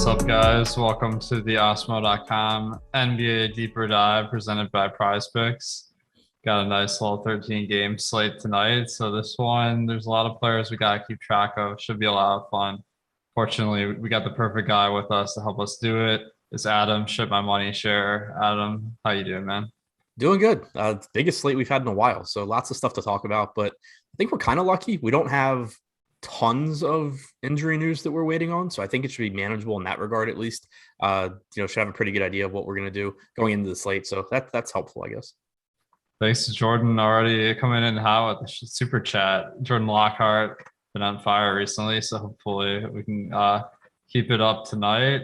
What's up, guys? Welcome to the Awesemo.com NBA Deeper Dive presented by Prize Picks. Got a nice little 13 game slate tonight. So this one, there's a lot of players we got to keep track of. Should be a lot of fun. Fortunately, we got the perfect guy with us to help us do it. It's Adam, Ship My Money Share. Adam, how you doing, man? Doing good. Biggest slate we've had in a while. So lots of stuff to talk about, but I think we're kind of lucky. We don't have tons of injury news that we're waiting on. So I think it should be manageable in that regard, at least. Should have a pretty good idea of what we're going to do going into the slate. So that's helpful, I guess. Thanks to Jordan already coming in hot with the super chat. Jordan Lockhart been on fire recently, so hopefully we can keep it up tonight,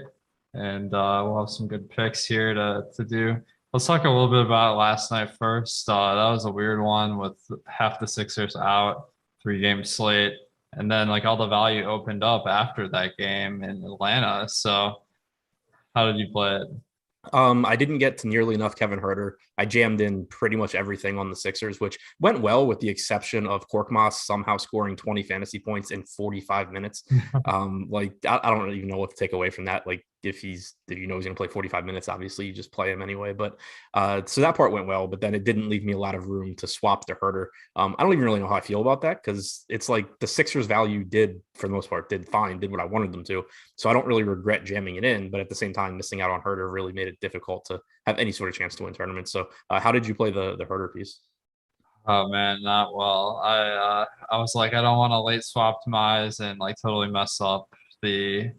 and we'll have some good picks here to do. Let's talk a little bit about last night first. That was a weird one with half the Sixers out, 3-game slate, and then like all the value opened up after that game in Atlanta. So how did you play it? I didn't get to nearly enough Kevin Huerter. I jammed in pretty much everything on the Sixers, which went well with the exception of Korkmaz somehow scoring 20 fantasy points in 45 minutes. I don't even know what to take away from that. Like if he's going to play 45 minutes, obviously you just play him anyway. But so that part went well, but then it didn't leave me a lot of room to swap to Huerter. I don't even really know how I feel about that because it's like the Sixers value did, for the most part, did what I wanted them to. So I don't really regret jamming it in, but at the same time, missing out on Huerter really made it difficult to have any sort of chance to win tournaments. So how did you play the Huerter piece? Oh man, not well. I was like, I don't want to late swap optimize and like totally mess up the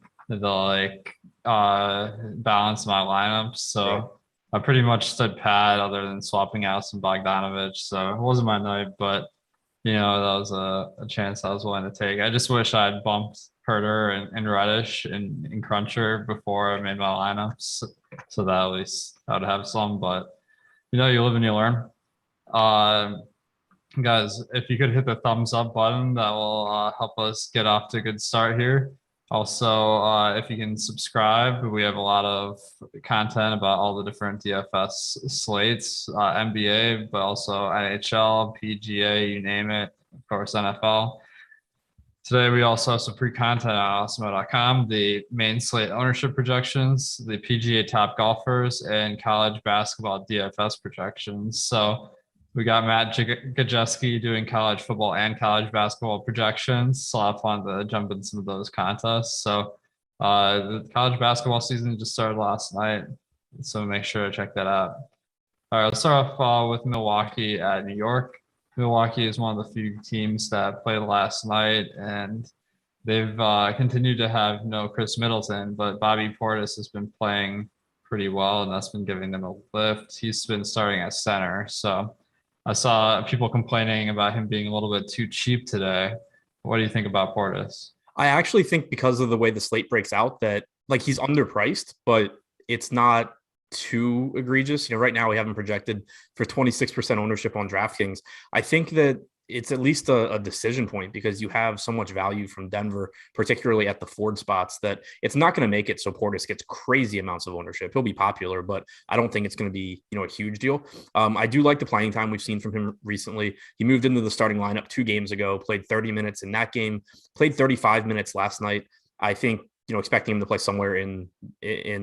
balance of my lineups. So right. I pretty much stood pat other than swapping out some Bogdanovich. So it wasn't my night, but that was a chance I was willing to take. I just wish I'd bumped Huerter and Reddish in Cruncher before I made my lineups, so that at least I would have some. But you live and you learn. Guys, if you could hit the thumbs up button, that will help us get off to a good start here. Also, if you can subscribe, we have a lot of content about all the different DFS slates, NBA, but also NHL, PGA, you name it, of course, NFL. Today, we also have some free content on Awesemo.com, the main slate ownership projections, the PGA top golfers, and college basketball DFS projections. So we got Matt Gajeski doing college football and college basketball projections. It's a lot of fun to jump in some of those contests. So the college basketball season just started last night, so make sure to check that out. All right, let's start off with Milwaukee at New York. Milwaukee is one of the few teams that played last night, and they've continued to have no Chris Middleton, but Bobby Portis has been playing pretty well, and that's been giving them a lift. He's been starting at center, so I saw people complaining about him being a little bit too cheap today. What do you think about Portis? I actually think because of the way the slate breaks out that like he's underpriced, but it's not too egregious. Right now we have him projected for 26% ownership on DraftKings. I think that it's at least a decision point because you have so much value from Denver, particularly at the Ford spots, that it's not going to make it so Portis gets crazy amounts of ownership. He'll be popular, but I don't think it's going to be, a huge deal. I do like the playing time we've seen from him recently. He moved into the starting lineup 2 games ago, played 30 minutes in that game, played 35 minutes last night. I think expecting him to play somewhere in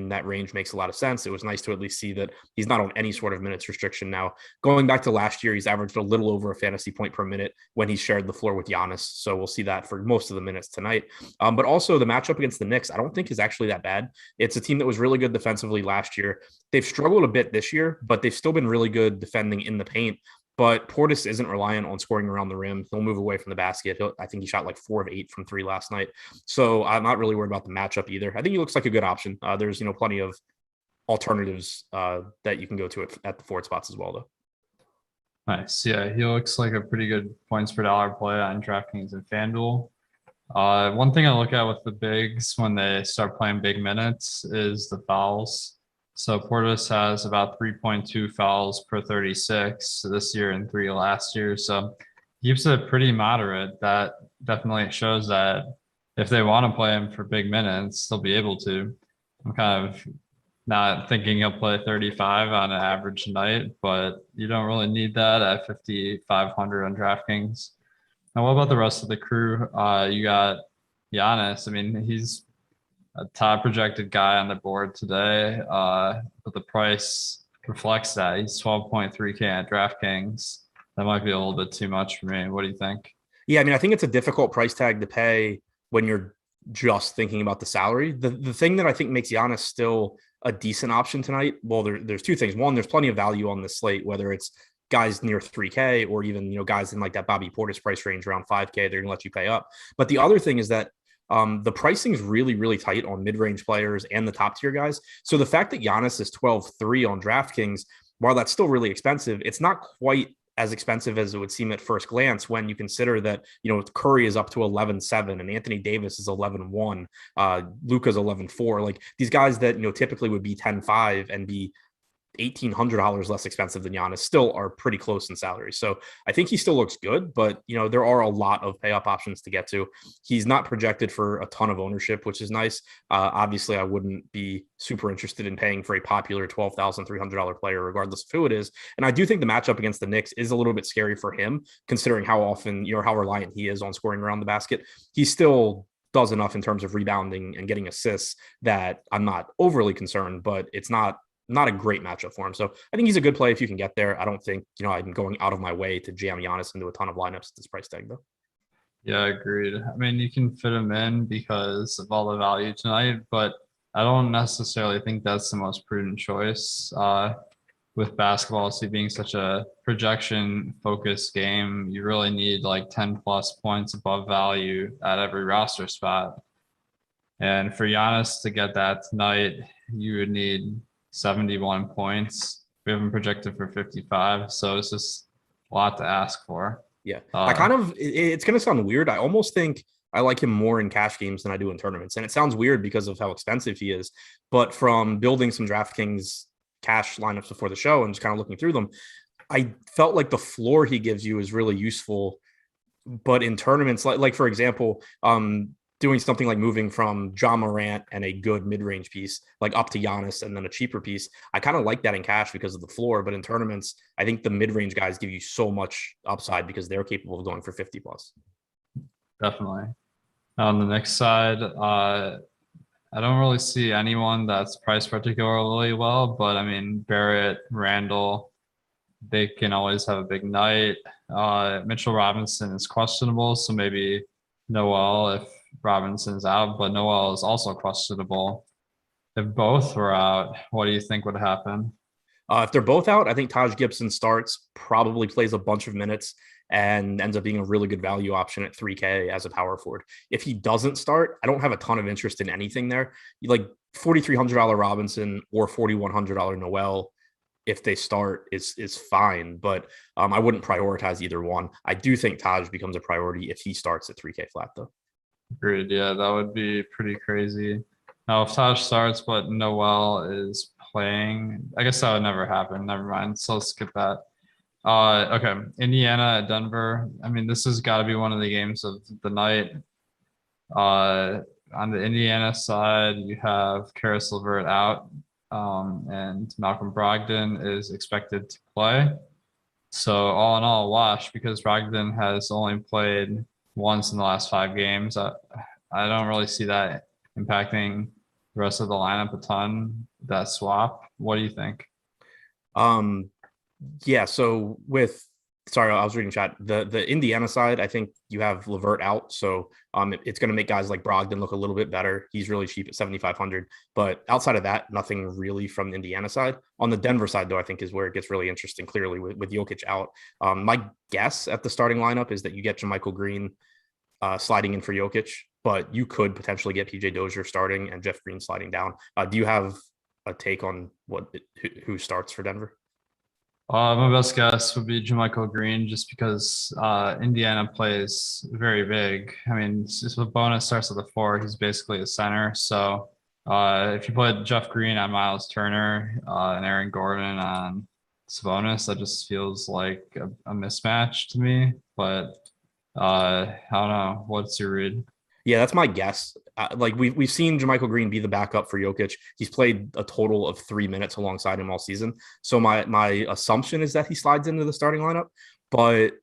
that range makes a lot of sense. It was nice to at least see that he's not on any sort of minutes restriction now. Going back to last year, he's averaged a little over a fantasy point per minute when he shared the floor with Giannis. So we'll see that for most of the minutes tonight. But also the matchup against the Knicks, I don't think is actually that bad. It's a team that was really good defensively last year. They've struggled a bit this year, but they've still been really good defending in the paint. But Portis isn't reliant on scoring around the rim. He'll move away from the basket. I think he shot like 4 of 8 from 3 last night. So I'm not really worried about the matchup either. I think he looks like a good option. There's, plenty of alternatives that you can go to at the Ford spots as well, though. Nice. Yeah, he looks like a pretty good points per dollar play on DraftKings and FanDuel. One thing I look at with the bigs when they start playing big minutes is the fouls. So Portis has about 3.2 fouls per 36 this year and 3 last year. So he keeps it pretty moderate. That definitely shows that if they want to play him for big minutes, they'll be able to. I'm kind of not thinking he'll play 35 on an average night, but you don't really need that at 5,500 on DraftKings. Now, what about the rest of the crew? You got Giannis. I mean, he's a top projected guy on the board today, but the price reflects that. He's 12.3K at DraftKings. That might be a little bit too much for me. What do you think? Yeah, I mean, I think it's a difficult price tag to pay when you're just thinking about the salary. The thing that I think makes Giannis still a decent option tonight, well, there's two things. One, there's plenty of value on this slate, whether it's guys near 3K or even, guys in like that Bobby Portis price range around 5K, they're gonna let you pay up. But the other thing is that the pricing is really, really tight on mid-range players and the top tier guys. So the fact that Giannis is 12.3 on DraftKings, while that's still really expensive, it's not quite as expensive as it would seem at first glance when you consider that, Curry is up to 11.7 and Anthony Davis is 11.1, Luka's 11.4. Like these guys that, typically would be 10.5 and be $1,800 less expensive than Giannis still are pretty close in salary. So I think he still looks good, but there are a lot of pay up options to get to. He's not projected for a ton of ownership, which is nice. Obviously I wouldn't be super interested in paying for a popular $12,300 player, regardless of who it is. And I do think the matchup against the Knicks is a little bit scary for him, considering how often, how reliant he is on scoring around the basket. He still does enough in terms of rebounding and getting assists that I'm not overly concerned, but it's not a great matchup for him. So I think he's a good play if you can get there. I don't think, I'm going out of my way to jam Giannis into a ton of lineups at this price tag though. Yeah, agreed. I mean, you can fit him in because of all the value tonight, but I don't necessarily think that's the most prudent choice. With basketball being such a projection focused game, you really need like 10 plus points above value at every roster spot. And for Giannis to get that tonight, you would need 71 points. We have him projected for 55. So it's just a lot to ask for. Yeah. It's going to sound weird. I almost think I like him more in cash games than I do in tournaments. And it sounds weird because of how expensive he is. But from building some DraftKings cash lineups before the show and just kind of looking through them, I felt like the floor he gives you is really useful. But in tournaments, like for example, doing something like moving from Ja Morant and a good mid-range piece, like up to Giannis and then a cheaper piece. I kind of like that in cash because of the floor, but in tournaments, I think the mid-range guys give you so much upside because they're capable of going for 50 plus. Definitely. On the next side, I don't really see anyone that's priced particularly well, but I mean, Barrett, Randall, they can always have a big night. Mitchell Robinson is questionable, so maybe Noel if Robinson's out, but Noel is also questionable. If both were out, what do you think would happen? If they're both out, I think Taj Gibson starts, probably plays a bunch of minutes, and ends up being a really good value option at 3K as a power forward. If he doesn't start, I don't have a ton of interest in anything there. Like $4,300 Robinson or $4,100 Noel, if they start, is fine, but I wouldn't prioritize either one. I do think Taj becomes a priority if he starts at 3K flat, though. Agreed. Yeah, that would be pretty crazy. Now, if Taj starts, but Noel is playing, I guess that would never happen. Never mind. So let's skip that. Okay, Indiana at Denver. I mean, this has got to be one of the games of the night. On the Indiana side, you have Karis LeVert out, and Malcolm Brogdon is expected to play. So all in all, wash because Brogdon has only played once in the last 5 games. I don't really see that impacting the rest of the lineup a ton, that swap. What do you think? Yeah, so sorry, I was reading chat. The Indiana side, I think you have LeVert out, so it's going to make guys like Brogdon look a little bit better. He's really cheap at 7,500, but outside of that, nothing really from the Indiana side. On the Denver side, though, I think is where it gets really interesting. Clearly, with Jokic out, my guess at the starting lineup is that you get JaMychal Green sliding in for Jokic, but you could potentially get PJ Dozier starting and Jeff Green sliding down. Do you have a take on who starts for Denver? My best guess would be JaMychal Green, just because Indiana plays very big. I mean, if bonus starts at the 4, he's basically a center. So if you put Jeff Green on Miles Turner and Aaron Gordon on Sabonis, that just feels like a mismatch to me. But I don't know. What's your read? Yeah, that's my guess. Like we've seen JaMychal Green be the backup for Jokic. He's played a total of 3 minutes alongside him all season. So my assumption is that he slides into the starting lineup. But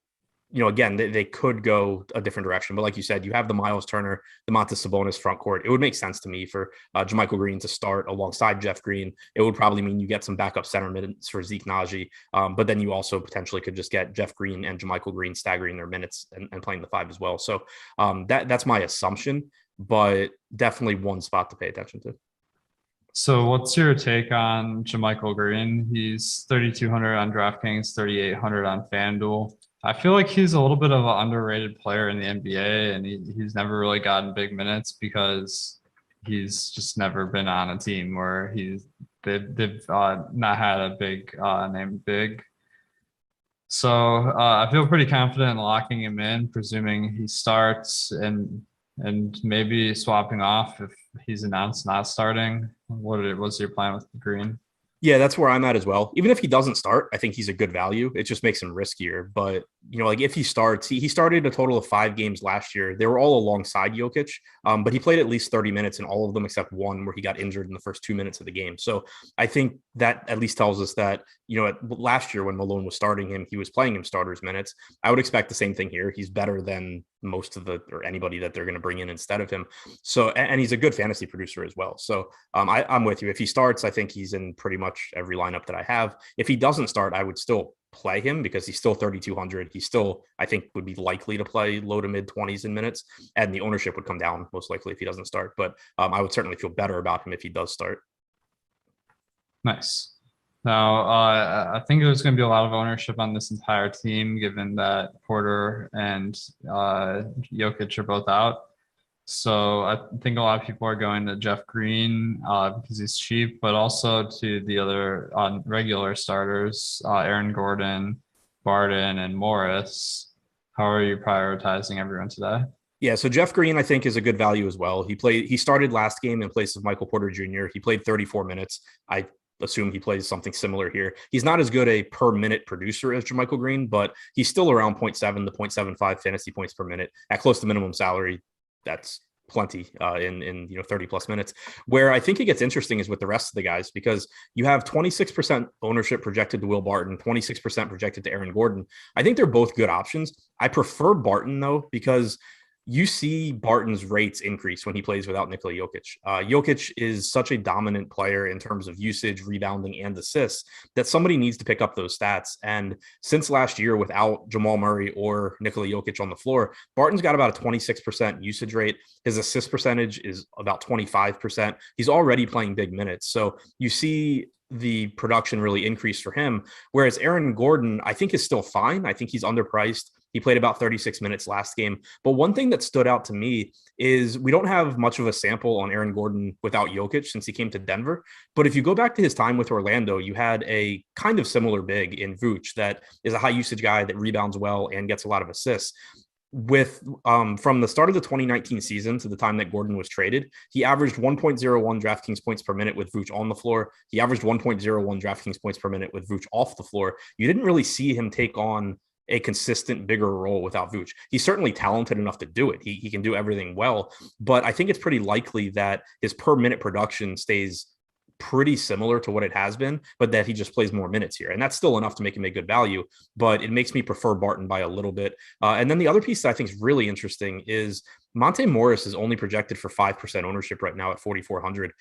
again, they could go a different direction. But like you said, you have the Miles Turner, the Montes Sabonis front court. It would make sense to me for JaMychal Green to start alongside Jeff Green. It would probably mean you get some backup center minutes for Zeke Naji. But then you also potentially could just get Jeff Green and JaMychal Green staggering their minutes and playing the 5 as well. So that's my assumption, but definitely one spot to pay attention to. So what's your take on JaMychal Green? He's 3,200 on DraftKings, 3,800 on FanDuel. I feel like he's a little bit of an underrated player in the NBA, and he's never really gotten big minutes because he's just never been on a team where they've not had a big name big. So I feel pretty confident in locking him in, presuming he starts and maybe swapping off if he's announced not starting. What's your plan with Green? Yeah, that's where I'm at as well. Even if he doesn't start, I think he's a good value. It just makes him riskier. But, like if he starts, he started a total of 5 games last year. They were all alongside Jokic, but he played at least 30 minutes in all of them except one where he got injured in the first 2 minutes of the game. So I think that at least tells us that, last year when Malone was starting him, he was playing him starters minutes. I would expect the same thing here. He's better than most of or anybody that they're going to bring in instead of him. So, and he's a good fantasy producer as well. So I'm with you. If he starts, I think he's in pretty much every lineup that I have. If he doesn't start, I would still play him because he's still 3,200. He still, I think, would be likely to play low to mid 20s in minutes, and the ownership would come down most likely if he doesn't start. But I would certainly feel better about him if he does start. Nice. Now, I think there's going to be a lot of ownership on this entire team, given that Porter and Jokic are both out. So I think a lot of people are going to Jeff Green because he's cheap, but also to the other regular starters, Aaron Gordon, Barton, and Morris. How are you prioritizing everyone today? Yeah, so Jeff Green, I think, is a good value as well. He started last game in place of Michael Porter Jr. He played 34 minutes. I assume he plays something similar here. He's not as good a per minute producer as JaMychal Green, but he's still around 0.7 to 0.75 fantasy points per minute at close to minimum salary. That's plenty in 30 plus minutes. Where I think it gets interesting is with the rest of the guys, because you have 26% ownership projected to Will Barton, 26% projected to Aaron Gordon. I think they're both good options. I prefer Barton though, because you see Barton's rates increase when he plays without Nikola Jokic. Jokic is such a dominant player in terms of usage, rebounding, and assists that somebody needs to pick up those stats. And since last year, without Jamal Murray or Nikola Jokic on the floor, Barton's got about a 26% usage rate. His assist percentage is about 25%. He's already playing big minutes. So you see the production really increase for him. Whereas Aaron Gordon, I think, is still fine. I think he's underpriced. He played about 36 minutes last game. But one thing that stood out to me is we don't have much of a sample on Aaron Gordon without Jokic since he came to Denver. But if you go back to his time with Orlando, you had a kind of similar big in Vooch that is a high usage guy that rebounds well and gets a lot of assists. From the start of the 2019 season to the time that Gordon was traded, he averaged 1.01 DraftKings points per minute with Vooch on the floor. He averaged 1.01 DraftKings points per minute with Vooch off the floor. You didn't really see him take on a consistent bigger role without Vooch. He's certainly talented enough to do it. He can do everything well, but I think it's pretty likely that his per minute production stays pretty similar to what it has been, but that he just plays more minutes here. And that's still enough to make him a good value, but it makes me prefer Barton by a little bit. And then the other piece that I think is really interesting is Monte Morris is only projected for 5% ownership right now at 4,400.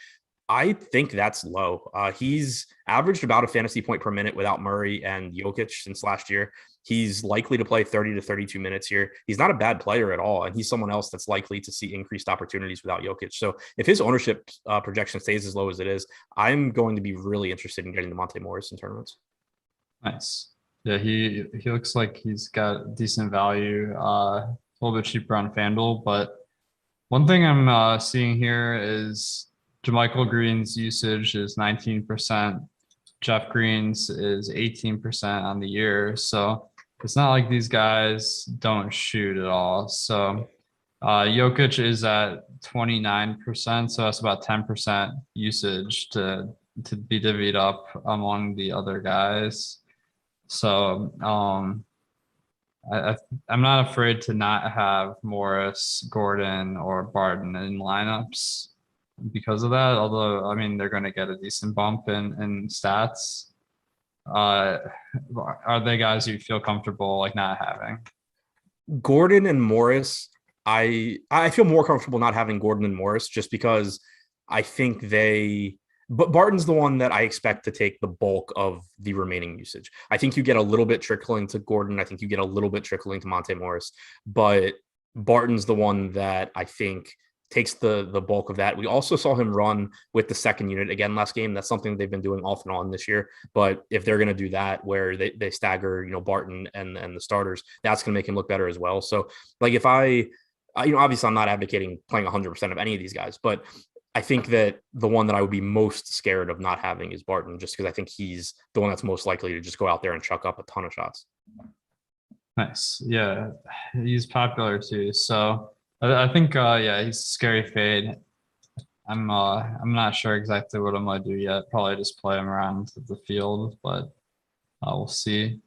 I think that's low. He's averaged about a fantasy point per minute without Murray and Jokic since last year. He's likely to play 30 to 32 minutes here. He's not a bad player at all, and he's someone else that's likely to see increased opportunities without Jokic. So if his ownership projection stays as low as it is, I'm going to be really interested in getting the Monte Morris in tournaments. Nice. Yeah, he looks like he's got decent value, a little bit cheaper on FanDuel. But one thing I'm seeing here is JaMychal Green's usage is 19%. Jeff Green's is 18% on the year. So it's not like these guys don't shoot at all. So Jokic is at 29%. So that's about 10% usage to be divvied up among the other guys. So I'm not afraid to not have Morris, Gordon, or Barton in lineups because of that. Although, I mean, they're going to get a decent bump in stats. Are they guys you feel comfortable like not having? Gordon and Morris, I feel more comfortable not having Gordon and Morris just because I think but Barton's the one that I expect to take the bulk of the remaining usage. I think you get a little bit trickling to Gordon. I think you get a little bit trickling to Monte Morris, but Barton's the one that I think takes the bulk of that. We also saw him run with the second unit again last game. That's something they've been doing off and on this year. But if they're going to do that, where they stagger, Barton and the starters, that's going to make him look better as well. So like if obviously I'm not advocating playing 100% of any of these guys, but I think that the one that I would be most scared of not having is Barton, just because I think he's the one that's most likely to just go out there and chuck up a ton of shots. Nice. Yeah, he's popular too. So I think yeah, he's a scary fade. I'm not sure exactly what I'm gonna do yet. Probably just play him around the field, but we'll see.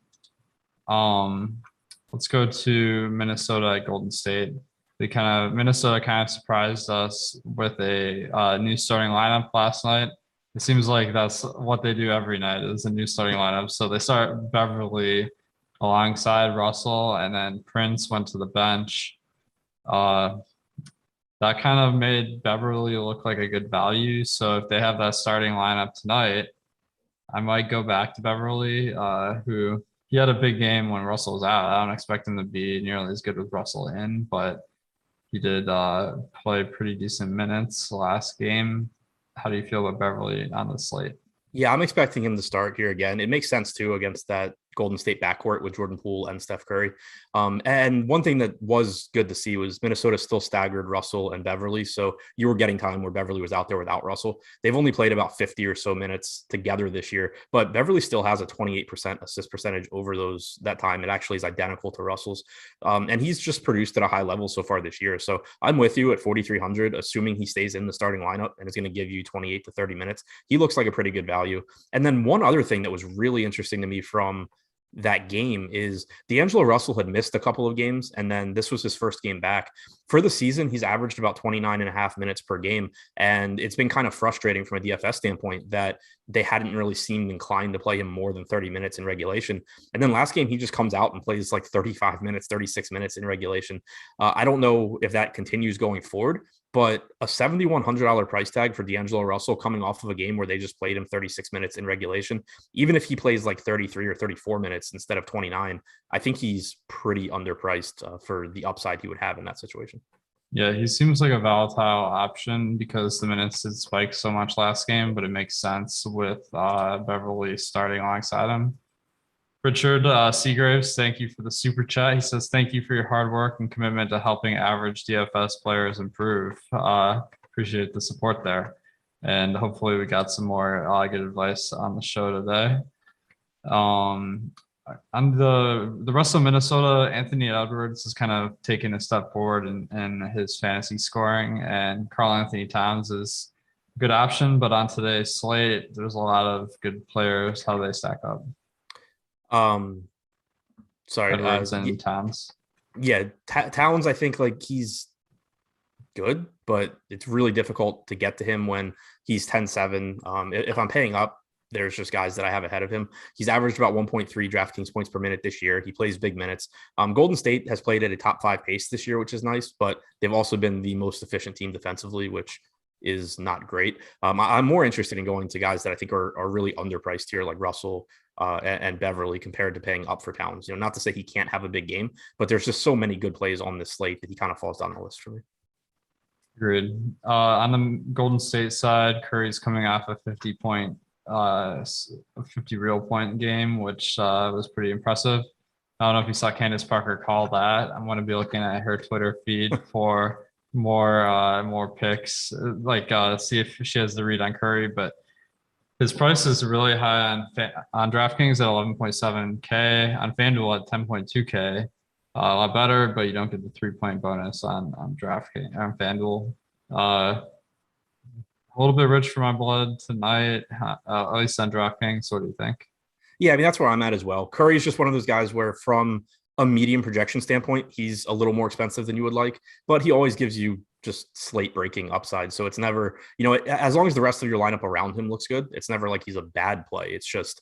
Let's go to Minnesota at Golden State. Minnesota kind of surprised us with a new starting lineup last night. It seems like that's what they do every night is a new starting lineup. So they start Beverly alongside Russell, and then Prince went to the bench. That kind of made Beverly look like a good value. So if they have that starting lineup tonight, I might go back to Beverly, who he had a big game when Russell was out. I don't expect him to be nearly as good with Russell in, but he did play pretty decent minutes last game. How do you feel about Beverly on the slate? Yeah, I'm expecting him to start here again. It makes sense too against that Golden State backcourt with Jordan Poole and Steph Curry. And one thing that was good to see was Minnesota still staggered Russell and Beverly. So you were getting time where Beverly was out there without Russell. They've only played about 50 or so minutes together this year, but Beverly still has a 28% assist percentage over that time. It actually is identical to Russell's. And he's just produced at a high level so far this year. So I'm with you at 4,300, assuming he stays in the starting lineup and is going to give you 28 to 30 minutes. He looks like a pretty good value. And then one other thing that was really interesting to me from that game is D'Angelo Russell had missed a couple of games, and then this was his first game back. For the season, he's averaged about 29 and a half minutes per game, and it's been kind of frustrating from a DFS standpoint that they hadn't really seemed inclined to play him more than 30 minutes in regulation. And then last game, he just comes out and plays like 35 minutes, 36 minutes in regulation. I don't know if that continues going forward, but a $7,100 price tag for D'Angelo Russell coming off of a game where they just played him 36 minutes in regulation, even if he plays like 33 or 34 minutes instead of 29, I think he's pretty underpriced for the upside he would have in that situation. Yeah, he seems like a volatile option because the minutes did spike so much last game, but it makes sense with Beverly starting alongside him. Richard Seagraves, thank you for the super chat. He says, thank you for your hard work and commitment to helping average DFS players improve. Appreciate the support there. And hopefully we got some more good advice on the show today. On the rest of Minnesota, Anthony Edwards has kind of taken a step forward in his fantasy scoring, and Karl-Anthony Towns is a good option. But on today's slate, there's a lot of good players. How do they stack up? Sorry, Edwards and Towns. Yeah, Towns, I think like he's good, but it's really difficult to get to him when he's 10-7. If I'm paying up, there's just guys that I have ahead of him. He's averaged about 1.3 DraftKings points per minute this year. He plays big minutes. Golden State has played at a top 5 pace this year, which is nice, but they've also been the most efficient team defensively, which is not great. I'm more interested in going to guys that I think are really underpriced here, like Russell and Beverly, compared to paying up for Towns. Not to say he can't have a big game, but there's just so many good plays on this slate that he kind of falls down the list for me. Agreed. On the Golden State side, Curry's coming off a 50 real point game, which was pretty impressive. I don't know if you saw Candace Parker call that. I'm going to be looking at her Twitter feed for more picks, see if she has the read on Curry, but his price is really high on DraftKings at 11.7K, on FanDuel at 10.2K. A lot better, but you don't get the 3-point bonus on DraftKings on FanDuel. A little bit rich for my blood tonight, at least on DraftKings. What do you think? Yeah, I mean, that's where I'm at as well. Curry is just one of those guys where from a medium projection standpoint, he's a little more expensive than you would like, but he always gives you just slate breaking upside. So it's never, as long as the rest of your lineup around him looks good, it's never like he's a bad play. It's just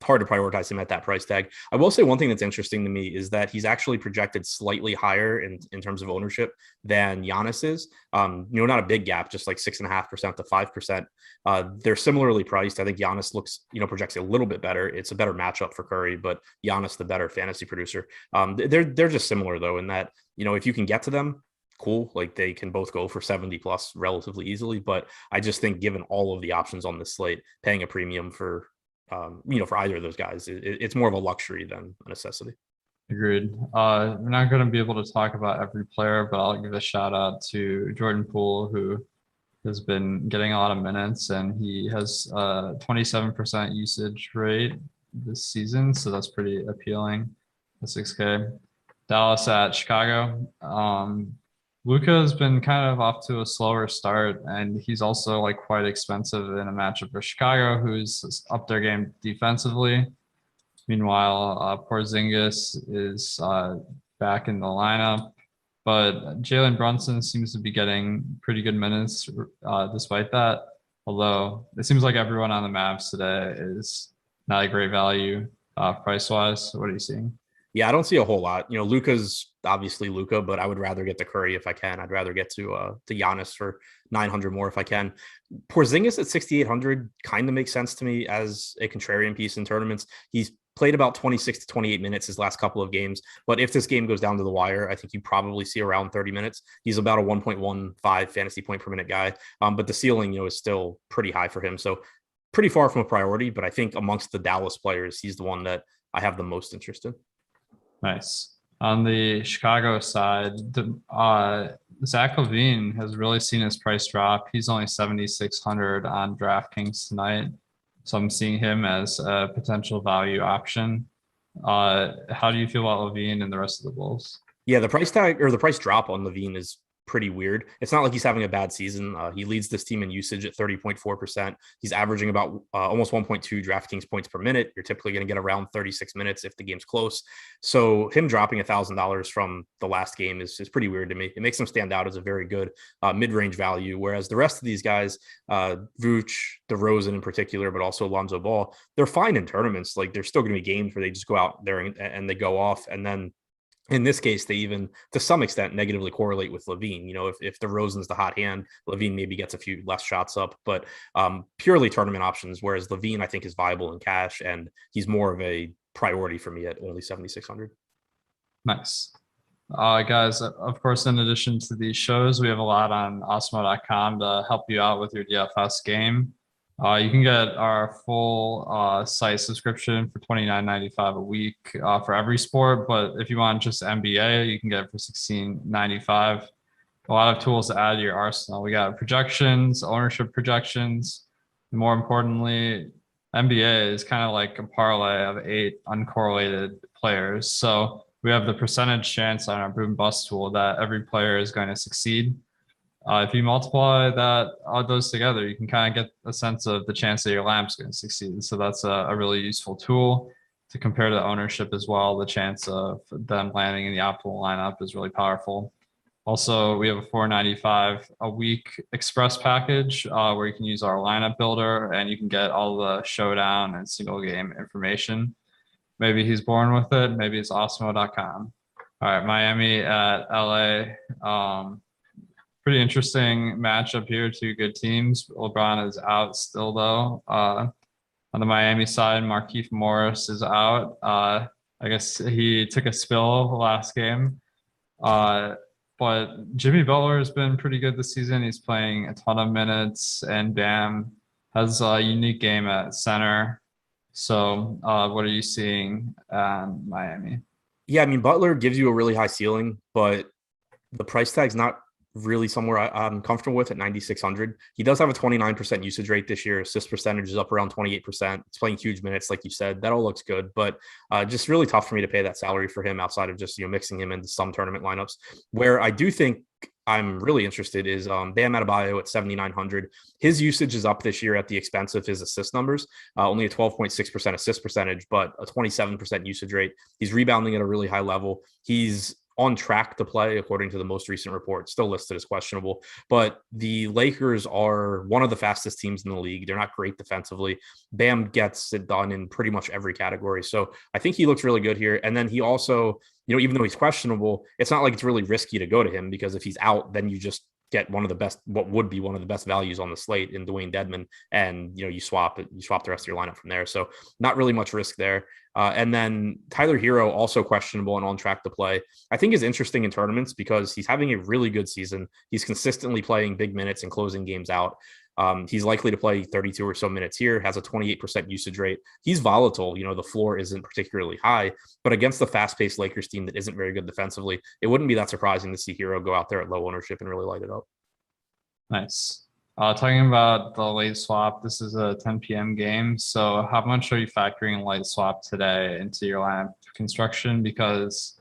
hard to prioritize him at that price tag. I will say one thing that's interesting to me is that he's actually projected slightly higher in terms of ownership than Giannis is. Not a big gap, just like 6.5% to 5%. They're similarly priced. I think Giannis looks, projects a little bit better. It's a better matchup for Curry, but Giannis the better fantasy producer. They're just similar though, in that, if you can get to them, cool. Like they can both go for 70 plus relatively easily. But I just think given all of the options on this slate, paying a premium for either of those guys, it's more of a luxury than a necessity. Agreed. We're not going to be able to talk about every player, but I'll give a shout out to Jordan Poole, who has been getting a lot of minutes, and he has a 27% usage rate this season. So that's pretty appealing. The 6K. Dallas at Chicago. Luka has been kind of off to a slower start, and he's also like quite expensive in a matchup for Chicago, who's up their game defensively. Meanwhile, Porzingis is back in the lineup, but Jalen Brunson seems to be getting pretty good minutes despite that. Although it seems like everyone on the Mavs today is not a great value price-wise. What are you seeing? Yeah, I don't see a whole lot. Luka's obviously Luka, but I would rather get to Curry if I can. I'd rather get to Giannis for 900 more if I can. Porzingis at 6,800 kind of makes sense to me as a contrarian piece in tournaments. He's played about 26 to 28 minutes his last couple of games, but if this game goes down to the wire, I think you probably see around 30 minutes. He's about a 1.15 fantasy point per minute guy, but the ceiling, is still pretty high for him. So pretty far from a priority, but I think amongst the Dallas players, he's the one that I have the most interest in. Nice. On the Chicago side, Zach Levine has really seen his price drop. He's only 7,600 on DraftKings tonight. So I'm seeing him as a potential value option. How do you feel about Levine and the rest of the Bulls? Yeah, the price tag or the price drop on Levine is pretty weird. It's not like he's having a bad season. He leads this team in usage at 30.4%. He's averaging about almost 1.2 DraftKings points per minute. You're typically going to get around 36 minutes if the game's close. So him dropping $1,000 from the last game is pretty weird to me. It makes him stand out as a very good mid-range value, whereas the rest of these guys, Vooch, DeRozan in particular, but also Lonzo Ball, they're fine in tournaments. Like there's still going to be games where they just go out there and they go off, and then in this case, they even, to some extent, negatively correlate with Levine. If DeRozan's the hot hand, Levine maybe gets a few less shots up, but purely tournament options, whereas Levine, I think, is viable in cash, and he's more of a priority for me at only 7,600. Nice. Guys, of course, in addition to these shows, we have a lot on Awesemo.com to help you out with your DFS game. You can get our full site subscription for $29.95 a week for every sport. But if you want just NBA, you can get it for $16.95. A lot of tools to add to your arsenal. We got projections, ownership projections. And more importantly, NBA is kind of like a parlay of 8 uncorrelated players. So we have the percentage chance on our boom bust tool that every player is going to succeed. If you multiply those together, you can kind of get a sense of the chance that your lamp's going to succeed. So that's a really useful tool to compare to ownership as well. The chance of them landing in the optimal lineup is really powerful. Also, we have a $4.95 a week express package where you can use our lineup builder and you can get all the showdown and single game information. Maybe he's born with it. Maybe it's Awesemo.com. All right, Miami at LA. Pretty interesting matchup here. 2 good teams. LeBron is out still, though. On the Miami side, Markieff Morris is out. I guess he took a spill last game. But Jimmy Butler has been pretty good this season. He's playing a ton of minutes, and Bam has a unique game at center. So what are you seeing in Miami? Yeah, I mean, Butler gives you a really high ceiling, but the price tag's not really somewhere I'm comfortable with at 9,600. He does have a 29% usage rate this year. Assist percentage is up around 28%. It's playing huge minutes, like you said. That all looks good, but just really tough for me to pay that salary for him outside of just mixing him into some tournament lineups. Where I do think I'm really interested is Bam Adebayo at 7,900. His usage is up this year at the expense of his assist numbers. Only a 12.6% assist percentage, but a 27% usage rate. He's rebounding at a really high level. He's on track to play, according to the most recent report, still listed as questionable. But the Lakers are one of the fastest teams in the league. They're not great defensively. Bam gets it done in pretty much every category. So I think he looks really good here. And then he also, even though he's questionable, it's not like it's really risky to go to him, because if he's out, then you just get one of the best, what would be one of the best values on the slate in Dwayne Dedmon, and you swap the rest of your lineup from there. So not really much risk there. And then Tyler Hero, also questionable and on track to play, I think is interesting in tournaments because he's having a really good season. He's consistently playing big minutes and closing games out. He's likely to play 32 or so minutes here, has a 28% usage rate. He's volatile. The floor isn't particularly high, but against the fast-paced Lakers team that isn't very good defensively, it wouldn't be that surprising to see Hero go out there at low ownership and really light it up. Nice. Talking about the late swap, this is a 10 p.m. game. So how much are you factoring light swap today into your lineup construction? Because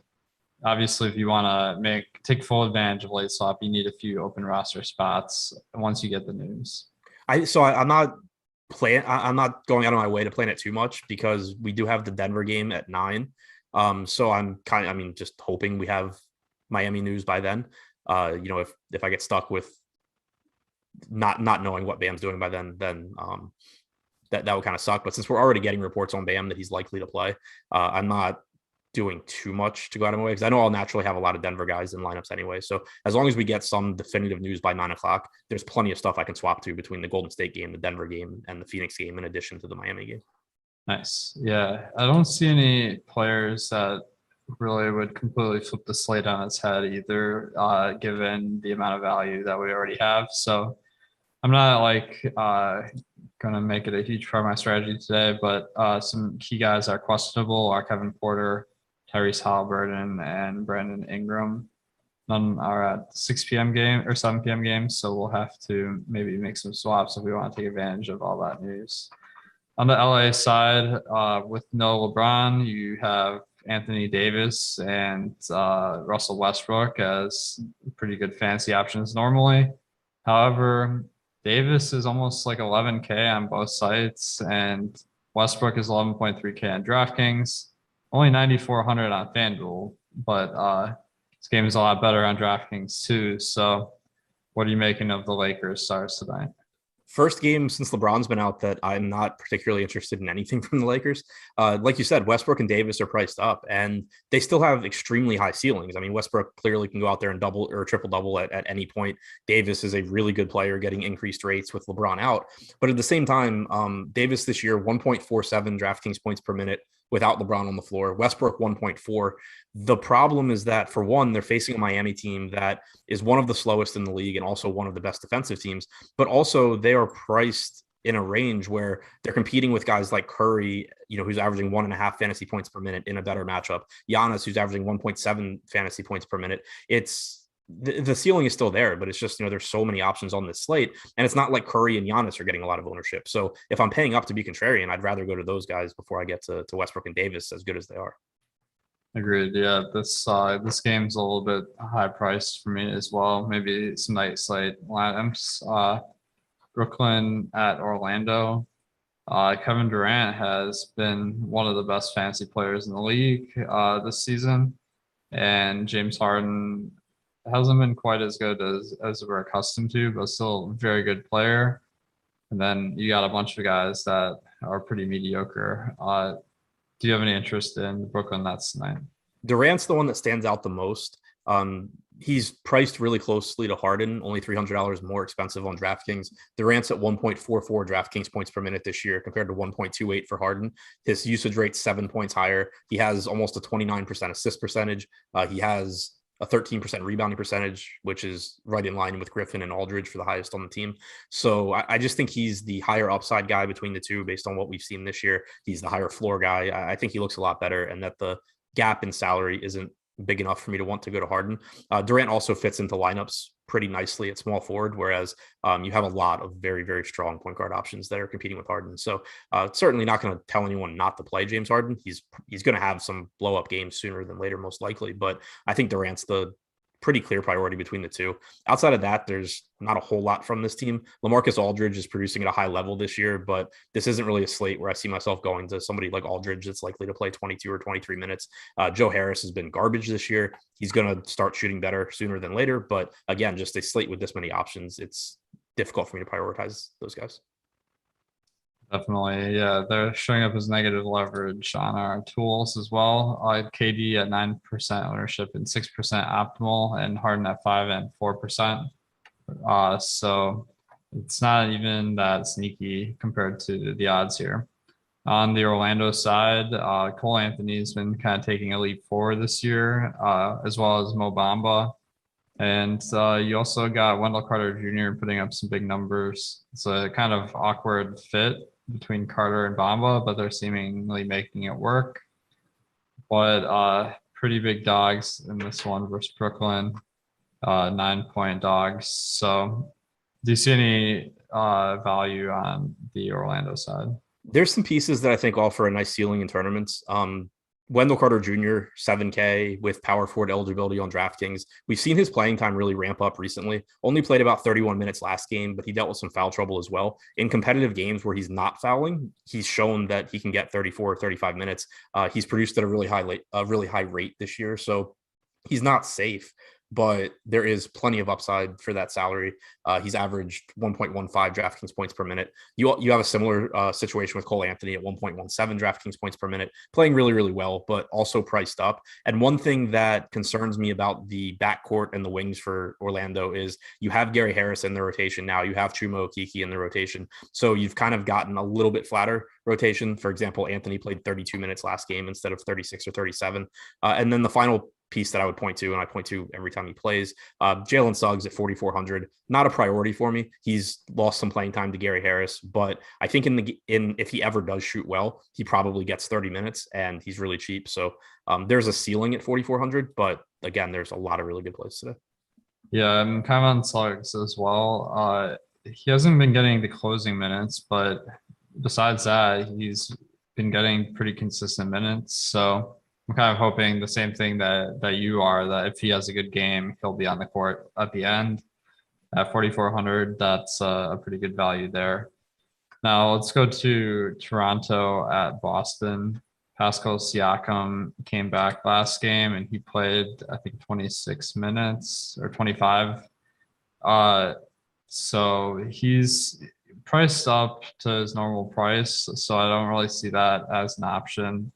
obviously, if you want to take full advantage of late swap, you need a few open roster spots once you get the news. I'm not going out of my way to plan it too much, because we do have the Denver game at 9. So I'm just hoping we have Miami news by then. If I get stuck with not knowing what Bam's doing by then that would kind of suck. But since we're already getting reports on Bam that he's likely to play, I'm not doing too much to go out of my way, because I know I'll naturally have a lot of Denver guys in lineups anyway. So as long as we get some definitive news by 9:00, there's plenty of stuff I can swap to between the Golden State game, the Denver game, and the Phoenix game, in addition to the Miami game. Nice. Yeah. I don't see any players that really would completely flip the slate on its head either, given the amount of value that we already have. So I'm not going to make it a huge part of my strategy today, but some key guys are questionable are Kevin Porter, Tyrese Halliburton, and Brandon Ingram. None are at 6 p.m. game or 7 p.m. games, so we'll have to maybe make some swaps if we want to take advantage of all that news. On the LA side, with no LeBron, you have Anthony Davis and Russell Westbrook as pretty good fantasy options normally. However, Davis is almost like 11K on both sites, and Westbrook is 11.3K on DraftKings, only 9,400 on FanDuel, but this game is a lot better on DraftKings too. So what are you making of the Lakers stars tonight? First game since LeBron's been out that I'm not particularly interested in anything from the Lakers. Like you said, Westbrook and Davis are priced up, and they still have extremely high ceilings. I mean, Westbrook clearly can go out there and double or triple double at any point. Davis is a really good player getting increased rates with LeBron out. But at the same time, Davis this year, 1.47 DraftKings points per minute without LeBron on the floor. Westbrook 1.4. The problem is that, for one, they're facing a Miami team that is one of the slowest in the league and also one of the best defensive teams, but also they are priced in a range where they're competing with guys like Curry, who's averaging 1.5 fantasy points per minute in a better matchup. Giannis, who's averaging 1.7 fantasy points per minute. The ceiling is still there, but it's just, there's so many options on this slate, and it's not like Curry and Giannis are getting a lot of ownership. So if I'm paying up to be contrarian, I'd rather go to those guys before I get to Westbrook and Davis, as good as they are. Agreed. Yeah, this game's a little bit high priced for me as well. Maybe some night slate lineups. Brooklyn at Orlando. Kevin Durant has been one of the best fantasy players in the league this season, and James Harden hasn't been quite as good as we're accustomed to, but still a very good player. And then you got a bunch of guys that are pretty mediocre. Do you have any interest in the Brooklyn Nets tonight? Durant's the one that stands out the most. He's priced really closely to Harden, only $300 more expensive on DraftKings. Durant's at 1.44 DraftKings points per minute this year compared to 1.28 for Harden. His usage rate's 7 points higher. He has almost a 29% assist percentage. He has a 13% rebounding percentage, which is right in line with Griffin and Aldridge for the highest on the team. So I just think he's the higher upside guy between the two based on what we've seen this year. He's the higher floor guy. I think he looks a lot better, and that the gap in salary isn't big enough for me to want to go to Harden. Durant also fits into lineups pretty nicely at small forward, whereas you have a lot of very, very strong point guard options that are competing with Harden. So certainly not going to tell anyone not to play James Harden. He's going to have some blow up games sooner than later, most likely. But I think Durant's the pretty clear priority between the two. Outside of that, there's not a whole lot from this team. LaMarcus Aldridge is producing at a high level this year, but this isn't really a slate where I see myself going to somebody like Aldridge that's likely to play 22 or 23 minutes. Joe Harris has been garbage this year. He's going to start shooting better sooner than later. But again, just a slate with this many options, it's difficult for me to prioritize those guys. Definitely. Yeah, they're showing up as negative leverage on our tools as well. I had KD at 9% ownership and 6% optimal, and Harden at 5 and 4%. So it's not even that sneaky compared to the odds here. On the Orlando side, Cole Anthony's been kind of taking a leap forward this year, as well as Mo Bamba. And you also got Wendell Carter Jr. putting up some big numbers. It's a kind of awkward fit between Carter and Bamba, but they're seemingly making it work. But pretty big dogs in this one versus Brooklyn, 9-point dogs. So do you see any value on the Orlando side? There's some pieces that I think offer a nice ceiling in tournaments. Wendell Carter Jr., 7K with power forward eligibility on DraftKings. We've seen his playing time really ramp up recently. Only played about 31 minutes last game, but he dealt with some foul trouble as well. In competitive games where he's not fouling, he's shown that he can get 34 or 35 minutes. He's produced at a really high rate this year. So he's not safe, but there is plenty of upside for that salary. He's averaged 1.15 DraftKings points per minute. You have a similar situation with Cole Anthony at 1.17 DraftKings points per minute, playing really, really well, but also priced up. And one thing that concerns me about the backcourt and the wings for Orlando is you have Gary Harris in the rotation now. You have Chuma Okeke in the rotation. So you've kind of gotten a little bit flatter rotation. For example, Anthony played 32 minutes last game instead of 36 or 37. And then the final piece that I would point to, and I point to every time he plays, Jalen Suggs at 4,400, not a priority for me. He's lost some playing time to Gary Harris, but I think if he ever does shoot well, he probably gets 30 minutes, and he's really cheap. So there's a ceiling at 4,400, but again, there's a lot of really good plays today. Yeah, I'm kind of on Suggs as well. He hasn't been getting the closing minutes, but besides that, he's been getting pretty consistent minutes. So I'm kind of hoping the same thing that you are, that if he has a good game, he'll be on the court at the end. At 4,400, that's a pretty good value there. Now let's go to Toronto at Boston. Pascal Siakam came back last game and he played, I think, 26 minutes or 25. So he's priced up to his normal price. So I don't really see that as an option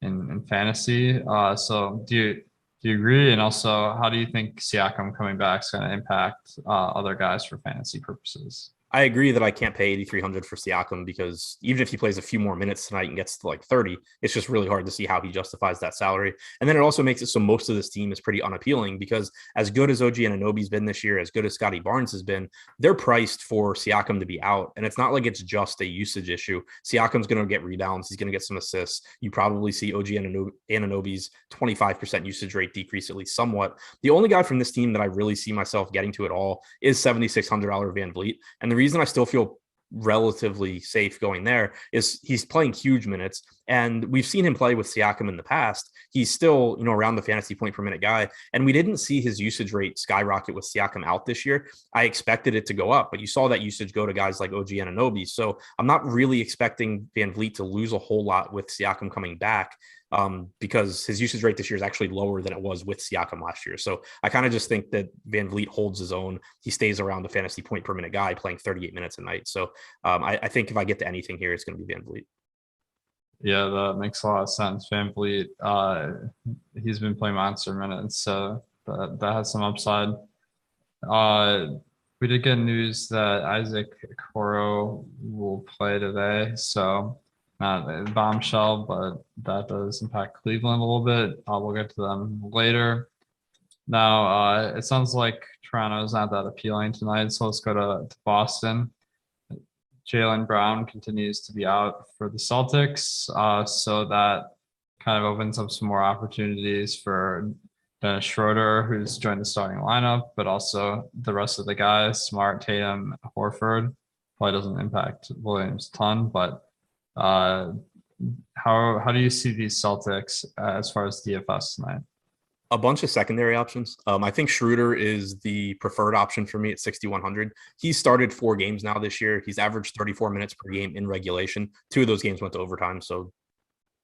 in fantasy. So do you agree? And also, how do you think Siakam coming back is going to impact other guys for fantasy purposes? I agree that I can't pay 8,300 for Siakam because even if he plays a few more minutes tonight and gets to like 30, it's just really hard to see how he justifies that salary. And then it also makes it so most of this team is pretty unappealing because as good as OG Anunoby's been this year, as good as Scotty Barnes has been, they're priced for Siakam to be out. And it's not like it's just a usage issue. Siakam's going to get rebounds. He's going to get some assists. You probably see OG Anunoby's 25% usage rate decrease at least somewhat. The only guy from this team that I really see myself getting to at all is $7,600 Van Vliet. And the reason I still feel relatively safe going there is he's playing huge minutes, and we've seen him play with Siakam in the past. He's still, around the fantasy point per minute guy, and we didn't see his usage rate skyrocket with Siakam out this year. I expected it to go up, but you saw that usage go to guys like OG Anunoby. So I'm not really expecting Van Vliet to lose a whole lot with Siakam coming back. Because his usage rate this year is actually lower than it was with Siakam last year. So I kind of just think that Van Vliet holds his own. He stays around the fantasy point per minute guy playing 38 minutes a night. So I think if I get to anything here, it's going to be Van Vliet. Yeah, that makes a lot of sense. Van Vliet, he's been playing monster minutes, so that has some upside. We did get news that Isaac Okoro will play today, so not a bombshell, but that does impact Cleveland a little bit. We'll get to them later. Now, it sounds like Toronto is not that appealing tonight, so let's go to Boston. Jaylen Brown continues to be out for the Celtics, so that kind of opens up some more opportunities for Dennis Schroeder, who's joined the starting lineup, but also the rest of the guys, Smart, Tatum, Horford. Probably doesn't impact Williams a ton, but how do you see these Celtics as far as DFS tonight? A bunch of secondary options. I think Schroeder is the preferred option for me at 6,100. He's started 4 games now this year. He's averaged 34 minutes per game in regulation. 2 of those games went to overtime, so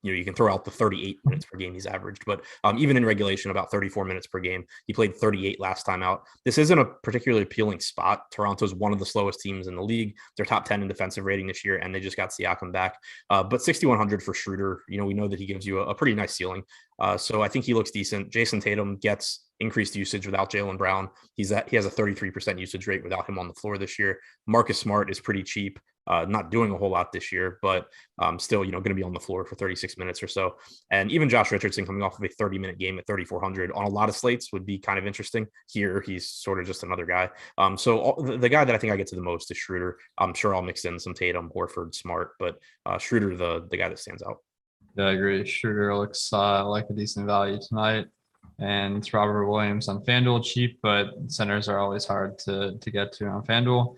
you can throw out the 38 minutes per game he's averaged, but even in regulation, about 34 minutes per game. He played 38 last time out. This isn't a particularly appealing spot. Toronto's one of the slowest teams in the league. They're top 10 in defensive rating this year, and they just got Siakam back. But 6,100 for Schroeder, we know that he gives you a pretty nice ceiling. So I think he looks decent. Jason Tatum gets increased usage without Jaylen Brown. He has a 33% usage rate without him on the floor this year. Marcus Smart is pretty cheap. Not doing a whole lot this year, but still, going to be on the floor for 36 minutes or so. And even Josh Richardson coming off of a 30-minute game at 3,400 on a lot of slates would be kind of interesting. Here, he's sort of just another guy. The guy that I think I get to the most is Schroeder. I'm sure I'll mix in some Tatum, Horford, Smart, but Schroeder, the guy that stands out. Yeah, I agree. Schroeder looks like a decent value tonight. And it's Robert Williams on FanDuel, cheap, but centers are always hard to get to on FanDuel.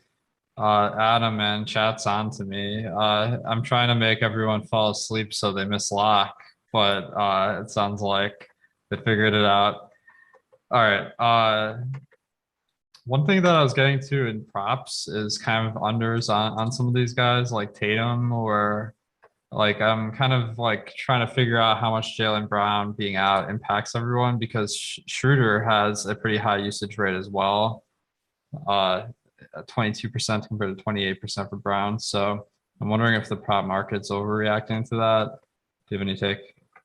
Adam and chat's on to me. I'm trying to make everyone fall asleep so they miss lock, but it sounds like they figured it out. All right. One thing that I was getting to in props is kind of unders on some of these guys like Tatum, or like I'm kind of like trying to figure out how much Jaylen Brown being out impacts everyone, because Schroeder has a pretty high usage rate as well. 22% compared to 28% for Brown. So I'm wondering if the prop market's overreacting to that. Do you have any take?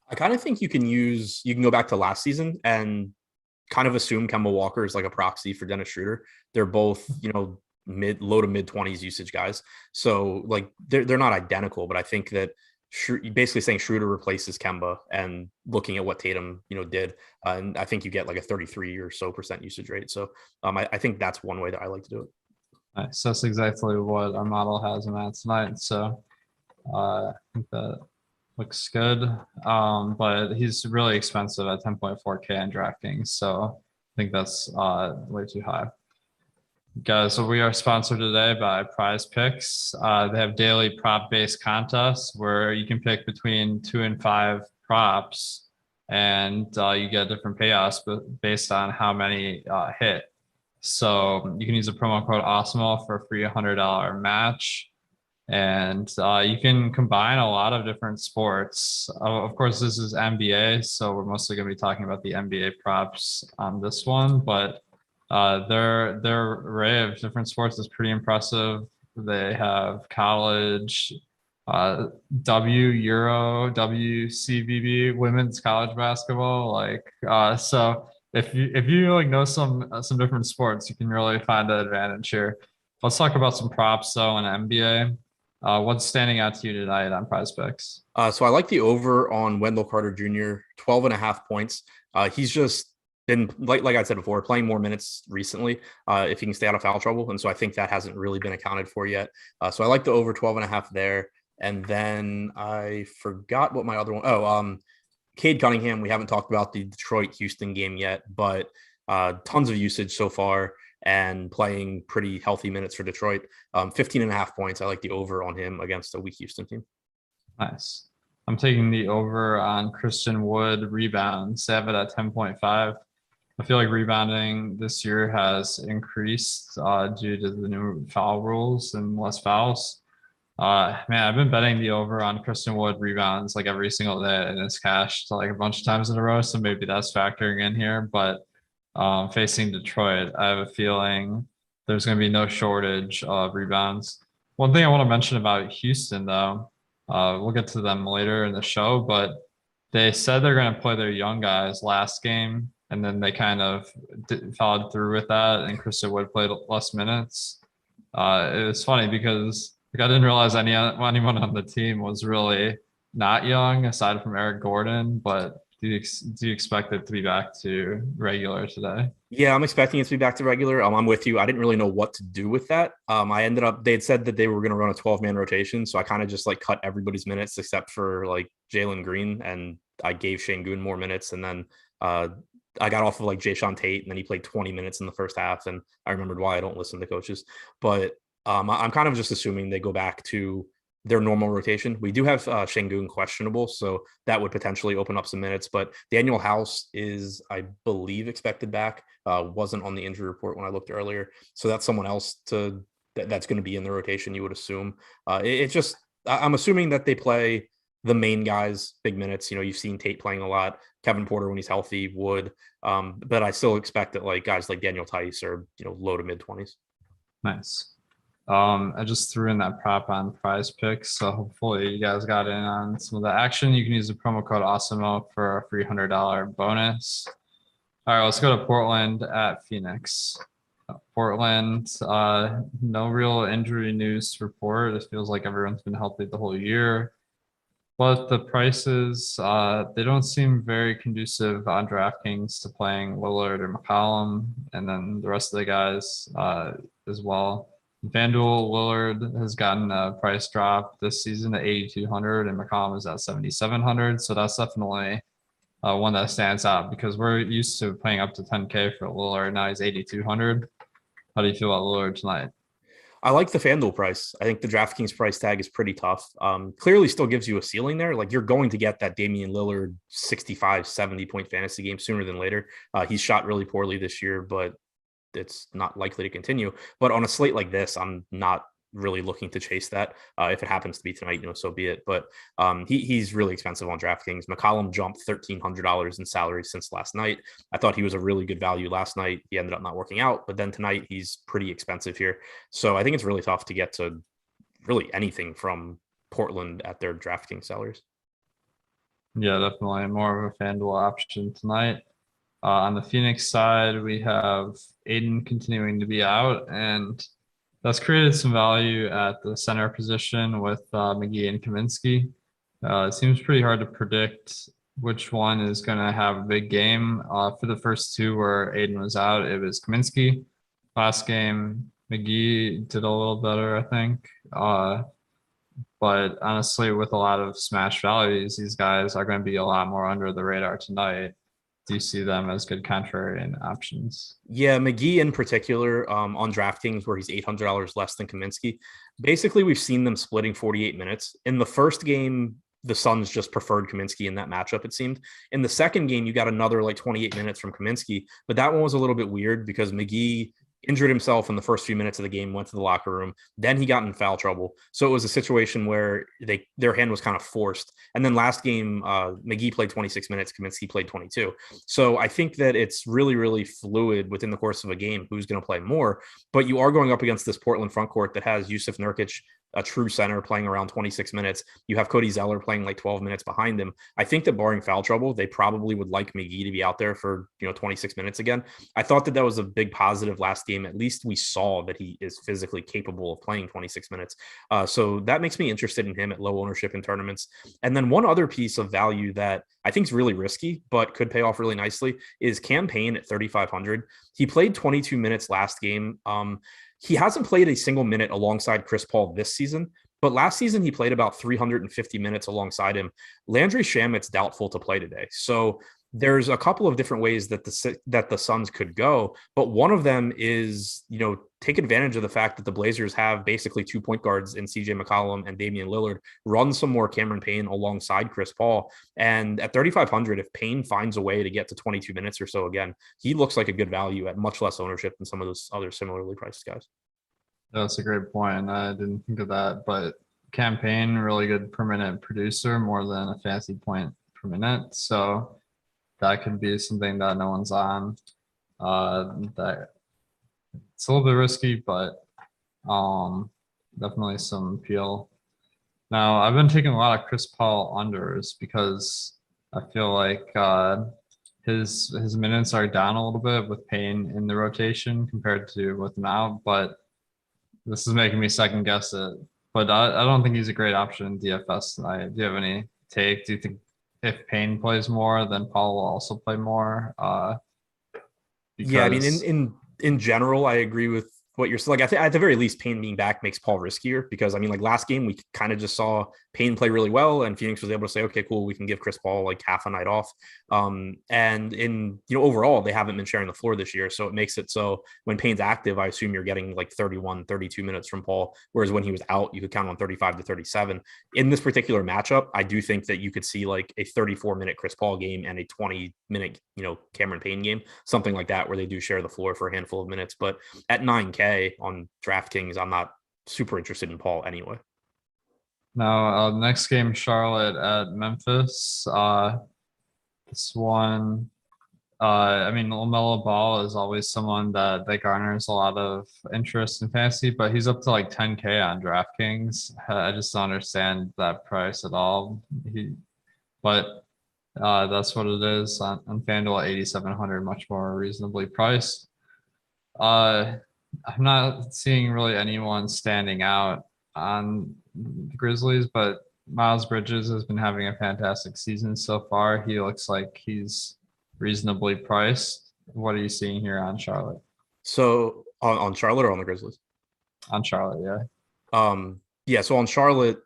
I kind of think you can go back to last season and kind of assume Kemba Walker is like a proxy for Dennis Schroeder. They're low to mid 20s usage guys. So like they're not identical, but I think that basically saying Schroeder replaces Kemba and looking at what Tatum, did. And I think you get like a 33 or so % usage rate. So I think that's one way that I like to do it. Nice. That's exactly what our model has him at tonight. So I think that looks good. But he's really expensive at 10.4K on DraftKings. So I think that's way too high. Guys, so we are sponsored today by Prize Picks. They have daily prop-based contests where you can pick between 2 and 5 props, and you get different payouts based on how many hit. So you can use a promo code Awesemo for a free $100 match. And you can combine a lot of different sports. Of course, this is NBA, so we're mostly going to be talking about the NBA props on this one, but their array of different sports is pretty impressive. They have college, Euro, WCBB, women's college basketball. So if you like know some different sports, you can really find an advantage here. Let's talk about some props though in NBA. What's standing out to you tonight on Prize Picks? So I like the over on Wendell Carter Jr. 12.5 points. He's just been like I said before, playing more minutes recently if he can stay out of foul trouble, and so I think that hasn't really been accounted for yet. So I like the over 12.5 there. And then I forgot what my other one. Cade Cunningham. We haven't talked about the Detroit-Houston game yet, but tons of usage so far and playing pretty healthy minutes for Detroit. 15.5 points. I like the over on him against a weak Houston team. Nice. I'm taking the over on Christian Wood rebounds. They have it at 10.5. I feel like rebounding this year has increased due to the new foul rules and less fouls. I've been betting the over on Christian Wood rebounds like every single day, and it's cashed like a bunch of times in a row. So maybe that's factoring in here. But facing Detroit, I have a feeling there's going to be no shortage of rebounds. One thing I want to mention about Houston, though, we'll get to them later in the show, but they said they're going to play their young guys last game, and then they kind of followed through with that, and Christian Wood played less minutes. It was funny because I didn't realize anyone on the team was really not young aside from Eric Gordon, but do you expect it to be back to regular today? Yeah, I'm expecting it to be back to regular. I'm with you. I didn't really know what to do with that. They had said that they were going to run a 12-man rotation. So I kind of just like cut everybody's minutes except for like Jalen Green. And I gave Şengün more minutes. And then I got off of like Jae'Sean Tate, and then he played 20 minutes in the first half. And I remembered why I don't listen to coaches. But I'm kind of just assuming they go back to their normal rotation. We do have Şengün questionable, so that would potentially open up some minutes. But Daniel House is, I believe, expected back. Wasn't on the injury report when I looked earlier, so that's someone else that's going to be in the rotation. You would assume. It's just I'm assuming that they play the main guys big minutes. You've seen Tate playing a lot. Kevin Porter when he's healthy would, but I still expect that like guys like Daniel Tice are low to mid 20s. Nice. I just threw in that prop on Prize Picks, so hopefully you guys got in on some of the action. You can use the promo code Awesemo for a $300 bonus. All right, let's go to Portland at Phoenix. Portland, no real injury news to report. It feels like everyone's been healthy the whole year, but the prices, they don't seem very conducive on DraftKings to playing Willard or McCollum, and then the rest of the guys as well. Vandal Willard has gotten a price drop this season to 8,200 and McCollum is at 7,700. So that's definitely one that stands out because we're used to paying up to 10K for Willard. Now he's 8,200. How do you feel about Willard tonight? I like the FanDuel price. I think the DraftKings price tag is pretty tough. Clearly still gives you a ceiling there. Like you're going to get that Damian Lillard 65, 70 point fantasy game sooner than later. He's shot really poorly this year, but it's not likely to continue. But on a slate like this, I'm not really looking to chase that. If it happens to be tonight, so be it. But he's really expensive on DraftKings. McCollum jumped $1,300 in salary since last night. I thought he was a really good value last night. He ended up not working out, but then tonight he's pretty expensive here. So I think it's really tough to get to really anything from Portland at their DraftKings salaries. Yeah, definitely more of a FanDuel option tonight. On the Phoenix side, we have Aiden continuing to be out, and that's created some value at the center position with McGee and Kaminsky. It seems pretty hard to predict which one is going to have a big game. For the first two where Aiden was out, it was Kaminsky. Last game, McGee did a little better, I think. But honestly, with a lot of smash values, these guys are going to be a lot more under the radar tonight. Do you see them as good contrarian options? Yeah, McGee in particular on DraftKings, where he's $800 less than Kaminsky. Basically, we've seen them splitting 48 minutes. In the first game, the Suns just preferred Kaminsky in that matchup, it seemed. In the second game, you got another like 28 minutes from Kaminsky, but that one was a little bit weird because McGee injured himself in the first few minutes of the game, went to the locker room. Then he got in foul trouble. So it was a situation where their hand was kind of forced. And then last game, McGee played 26 minutes, Kaminsky played 22. So I think that it's really, really fluid within the course of a game who's going to play more. But you are going up against this Portland front court that has Yusuf Nurkic, a true center, playing around 26 minutes. You have Cody Zeller playing like 12 minutes behind him. I think that barring foul trouble, they probably would like McGee to be out there for 26 minutes again. I thought that was a big positive last game. At least we saw that he is physically capable of playing 26 minutes. So that makes me interested in him at low ownership in tournaments. And then one other piece of value that I think is really risky, but could pay off really nicely is Cam Payne at 3,500. He played 22 minutes last game. He hasn't played a single minute alongside Chris Paul this season, but last season he played about 350 minutes alongside him. Landry Shamit's doubtful to play today. So there's a couple of different ways that the Suns could go, but one of them is, take advantage of the fact that the Blazers have basically 2 point guards in CJ McCollum and Damian Lillard, run some more Cameron Payne alongside Chris Paul. And at 3,500, if Payne finds a way to get to 22 minutes or so again, he looks like a good value at much less ownership than some of those other similarly priced guys. That's a great point. I didn't think of that, but Cam Payne, really good per minute producer, more than a fantasy point per minute. So that could be something that no one's on. That it's a little bit risky, but definitely some appeal. Now, I've been taking a lot of Chris Paul unders because I feel like his minutes are down a little bit with Payne in the rotation compared to with him out, but this is making me second guess it. But I don't think he's a great option in DFS tonight. Do you have any take? Do you think if Payne plays more, then Paul will also play more? Yeah, I mean, in general, I agree with what you're like. I think at the very least, Payne being back makes Paul riskier because I mean, like last game, we kind of just saw Payne play really well, and Phoenix was able to say, okay, cool, we can give Chris Paul like half a night off. And in overall, they haven't been sharing the floor this year, so it makes it so when Payne's active, I assume you're getting like 31, 32 minutes from Paul, whereas when he was out, you could count on 35 to 37. In this particular matchup, I do think that you could see like a 34-minute Chris Paul game and a 20-minute, Cameron Payne game, something like that, where they do share the floor for a handful of minutes. But at 9K on DraftKings, I'm not super interested in Paul anyway. Now, next game, Charlotte at Memphis. This one, I mean, LaMelo Ball is always someone that garners a lot of interest in fantasy, but he's up to like 10K on DraftKings. I just don't understand that price at all. But that's what it is on FanDuel at 8,700, much more reasonably priced. I'm not seeing really anyone standing out on the Grizzlies, but Miles Bridges has been having a fantastic season so far. He looks like he's reasonably priced. What are you seeing here on Charlotte? So on Charlotte or on the Grizzlies? On Charlotte, yeah. Yeah, so on Charlotte,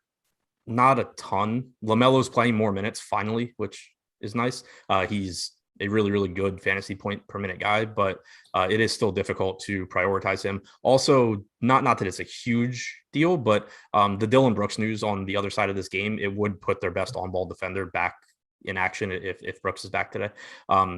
not a ton. LaMelo's playing more minutes finally, which is nice. He's a really, really good fantasy point per minute guy, but it is still difficult to prioritize him. Also, not that it's a huge deal, but the Dillon Brooks news on the other side of this game, it would put their best on-ball defender back in action if Brooks is back today.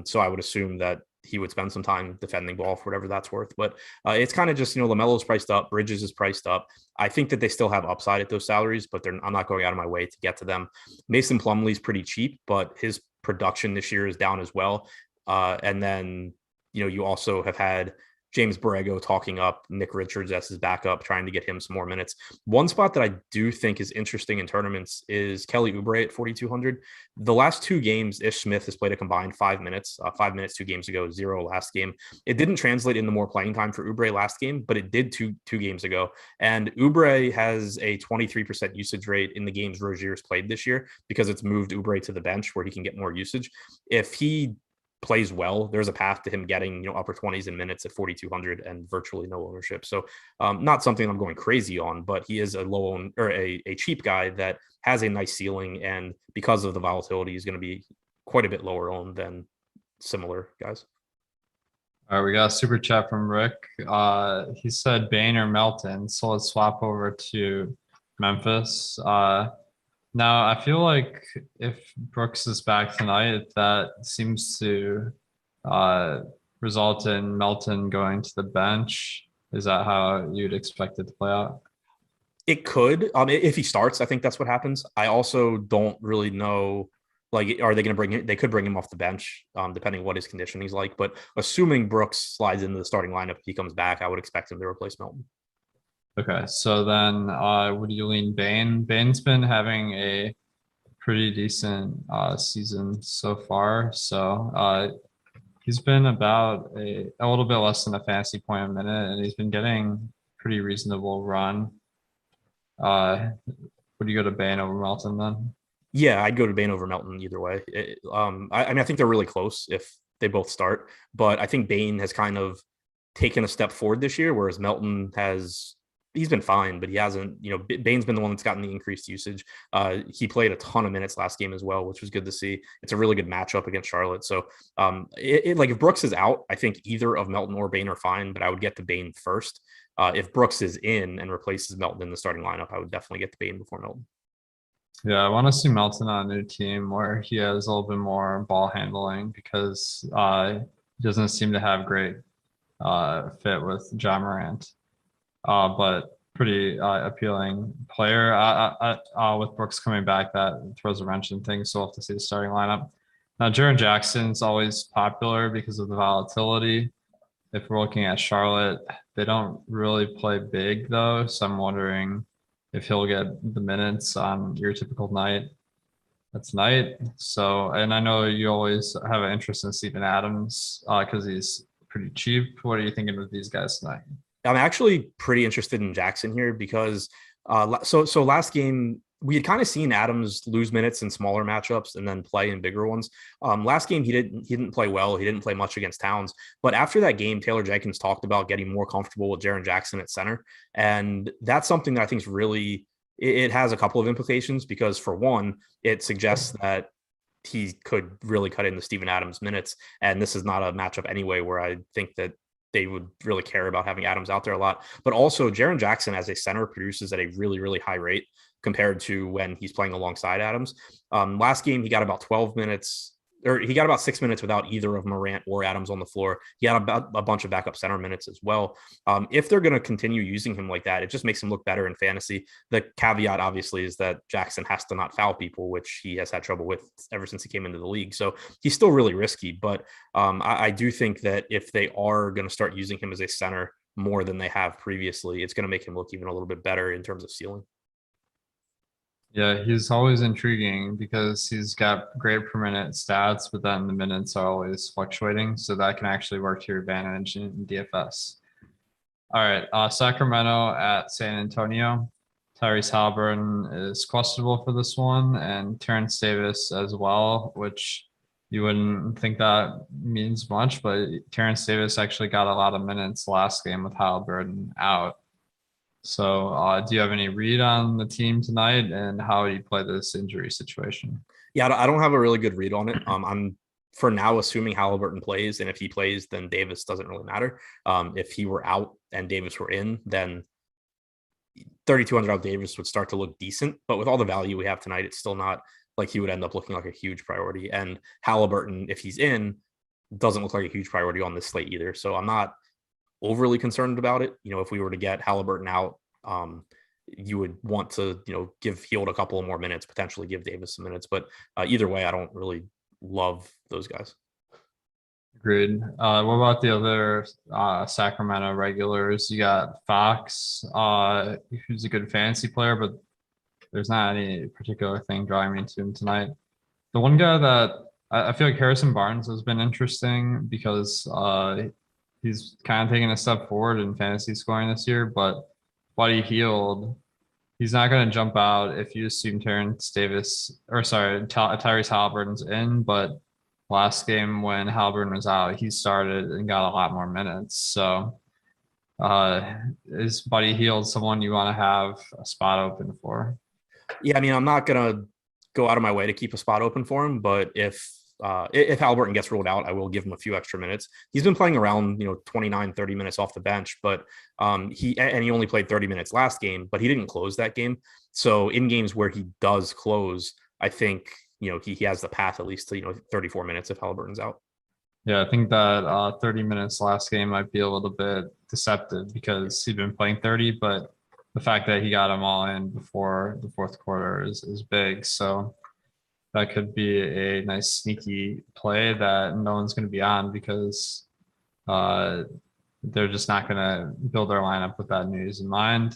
So I would assume that he would spend some time defending ball for whatever that's worth. But it's kind of just, LaMelo's priced up, Bridges is priced up. I think that they still have upside at those salaries, but I'm not going out of my way to get to them. Mason Plumlee's pretty cheap, but his production this year is down as well. And then, you also have had James Borrego talking up Nick Richards as his backup, trying to get him some more minutes. One spot that I do think is interesting in tournaments is Kelly Oubre at 4,200. The last two games, Ish Smith has played a combined 5 minutes, 5 minutes 2 games ago, 0 last game. It didn't translate into more playing time for Oubre last game, but it did two games ago. And Oubre has a 23% usage rate in the games Rozier's played this year because it's moved Oubre to the bench where he can get more usage. If he plays well, there's a path to him getting upper 20s in minutes at 4,200 and virtually no ownership. So not something I'm going crazy on, but he is a low own or a cheap guy that has a nice ceiling, and because of the volatility, he's going to be quite a bit lower owned than similar guys. All right, we got a super chat from Rick. He said Bane or Melton, so let's swap over to Memphis. Now, I feel like if Brooks is back tonight, that seems to result in Melton going to the bench. Is that how you'd expect it to play out? It could. If he starts, I think that's what happens. I also don't really know. Like, are they going to bring him? They could bring him off the bench, depending what his conditioning's like. But assuming Brooks slides into the starting lineup, if he comes back, I would expect him to replace Melton. Okay, so then would you lean Bane? Bane's been having a pretty decent season so far. So he's been about a little bit less than a fantasy point a minute, and he's been getting pretty reasonable run. Would you go to Bane over Melton then? Yeah, I'd go to Bane over Melton either way. I think they're really close if they both start, but I think Bane has kind of taken a step forward this year, whereas Melton he's been fine, but he hasn't, Bane's been the one that's gotten the increased usage. He played a ton of minutes last game as well, which was good to see. It's a really good matchup against Charlotte. So like if Brooks is out, I think either of Melton or Bane are fine, but I would get to Bane first. If Brooks is in and replaces Melton in the starting lineup, I would definitely get to Bane before Melton. Yeah, I want to see Melton on a new team where he has a little bit more ball handling because he doesn't seem to have great fit with Ja Morant. But pretty appealing player. With Brooks coming back, that throws a wrench in things. So we'll have to see the starting lineup. Now, Jiren Jackson's always popular because of the volatility. If we're looking at Charlotte, they don't really play big though. So I'm wondering if he'll get the minutes on your typical night. That's night. So, and I know you always have an interest in Steven Adams because he's pretty cheap. What are you thinking with these guys tonight? I'm actually pretty interested in Jackson here because so last game we had kind of seen Adams lose minutes in smaller matchups and then play in bigger ones. Last game he didn't play well. He didn't play much against Towns. But after that game, Taylor Jenkins talked about getting more comfortable with Jiren Jackson at center, and that's something that I think is really, it has a couple of implications, because for one, it suggests that he could really cut into Steven Adams minutes, and this is not a matchup anyway where I think that they would really care about having Adams out there a lot. But also, Jiren Jackson as a center produces at a really, really high rate compared to when he's playing alongside Adams. Last game, he got about 12 minutes, or he got about 6 minutes without either of Morant or Adams on the floor. He had about a bunch of backup center minutes as well. If they're going to continue using him like that, it just makes him look better in fantasy. The caveat, obviously, is that Jackson has to not foul people, which he has had trouble with ever since he came into the league. So he's still really risky. But I do think that if they are going to start using him as a center more than they have previously, it's going to make him look even a little bit better in terms of ceiling. Yeah, he's always intriguing because he's got great per minute stats, but then the minutes are always fluctuating. So that can actually work to your advantage in DFS. All right, Sacramento at San Antonio. Tyrese Halliburton is questionable for this one, and Terrence Davis as well, which you wouldn't think that means much, but Terrence Davis actually got a lot of minutes last game with Halliburton out. So do you have any read on the team tonight, and how do you play this injury situation? Yeah, I don't have a really good read on it. I'm for now assuming Halliburton plays, and if he plays, then Davis doesn't really matter. If he were out and Davis were in, then 3,200 out Davis would start to look decent. But with all the value we have tonight, it's still not like he would end up looking like a huge priority. And Halliburton, if he's in, doesn't look like a huge priority on this slate either. So I'm not overly concerned about it. If we were to get Halliburton out, you would want to, give Hield a couple of more minutes, potentially give Davis some minutes. But either way, I don't really love those guys. Agreed. What about the other Sacramento regulars? You got Fox, who's a good fantasy player, but there's not any particular thing drawing me to him tonight. The one guy that I feel like Harrison Barnes has been interesting because he's kind of taking a step forward in fantasy scoring this year, but Buddy Hield, he's not going to jump out if you assume Tyrese Halliburton's in, but last game when Halliburton was out, he started and got a lot more minutes. So is Buddy Hield someone you want to have a spot open for? Yeah, I mean, I'm not going to go out of my way to keep a spot open for him, but if Halliburton gets ruled out, I will give him a few extra minutes. He's been playing around, 29, 30 minutes off the bench, but he only played 30 minutes last game, but he didn't close that game. So in games where he does close, I think, he has the path at least to, 34 minutes if Halliburton's out. Yeah, I think that 30 minutes last game might be a little bit deceptive because he'd been playing 30, but the fact that he got them all in before the fourth quarter is big. So that could be a nice sneaky play that no one's going to be on because they're just not going to build their lineup with that news in mind.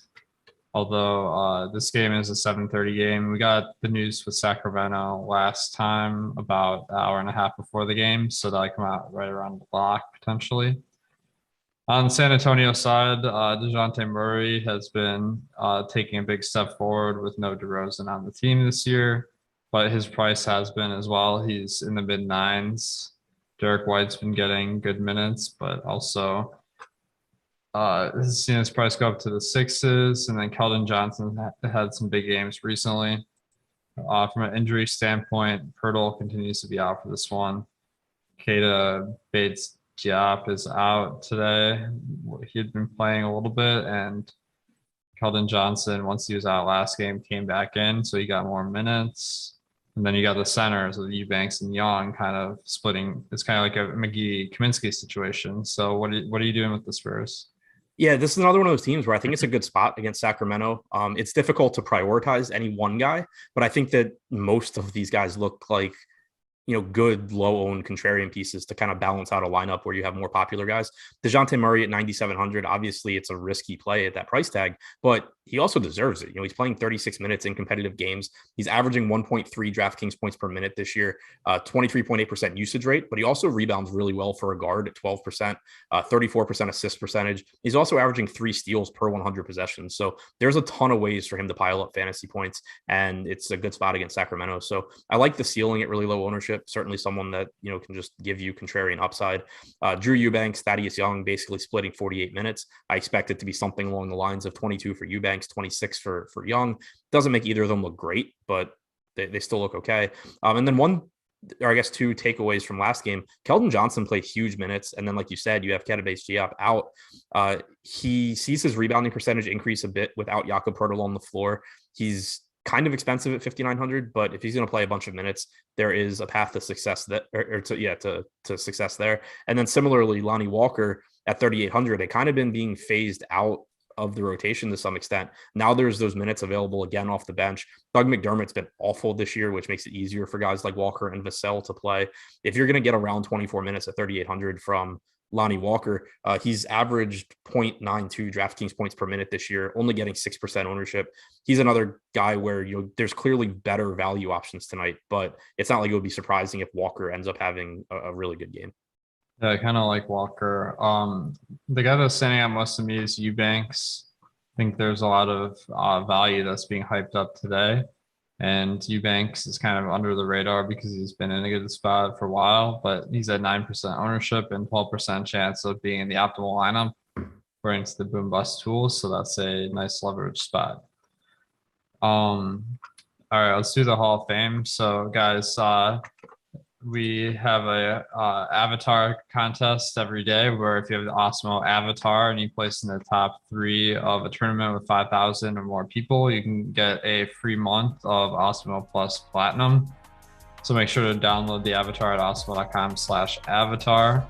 Although this game is a 7:30 game. We got the news with Sacramento last time about an hour and a half before the game, so that'll come out right around the clock potentially. On San Antonio side, DeJounte Murray has been taking a big step forward with no DeRozan on the team this year, but his price has been as well. He's in the mid nines. Derek White's been getting good minutes, but also has seen his price go up to the sixes. And then Keldon Johnson had some big games recently. From an injury standpoint, Pirtle continues to be out for this one. Keita Bates Diop is out today. He had been playing a little bit, and Keldon Johnson, once he was out last game, came back in, so he got more minutes. And then you got the centers of Eubanks and Young kind of splitting. It's kind of like a McGee-Kaminsky situation. So what are you doing with the Spurs? Yeah, this is another one of those teams where I think it's a good spot against Sacramento. It's difficult to prioritize any one guy, but I think that most of these guys look like good low-owned contrarian pieces to kind of balance out a lineup where you have more popular guys. DeJounte Murray at 9,700. Obviously, it's a risky play at that price tag, but he also deserves it. He's playing 36 minutes in competitive games. He's averaging 1.3 DraftKings points per minute this year, 23.8% usage rate, but he also rebounds really well for a guard at 12%, 34% assist percentage. He's also averaging 3 steals per 100 possessions. So there's a ton of ways for him to pile up fantasy points, and it's a good spot against Sacramento. So I like the ceiling at really low ownership. Certainly someone that, can just give you contrarian upside. Drew Eubanks, Thaddeus Young, basically splitting 48 minutes. I expect it to be something along the lines of 22 for Eubanks, 26 for Young. Doesn't make either of them look great, but they still look okay. And then two takeaways from last game. Keldon Johnson played huge minutes. And then, like you said, you have Ketabase Diop out. He sees his rebounding percentage increase a bit without Jakob Poeltl on the floor. He's kind of expensive at 5,900, but if he's going to play a bunch of minutes, there is a path to success to success there. And then similarly, Lonnie Walker at 3,800 had kind of been being phased out of the rotation to some extent. Now there's those minutes available again off the bench. Doug McDermott's been awful this year, which makes it easier for guys like Walker and Vassell to play. If you're going to get around 24 minutes at 3,800 from Lonnie Walker, he's averaged 0.92 DraftKings points per minute this year, only getting 6% ownership. He's another guy where there's clearly better value options tonight, but it's not like it would be surprising if Walker ends up having a really good game. Yeah, I kind of like Walker. The guy that's standing out most to me is Eubanks. I think there's a lot of value that's being hyped up today. And Eubanks is kind of under the radar because he's been in a good spot for a while, but he's at 9% ownership and 12% chance of being in the optimal lineup according to the boom bust tools. So that's a nice leverage spot. All right, let's do the Hall of Fame. So guys, we have a avatar contest every day where if you have the Awesemo avatar and you place in the top 3 of a tournament with 5,000 or more people, you can get a free month of Awesemo Plus Platinum. So make sure to download the avatar at awesemo.com/avatar.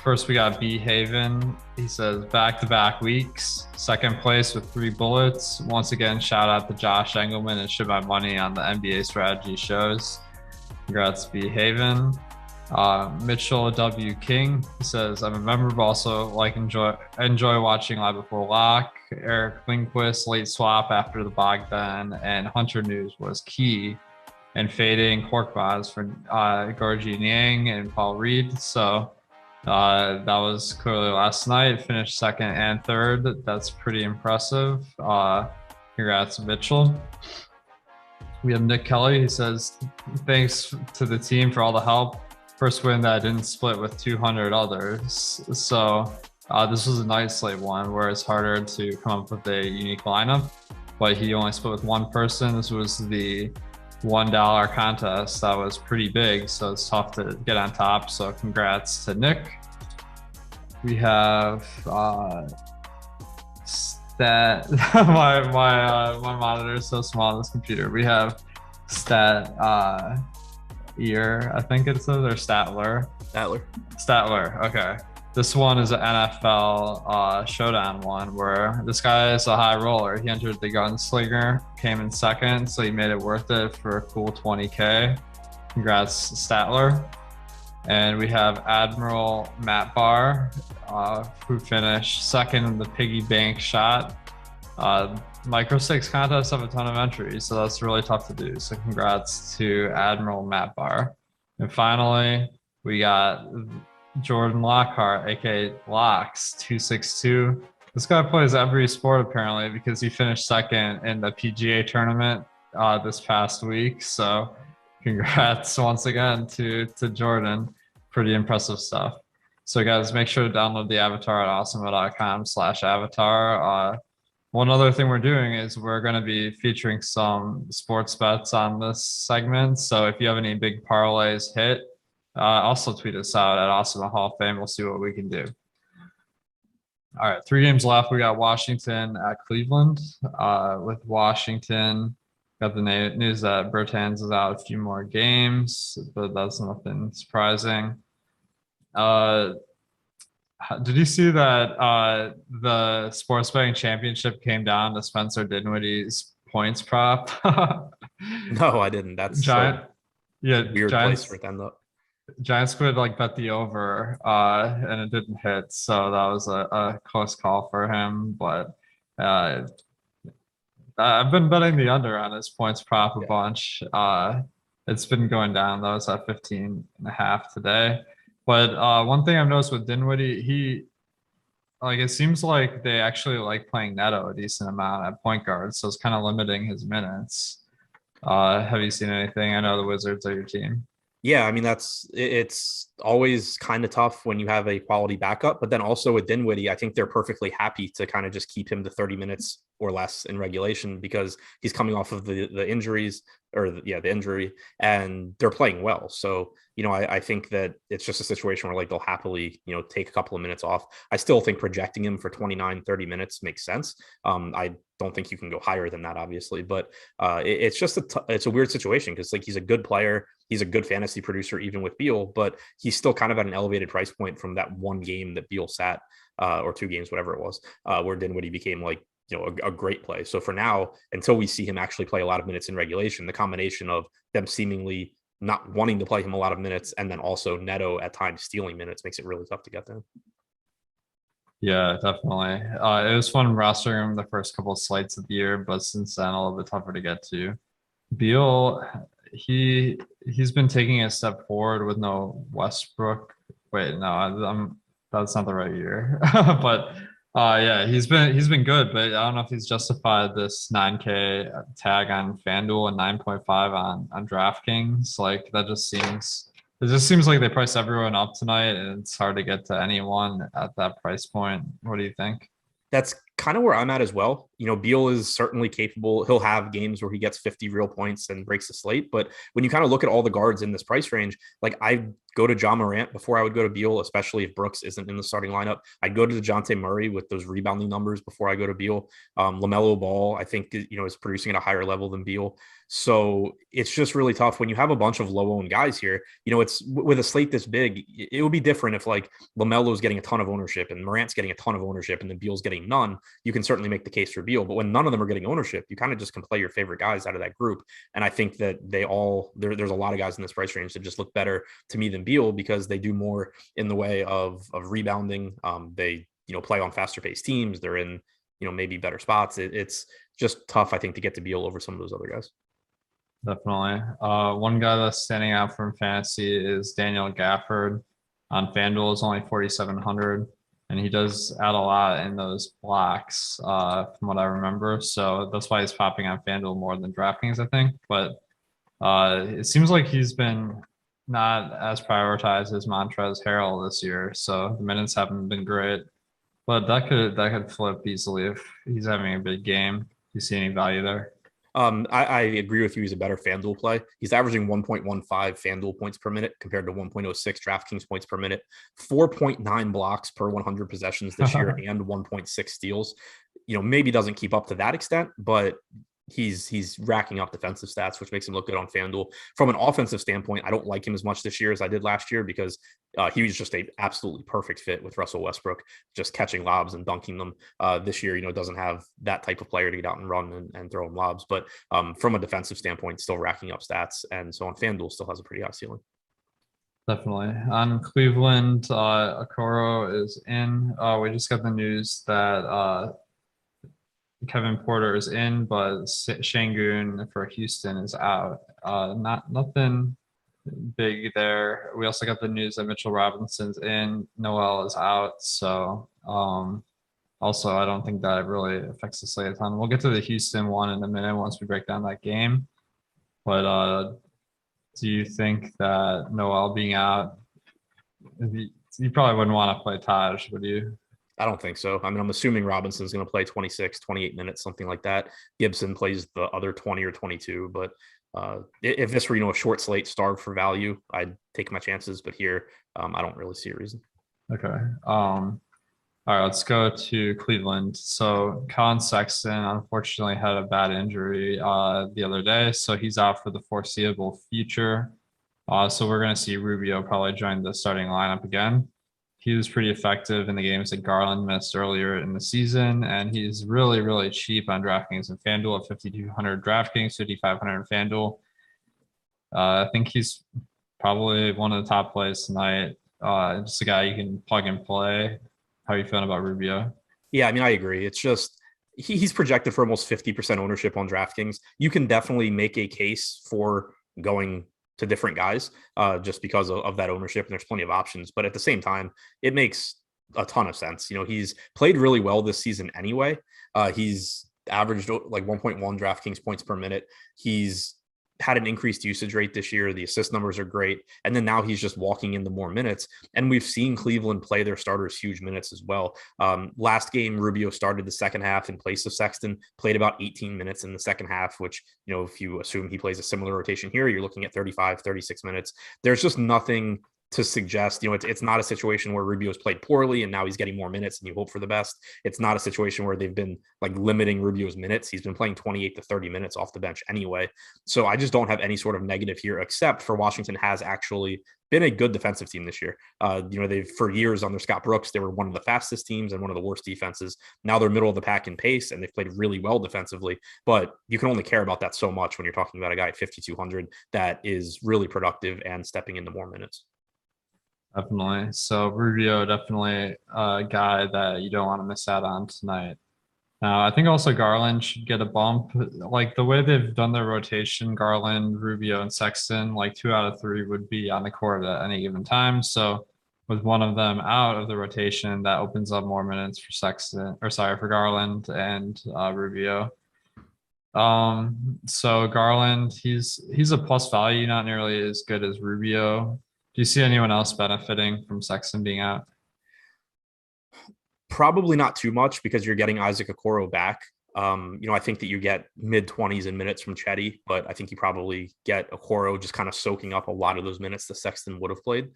First, we got B Haven. He says back-to-back weeks, second place with 3 bullets. Once again, shout out to Josh Engelman and Should My Money on the NBA strategy shows. Congrats, B Haven. Mitchell W. King says, I'm a member, but also enjoy watching Live Before Lock. Eric Lindquist, late swap after the Brogdon and Hunter news was key. And fading Korkmaz for Gorgie Niang and Paul Reed. So that was clearly last night. Finished second and third. That's pretty impressive. Congrats, Mitchell. We have Nick Kelly. He says, thanks to the team for all the help. First win that didn't split with 200 others. So this was a nice late one where it's harder to come up with a unique lineup, but he only split with one person. This was the $1 contest. That was pretty big, so it's tough to get on top. So congrats to Nick. We have stat my monitor is so small on this computer. We have stat ear, I think it says, or Statler. Okay, this one is an NFL showdown one where this guy is a high roller. He entered the gunslinger, came in second, so he made it worth it for a cool 20k. Congrats, Statler. And we have Admiral Matt Barr, who finished second in the piggy bank shot. Micro Six contests have a ton of entries, so that's really tough to do. So congrats to Admiral Matt Barr. And finally, we got Jordan Lockhart, aka Locks 262. This guy plays every sport apparently because he finished second in the PGA tournament this past week. So congrats once again to Jordan. Pretty impressive stuff. So guys, make sure to download the avatar at awesemo.com/avatar. One other thing we're doing is we're going to be featuring some sports bets on this segment. So if you have any big parlays hit, also tweet us out at Awesemo Hall of Fame. We'll see what we can do. All right, 3 games left. We got Washington at Cleveland. With Washington, got the news that Bertans is out a few more games, but that's nothing surprising. Did you see that the sports betting championship came down to Spencer Dinwiddie's points prop? No, I didn't. That's giant. Yeah, Weird place for it to end up. Giants could like bet the over, and it didn't hit, so that was a close call for him. But uh, I've been betting the under on his points prop a Yeah. bunch. It's been going down. That was at 15.5 today. But one thing I've noticed with Dinwiddie, he like it seems like they actually like playing Neto a decent amount at point guard, so it's kind of limiting his minutes. Have you seen anything? I know the Wizards are your team. Yeah, I mean it's always kind of tough when you have a quality backup, but then also with Dinwiddie, I think they're perfectly happy to kind of just keep him to 30 minutes or less in regulation because he's coming off of the injuries the injury, and they're playing well. So I think that it's just a situation where like they'll happily take a couple of minutes off. I still think projecting him for 29-30 minutes makes sense. I don't think you can go higher than that, obviously, but it's just it's a weird situation because like he's a good player. He's a good fantasy producer, even with Beal, but he's still kind of at an elevated price point from that one game that Beal sat, or 2 games, whatever it was, where Dinwiddie became like, a great play. So for now, until we see him actually play a lot of minutes in regulation, the combination of them seemingly not wanting to play him a lot of minutes and then also Neto at times stealing minutes makes it really tough to get them. Yeah, definitely. It was fun rostering him the first couple of slates of the year, but since then a little bit tougher to get to. Beal, he's been taking a step forward with no Westbrook. Wait, no, that's not the right year. But yeah, he's been good, but I don't know if he's justified this 9K tag on FanDuel and 9.5 on DraftKings. Like it just seems like they priced everyone up tonight, and it's hard to get to anyone at that price point. What do you think? That's kind of where I'm at as well. Beal is certainly capable. He'll have games where he gets 50 real points and breaks the slate. But when you kind of look at all the guards in this price range, like I go to John Morant before I would go to Beal, especially if Brooks isn't in the starting lineup. I'd go to DeJounte Murray with those rebounding numbers before I go to Beal. LaMelo Ball, I think, is producing at a higher level than Beal. So it's just really tough when you have a bunch of low-owned guys here. It's with a slate this big, it would be different if like LaMelo's getting a ton of ownership and Morant's getting a ton of ownership and then Beal's getting none. You can certainly make the case for Beal, but when none of them are getting ownership, you kind of just can play your favorite guys out of that group. And I think that there's a lot of guys in this price range that just look better to me than Beal because they do more in the way of rebounding. They play on faster paced teams. They're in maybe better spots. It's just tough, I think, to get to Beal over some of those other guys. Definitely. One guy that's standing out from fantasy is Danielle Gafford. On FanDuel is only 4,700, and he does add a lot in those blocks, from what I remember. So that's why he's popping on FanDuel more than DraftKings, I think. But it seems like he's been not as prioritized as Montrezl Harrell this year, so the minutes haven't been great. But that could flip easily if he's having a big game. Do you see any value there? I agree with you. He's a better FanDuel play. He's averaging 1.15 FanDuel points per minute compared to 1.06 DraftKings points per minute, 4.9 blocks per 100 possessions this year, and 1.6 steals. Maybe doesn't keep up to that extent, but he's racking up defensive stats, which makes him look good on FanDuel. From an offensive standpoint, I don't like him as much this year as I did last year because he was just a absolutely perfect fit with Russell Westbrook, just catching lobs and dunking them. This year, doesn't have that type of player to get out and run and throw him lobs. But from a defensive standpoint, still racking up stats. And so on FanDuel still has a pretty high ceiling. Definitely. On Cleveland, Okoro is in. We just got the news that Kevin Porter is in, but Şengün for Houston is out. Nothing big there. We also got the news that Mitchell Robinson's in, Noel is out. So also I don't think that really affects the slate a ton. We'll get to the Houston one in a minute once we break down that game. But do you think that Noel being out, you probably wouldn't want to play Taj, would you? I don't think so. I mean, I'm assuming Robinson's going to play 26, 28 minutes, something like that. Gibson plays the other 20 or 22. But if this were, a short slate starved for value, I'd take my chances. But here, I don't really see a reason. Okay. All right, let's go to Cleveland. So Colin Sexton unfortunately had a bad injury the other day, so he's out for the foreseeable future. So we're going to see Rubio probably join the starting lineup again. He was pretty effective in the games that Garland missed earlier in the season, and he's really, really cheap on DraftKings and FanDuel at 5,200 DraftKings, 5,500 FanDuel. I think he's probably one of the top plays tonight. Just a guy you can plug and play. How are you feeling about Rubio? Yeah, I mean, I agree. It's just he's projected for almost 50% ownership on DraftKings. You can definitely make a case for going to different guys just because of that ownership, and there's plenty of options. But at the same time, it makes a ton of sense. He's played really well this season anyway. He's averaged like 1.1 DraftKings points per minute. He's had an increased usage rate this year. The assist numbers are great. And then now he's just walking into more minutes. And we've seen Cleveland play their starters huge minutes as well. Last game, Rubio started the second half in place of Sexton, played about 18 minutes in the second half, which, if you assume he plays a similar rotation here, you're looking at 35, 36 minutes. There's just nothing to suggest, it's not a situation where Rubio's played poorly and now he's getting more minutes and you hope for the best. It's not a situation where they've been like limiting Rubio's minutes. He's been playing 28 to 30 minutes off the bench anyway. So I just don't have any sort of negative here, except for Washington has actually been a good defensive team this year. They've for years under Scott Brooks, they were one of the fastest teams and one of the worst defenses. Now they're middle of the pack in pace and they've played really well defensively, but you can only care about that so much when you're talking about a guy at 5,200 that is really productive and stepping into more minutes. Definitely. So Rubio, definitely a guy that you don't want to miss out on tonight. Now, I think also Garland should get a bump. Like the way they've done their rotation, Garland, Rubio, and Sexton, like 2 out of 3 would be on the court at any given time. So with one of them out of the rotation, that opens up more minutes for Garland and Rubio. So Garland, he's a plus value, not nearly as good as Rubio. Do you see anyone else benefiting from Sexton being out? Probably not too much because you're getting Isaac Okoro back. I think that you get mid-20s in minutes from Chetty, but I think you probably get Okoro just kind of soaking up a lot of those minutes that Sexton would have played.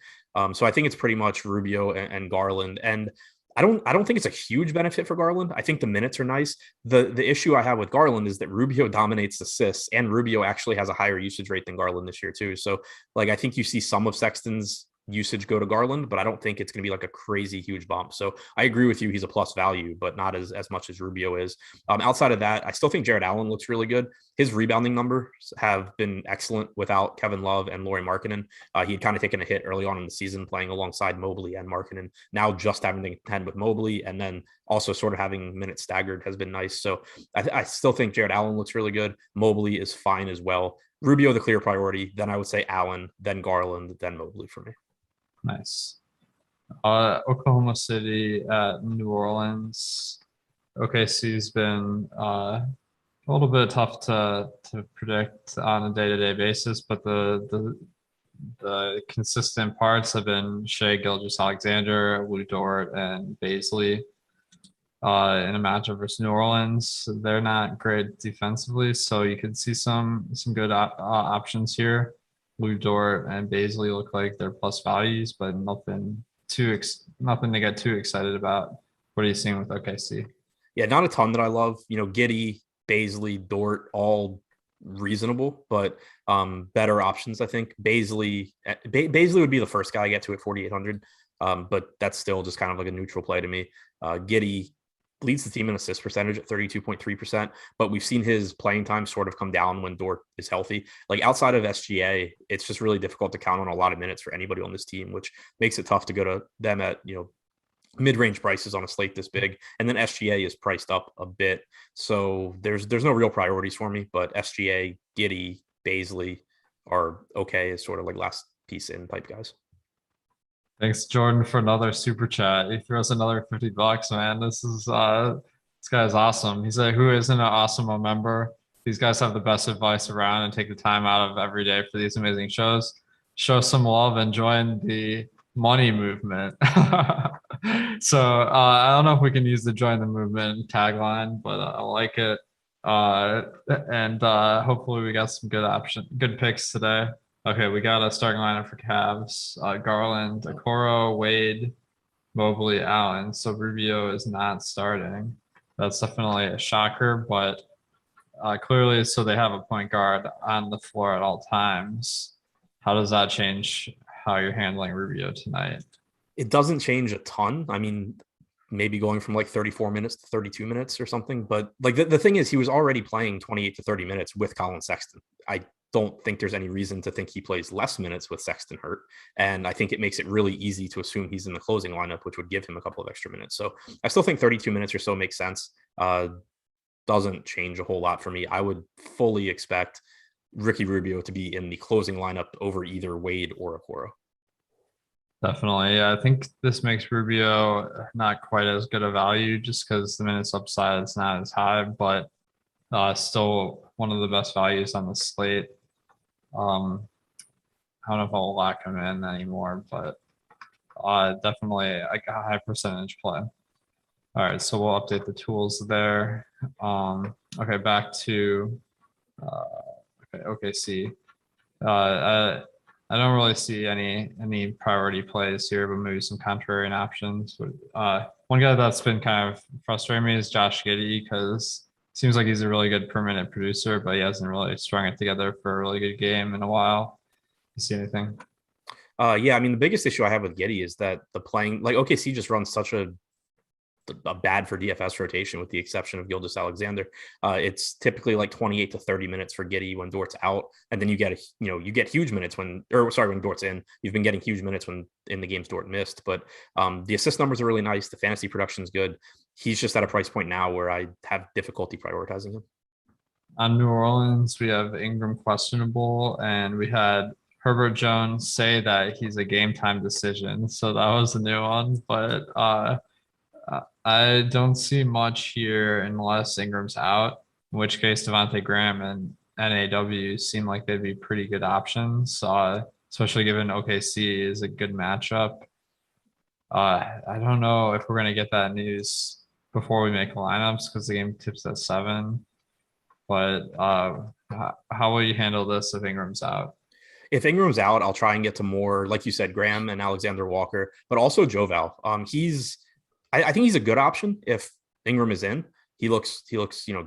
So I think it's pretty much Rubio and Garland. And I don't think it's a huge benefit for Garland. I think the minutes are nice. The issue I have with Garland is that Rubio dominates assists, and Rubio actually has a higher usage rate than Garland this year too. So I think you see some of Sexton's usage go to Garland, but I don't think it's going to be like a crazy huge bump. So I agree with you. He's a plus value, but not as much as Rubio is. Outside of that, I still think Jared Allen looks really good. His rebounding numbers have been excellent without Kevin Love and Lauri Markkanen. He had kind of taken a hit early on in the season playing alongside Mobley and Markkanen. Now just having to contend with Mobley and then also sort of having minutes staggered has been nice. So I still think Jared Allen looks really good. Mobley is fine as well. Rubio, the clear priority. Then I would say Allen, then Garland, then Mobley for me. Nice. Oklahoma City at New Orleans. OKC's been a little bit tough to predict on a day-to-day basis, but the consistent parts have been Shai Gilgeous-Alexander, Lou Dort, and Bazley. In a matchup versus New Orleans, they're not great defensively, so you could see some good options here. Lou Dort and Bazley look like they're plus values, but nothing to get too excited about. What are you seeing with OKC? Yeah, not a ton that I love. Giddy, Bazley, Dort, all reasonable, but better options. I think Bazley would be the first guy I get to at 4,800, but that's still just kind of like a neutral play to me. Giddy leads the team in assist percentage at 32.3%, but we've seen his playing time sort of come down when Dort is healthy. Like outside of SGA, it's just really difficult to count on a lot of minutes for anybody on this team, which makes it tough to go to them at, mid-range prices on a slate this big. And then SGA is priced up a bit. So there's no real priorities for me, but SGA, Giddy, Bazley are okay as sort of like last piece in type guys. Thanks, Jordan, for another super chat. He throws another $50, man. This guy is awesome. He's like, who isn't an Awesemo member? These guys have the best advice around and take the time out of every day for these amazing shows. Show some love and join the money movement. So I don't know if we can use the join the movement tagline, but I like it. And hopefully we got some good picks today. Okay, we got a starting lineup for Cavs. Garland, Okoro, Wade, Mobley, Allen. So Rubio is not starting. That's definitely a shocker, but clearly so they have a point guard on the floor at all times. How does that change how you're handling Rubio tonight? It doesn't change a ton. I mean, maybe going from like 34 minutes to 32 minutes or something. But like the thing is, he was already playing 28 to 30 minutes with Colin Sexton. I don't think there's any reason to think he plays less minutes with Sexton hurt. And I think it makes it really easy to assume he's in the closing lineup, which would give him a couple of extra minutes. So I still think 32 minutes or so makes sense. Doesn't change a whole lot for me. I would fully expect Ricky Rubio to be in the closing lineup over either Wade or Okoro. Definitely. Yeah, I think this makes Rubio not quite as good a value just because the minutes upside is not as high, but still one of the best values on the slate. I don't know if I'll lock him in anymore, but definitely like a high percentage play. All right, so we'll update the tools there. Okay, back to OKC. I don't really see any priority plays here, but maybe some contrarian options. One guy that's been kind of frustrating me is Josh Giddy because it seems like he's a really good per minute producer, but he hasn't really strung it together for a really good game in a while. You see anything? Yeah, I mean, the biggest issue I have with Giddy is that the playing, like OKC just runs such a bad for DFS rotation, with the exception of Gilgeous-Alexander. It's typically like 28 to 30 minutes for Giddy when Dort's out, and then you get huge minutes when Dort's in. You've been getting huge minutes when in the games Dort missed, but the assist numbers are really nice. The fantasy production is good. He's just at a price point now where I have difficulty prioritizing him. On New Orleans, we have Ingram questionable, and we had Herbert Jones say that he's a game time decision. So that was a new one, but I don't see much here unless Ingram's out, in which case Devontae Graham and NAW seem like they'd be pretty good options, especially given OKC is a good matchup. I don't know if we're going to get that news before we make lineups because the game tips at 7. But how will you handle this if Ingram's out? If Ingram's out, I'll try and get to more, like you said, Graham and Alexander Walker, but also Joval. I think he's a good option if Ingram is in. He looks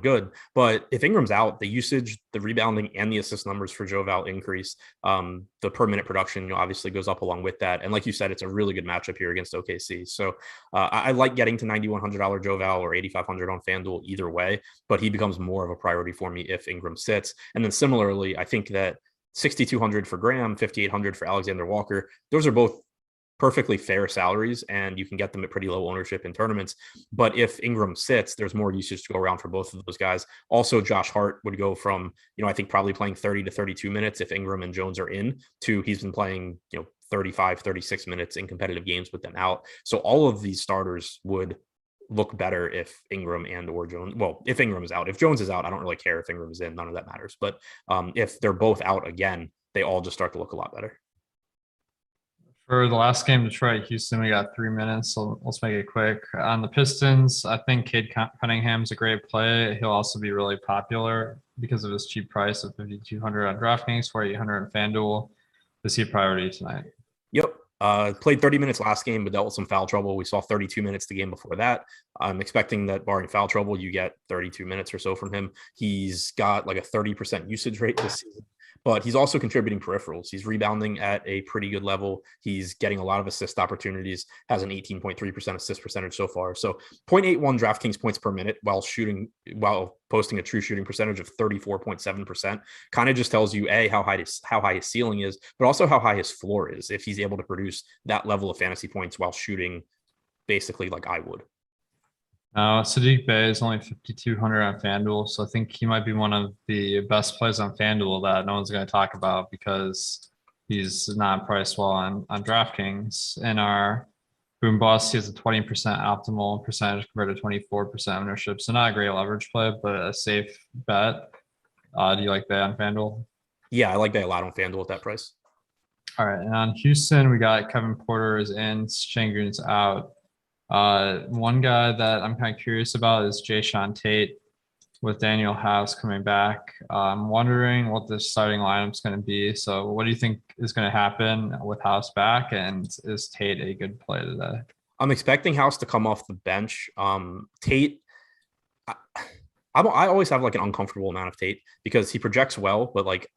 good. But if Ingram's out, the usage, the rebounding, and the assist numbers for Joval increase. The per minute production obviously goes up along with that. And like you said, it's a really good matchup here against OKC. So I like getting to $9,100 Joval or $8,500 on FanDuel either way, but he becomes more of a priority for me if Ingram sits. And then similarly, I think that $6,200 for Graham, $5,800 for Alexander Walker, those are both perfectly fair salaries, and you can get them at pretty low ownership in tournaments. But if Ingram sits, there's more usage to go around for both of those guys. Also, Josh Hart would go from, I think probably playing 30 to 32 minutes if Ingram and Jones are in, to he's been playing, 35, 36 minutes in competitive games with them out. So all of these starters would look better if Ingram and or Jones, if Ingram is out. If Jones is out, I don't really care if Ingram is in, none of that matters. But if they're both out again, they all just start to look a lot better. For the last game, Detroit, Houston, we got 3 minutes, so let's make it quick. On the Pistons, I think Cade Cunningham's a great play. He'll also be really popular because of his cheap price of $5,200 on DraftKings, $4,800 on FanDuel. Is he a priority tonight? Yep. Played 30 minutes last game, but dealt with some foul trouble. We saw 32 minutes the game before that. I'm expecting that barring foul trouble, you get 32 minutes or so from him. He's got like a 30% usage rate this season, but he's also contributing peripherals. He's rebounding at a pretty good level. He's getting a lot of assist opportunities, has an 18.3% assist percentage so far. So 0.81 DraftKings points per minute while posting a true shooting percentage of 34.7%. Kind of just tells you how high his ceiling is, but also how high his floor is if he's able to produce that level of fantasy points while shooting basically like I would. Saddiq Bey is only $5,200 on FanDuel, so I think he might be one of the best plays on FanDuel that no one's going to talk about because he's not priced well on DraftKings. In our boom bust, he has a 20% optimal percentage compared to 24% ownership, so not a great leverage play, but a safe bet. Do you like that on FanDuel? Yeah, I like that a lot on FanDuel at that price. All right, and on Houston, we got Kevin Porter is in, Şengün's out. One guy that I'm kind of curious about is Jae'Sean Tate with Daniel House coming back. I'm wondering what the starting lineup is going to be. So what do you think is going to happen with House back? And is Tate a good play today? I'm expecting House to come off the bench. Tate, I always have like an uncomfortable amount of Tate because he projects well, but like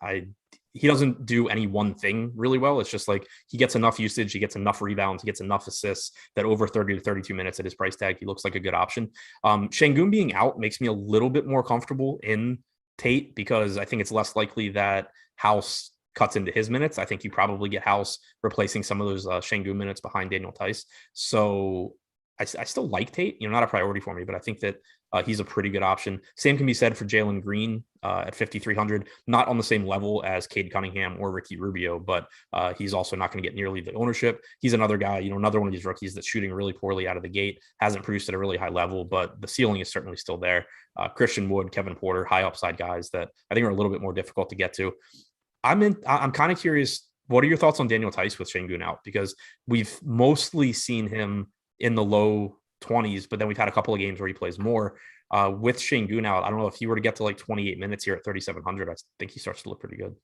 he doesn't do any one thing really well. It's just like he gets enough usage, he gets enough rebounds, he gets enough assists that over 30 to 32 minutes at his price tag, he looks like a good option. Şengün being out makes me a little bit more comfortable in Tate because I think it's less likely that House cuts into his minutes. I think you probably get House replacing some of those Şengün minutes behind Daniel Theis. So I still like Tate, not a priority for me, but I think that he's a pretty good option. Same can be said for Jalen Green at 5,300, not on the same level as Cade Cunningham or Ricky Rubio, but he's also not going to get nearly the ownership. He's another guy, another one of these rookies that's shooting really poorly out of the gate, hasn't produced at a really high level, but the ceiling is certainly still there. Christian Wood, Kevin Porter, high upside guys that I think are a little bit more difficult to get to. I'm kind of curious, what are your thoughts on Daniel Theis with Şengün out? Because we've mostly seen him in the low 20s, but then we've had a couple of games where he plays more. With Şengün out, I don't know if he were to get to like 28 minutes here at 3,700, I think he starts to look pretty good.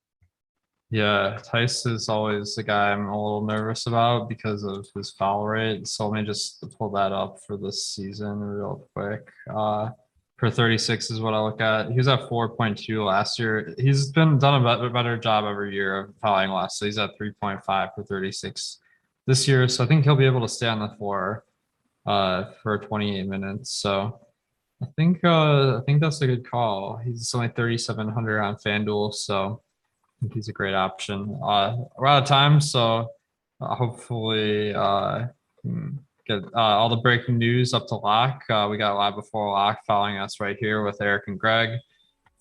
Yeah, Theis is always the guy I'm a little nervous about because of his foul rate. So let me just pull that up for this season real quick. Per 36 is what I look at. He was at 4.2 last year. He's done a better job every year of fouling less. So he's at 3.5 per 36 this year. So I think he'll be able to stay on the floor for 28 minutes. So I think that's a good call. He's only 3,700 on FanDuel, so I think he's a great option. We're out of time, so hopefully get all the breaking news up to lock. We got Live Before Lock following us right here with Eric and Greg.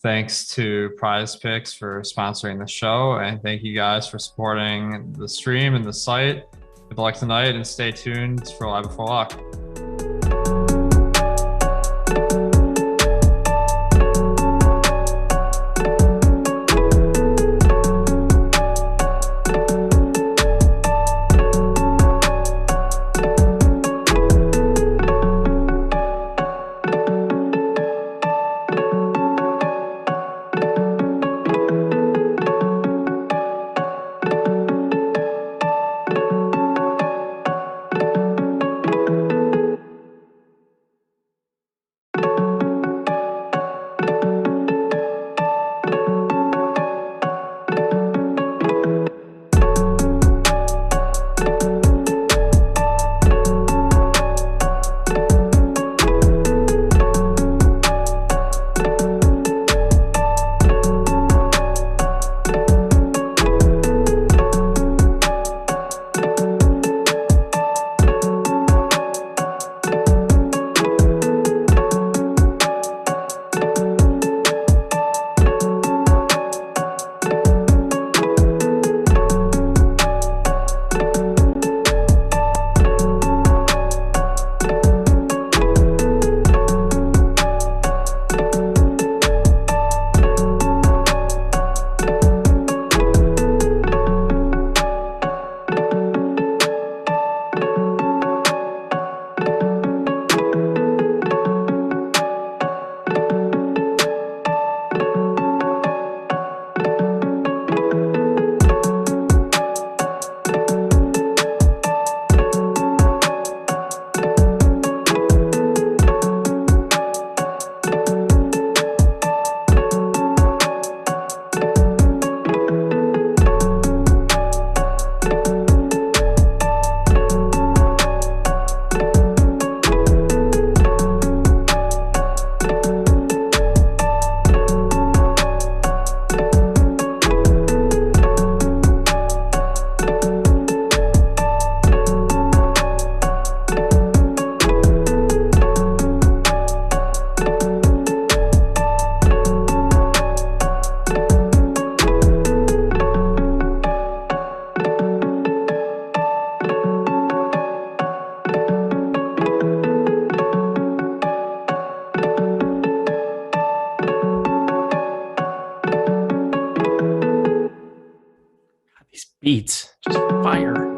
Thanks to Prize Picks for sponsoring the show, and thank you guys for supporting the stream and the site. Good luck tonight, and stay tuned for Live Before Lock. Beats, just fire.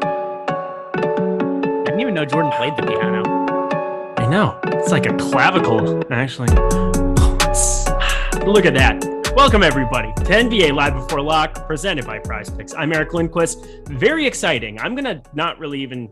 I didn't even know Jordan played the piano. I know, it's like a clavicle, actually. Look at that. Welcome, everybody, to NBA Live Before Lock, presented by Prize Picks. I'm Eric Lindquist. Very exciting. I'm going to not really even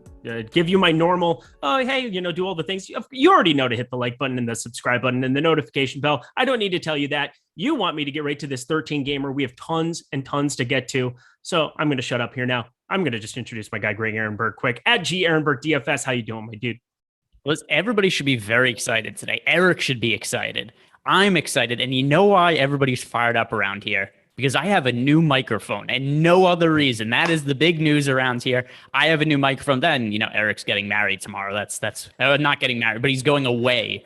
give you my normal, hey, do all the things. You already know to hit the like button and the subscribe button and the notification bell. I don't need to tell you that. You want me to get right to this 13 gamer. We have tons and tons to get to. So I'm going to shut up here now. I'm going to just introduce my guy, Greg Ehrenberg, quick at G Ehrenberg DFS. How you doing, my dude? Listen, everybody should be very excited today. Eric should be excited. I'm excited. And you know why everybody's fired up around here? Because I have a new microphone and no other reason. That is the big news around here. I have a new microphone. Then, Eric's getting married tomorrow. That's not getting married, but he's going away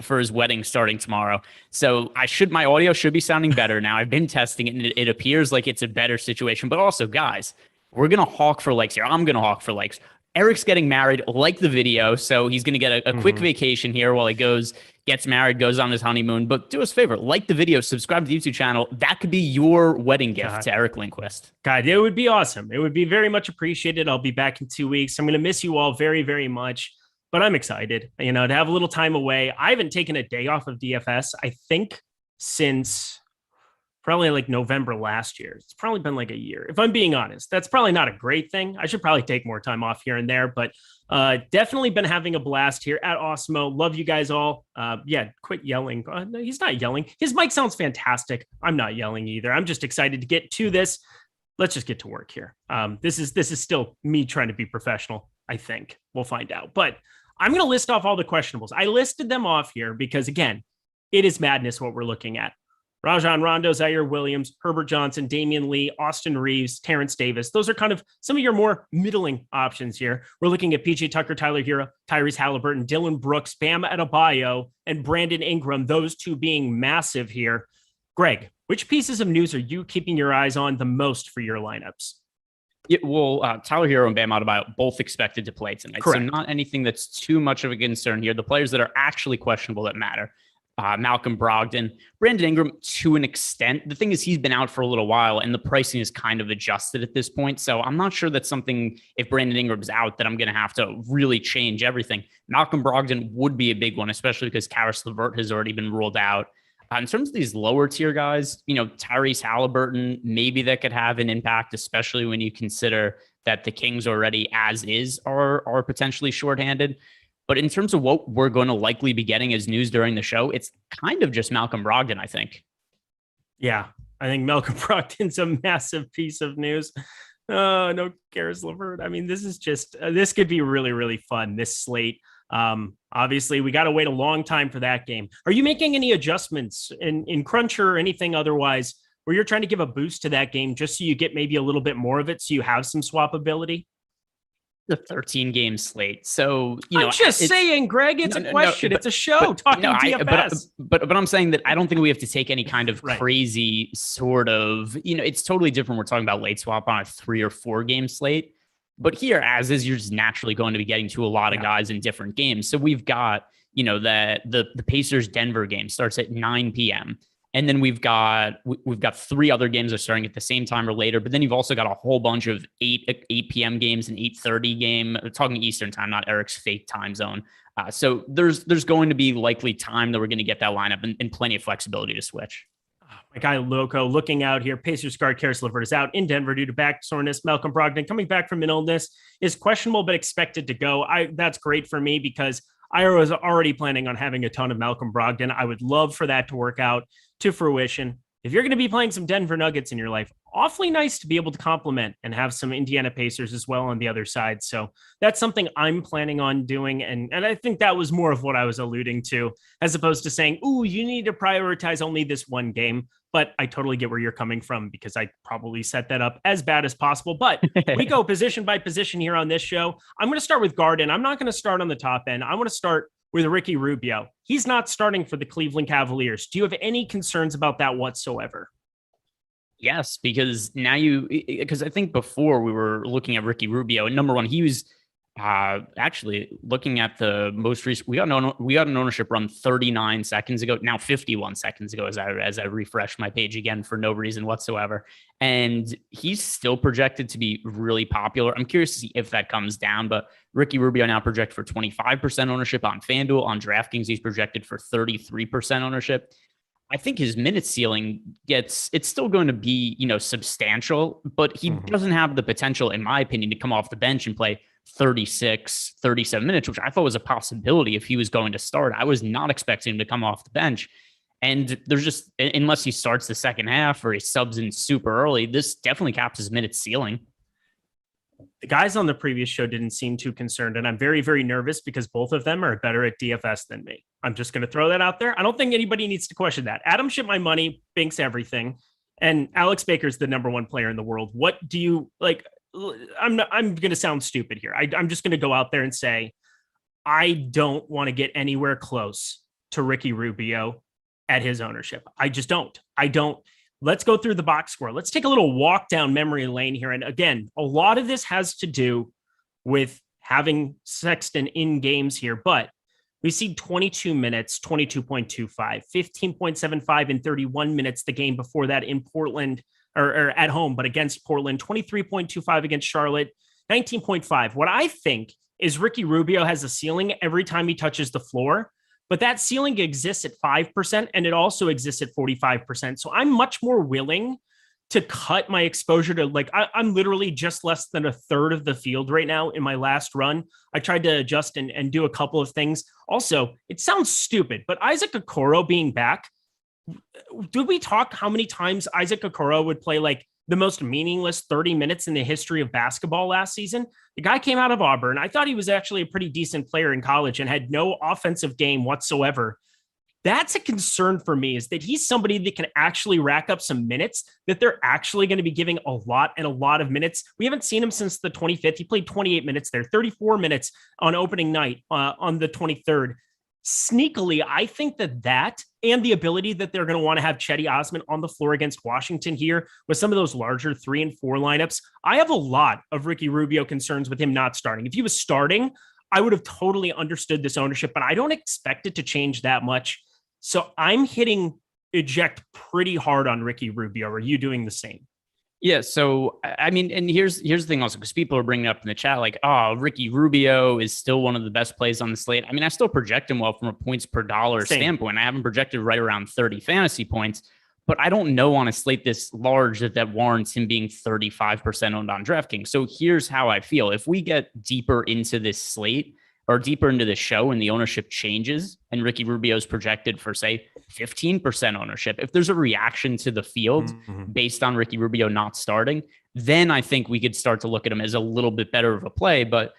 for his wedding starting tomorrow. So my audio should be sounding better now. I've been testing it and it appears like it's a better situation. But also, guys, we're going to hawk for likes here. I'm going to hawk for likes. Eric's getting married, like the video, so he's going to get a quick vacation here while he gets married, goes on his honeymoon. But do us a favor, like the video, subscribe to the YouTube channel. That could be your wedding gift to Eric Lindquist. God, it would be awesome. It would be very much appreciated. I'll be back in 2 weeks. I'm going to miss you all very, very much, but I'm excited, to have a little time away. I haven't taken a day off of DFS, I think, since probably like November last year. It's probably been like a year. If I'm being honest, that's probably not a great thing. I should probably take more time off here and there, but definitely been having a blast here at Awesemo. Love you guys all. Quit yelling. No, he's not yelling. His mic sounds fantastic. I'm not yelling either. I'm just excited to get to this. Let's just get to work here. This is still me trying to be professional, I think. We'll find out. But I'm going to list off all the questionables. I listed them off here because, again, it is madness what we're looking at. Rajon Rondo, Zaire Williams, Herbert Johnson, Damian Lee, Austin Reeves, Terrence Davis. Those are kind of some of your more middling options here. We're looking at PJ Tucker, Tyler Hero, Tyrese Halliburton, Dylan Brooks, Bam Adebayo, and Brandon Ingram, those two being massive here. Greg, which pieces of news are you keeping your eyes on the most for your lineups? Tyler Hero and Bam Adebayo both expected to play tonight. Correct. So not anything that's too much of a concern here. The players that are actually questionable that matter. Malcolm Brogdon, Brandon Ingram to an extent. The thing is, he's been out for a little while and the pricing is kind of adjusted at this point. So I'm not sure that's something, if Brandon Ingram's out, that I'm going to have to really change everything. Malcolm Brogdon would be a big one, especially because Karis LeVert has already been ruled out. In terms of these lower tier guys, Tyrese Halliburton, maybe that could have an impact, especially when you consider that the Kings already as is are potentially shorthanded. But in terms of what we're going to likely be getting as news during the show, it's kind of just Malcolm Brogdon, I think. Yeah, I think Malcolm Brogdon's a massive piece of news. No Karis LeVert. I mean, this is just, this could be really, really fun, this slate. Obviously, we got to wait a long time for that game. Are you making any adjustments in Cruncher or anything otherwise where you're trying to give a boost to that game just so you get maybe a little bit more of it so you have some swappability? The 13-game slate. So, I'm just saying, Greg, it's a question. It's a show talking DFS. But I'm saying that I don't think we have to take any kind of crazy sort of, it's totally different. We're talking about late swap on a 3 or 4 game slate. But here, as is, you're just naturally going to be getting to a lot of guys in different games. So we've got, the Pacers Denver game starts at 9 p.m. And then we've got 3 other games that are starting at the same time or later. But then you've also got a whole bunch of 8 p.m. games and 8:30 game. We're talking Eastern time, not Eric's fake time zone. So there's going to be likely time that we're going to get that lineup and plenty of flexibility to switch. My guy Loco looking out here. Pacers guard Karis LeVert is out in Denver due to back soreness. Malcolm Brogdon coming back from an illness is questionable but expected to go. That's great for me because I was already planning on having a ton of Malcolm Brogdon. I would love for that to work out to fruition. If you're going to be playing some Denver Nuggets in your life, awfully nice to be able to complement and have some Indiana Pacers as well on the other side. So that's something I'm planning on doing. And I think that was more of what I was alluding to, as opposed to saying, ooh, you need to prioritize only this one game. But I totally get where you're coming from because I probably set that up as bad as possible. But we go position by position here on this show. I'm going to start with guard, and I'm not going to start on the top end. I want to start with Ricky Rubio. He's not starting for the Cleveland Cavaliers. Do you have any concerns about that whatsoever? Yes, because because I think before we were looking at Ricky Rubio, and number one, he was actually looking at the most recent, we got an ownership run 39 seconds ago, now 51 seconds ago, as I refreshed my page again for no reason whatsoever. And he's still projected to be really popular. I'm curious to see if that comes down, but Ricky Rubio now projected for 25% ownership on FanDuel. On DraftKings, he's projected for 33% ownership. I think his minute ceiling it's still going to be, substantial, but he doesn't have the potential, in my opinion, to come off the bench and play 36, 37 minutes, which I thought was a possibility if he was going to start. I was not expecting him to come off the bench. And there's just, unless he starts the second half or he subs in super early, this definitely caps his minutes ceiling. The guys on the previous show didn't seem too concerned, and I'm very, very nervous because both of them are better at DFS than me. I'm just going to throw that out there. I don't think anybody needs to question that. Adam Ship My Money, Binks everything, and Alex Baker's the number one player in the world. What do you like? I'm going to sound stupid here. I'm just going to go out there and say, I don't want to get anywhere close to Ricky Rubio at his ownership. I just don't. Let's go through the box score. Let's take a little walk down memory lane here. And again, a lot of this has to do with having Sexton in games here, but we see 22 minutes, 22.25, 15.75 in 31 minutes, the game before that in Portland or at home, but against Portland, 23.25 against Charlotte, 19.5. What I think is Ricky Rubio has a ceiling every time he touches the floor, but that ceiling exists at 5% and it also exists at 45%. So I'm much more willing to cut my exposure to I'm literally just less than a third of the field right now in my last run. I tried to adjust and do a couple of things. Also, it sounds stupid, but Isaac Okoro being back, did we talk how many times Isaac Okoro would play like the most meaningless 30 minutes in the history of basketball last season? The guy came out of Auburn. I thought he was actually a pretty decent player in college and had no offensive game whatsoever. That's a concern for me, is that he's somebody that can actually rack up some minutes, that they're actually going to be giving a lot of minutes. We haven't seen him since the 25th. He played 28 minutes there, 34 minutes on opening night on the 23rd. Sneakily, I think that and the ability that they're going to want to have Cedi Osman on the floor against Washington here with some of those larger 3 and 4 lineups. I have a lot of Ricky Rubio concerns with him not starting. If he was starting, I would have totally understood this ownership, but I don't expect it to change that much. So I'm hitting eject pretty hard on Ricky Rubio. Are you doing the same? Yeah. So, I mean, and here's the thing also, because people are bringing up in the chat, like, oh, Ricky Rubio is still one of the best plays on the slate. I mean, I still project him well from a points per dollar standpoint. I haven't projected right around 30 fantasy points, but I don't know on a slate this large that warrants him being 35% owned on DraftKings. So here's how I feel. If we get deeper into this slate or deeper into the show and the ownership changes and Ricky Rubio's projected for, say, 15% ownership, if there's a reaction to the field based on Ricky Rubio not starting, then I think we could start to look at him as a little bit better of a play. But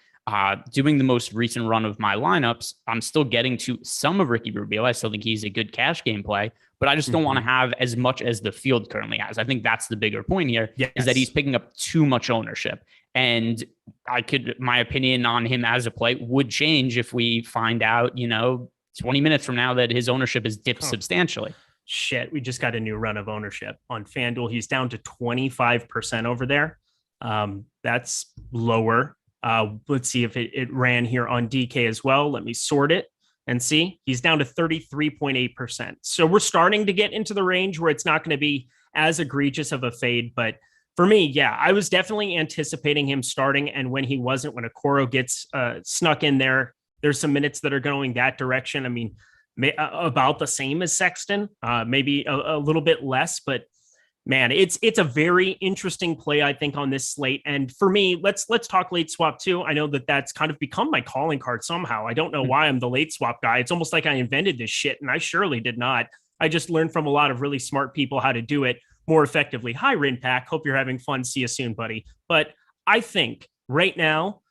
doing the most recent run of my lineups, I'm still getting to some of Ricky Rubio. I still think he's a good cash game play, but I just don't want to have as much as the field currently has. I think that's the bigger point here, is that he's picking up too much ownership. And my opinion on him as a play would change if we find out, 20 minutes from now that his ownership has dipped substantially. Shit, we just got a new run of ownership on FanDuel. He's down to 25% over there. That's lower. Let's see if it ran here on DK as well. Let me sort it and see. He's down to 33.8%. So we're starting to get into the range where it's not going to be as egregious of a fade. But for me, yeah, I was definitely anticipating him starting. And when he wasn't, when Okoro gets snuck in there, there's some minutes that are going that direction. I mean, about the same as Sexton, maybe a little bit less, but man, it's a very interesting play, I think, on this slate. And for me, let's talk late swap too. I know that's kind of become my calling card somehow. I don't know why I'm the late swap guy. It's almost like I invented this shit, and I surely did not. I just learned from a lot of really smart people how to do it more effectively. Hi, Rinpack. Hope you're having fun. See you soon, buddy. But I think right now,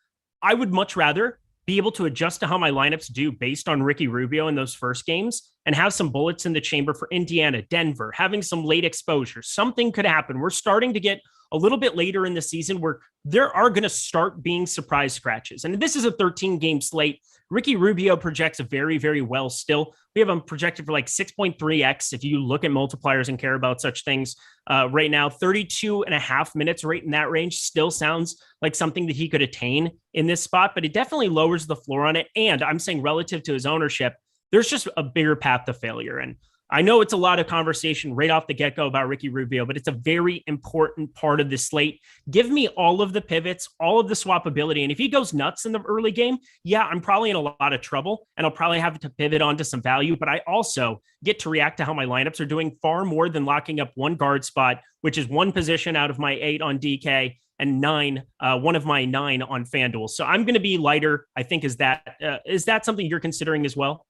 I would much rather be able to adjust to how my lineups do based on Ricky Rubio in those first games and have some bullets in the chamber for Indiana, Denver, having some late exposure. Something could happen. We're starting to get a little bit later in the season where there are going to start being surprise scratches. And this is a 13-game slate. Ricky Rubio projects very, very well still. We have him projected for like 6.3x if you look at multipliers and care about such things. Right now, 32 and a half minutes right in that range still sounds like something that he could attain in this spot, but it definitely lowers the floor on it. And I'm saying relative to his ownership, there's just a bigger path to failure. And I know it's a lot of conversation right off the get-go about Ricky Rubio, but it's a very important part of the slate. Give me all of the pivots, all of the swappability. And if he goes nuts in the early game, yeah, I'm probably in a lot of trouble and I'll probably have to pivot onto some value, but I also get to react to how my lineups are doing far more than locking up one guard spot, which is one position out of my 8 on DK and 9, one of my 9 on FanDuel. So I'm going to be lighter. I think is that something you're considering as well?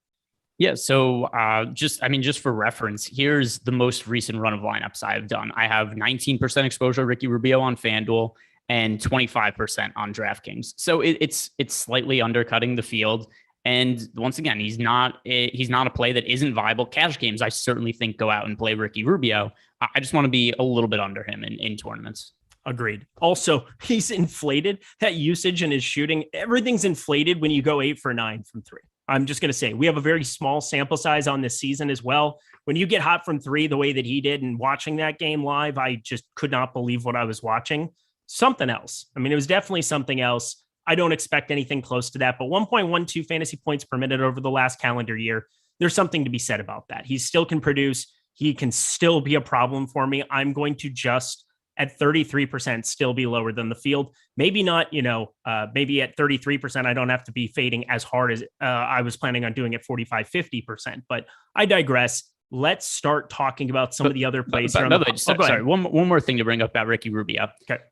Yeah. So just for reference, here's the most recent run of lineups I've done. I have 19% exposure to Ricky Rubio on FanDuel and 25% on DraftKings. So it's slightly undercutting the field. And once again, he's not a play that isn't viable. Cash games, I certainly think, go out and play Ricky Rubio. I just want to be a little bit under him in tournaments. Agreed. Also, he's inflated. That usage and his shooting, everything's inflated when you go 8 for 9 from 3. I'm just going to say we have a very small sample size on this season as well. When you get hot from 3 the way that he did and watching that game live, I just could not believe what I was watching. Something else. I mean, it was definitely something else. I don't expect anything close to that, but 1.12 fantasy points per minute over the last calendar year, there's something to be said about that. He still can produce. He can still be a problem for me. I'm going to just at 33% still be lower than the field. Maybe not, maybe at 33%, I don't have to be fading as hard as I was planning on doing at 45, 50%, but I digress. Let's start talking about some of the other plays. Sorry, one more thing to bring up about Ricky Rubio. Okay.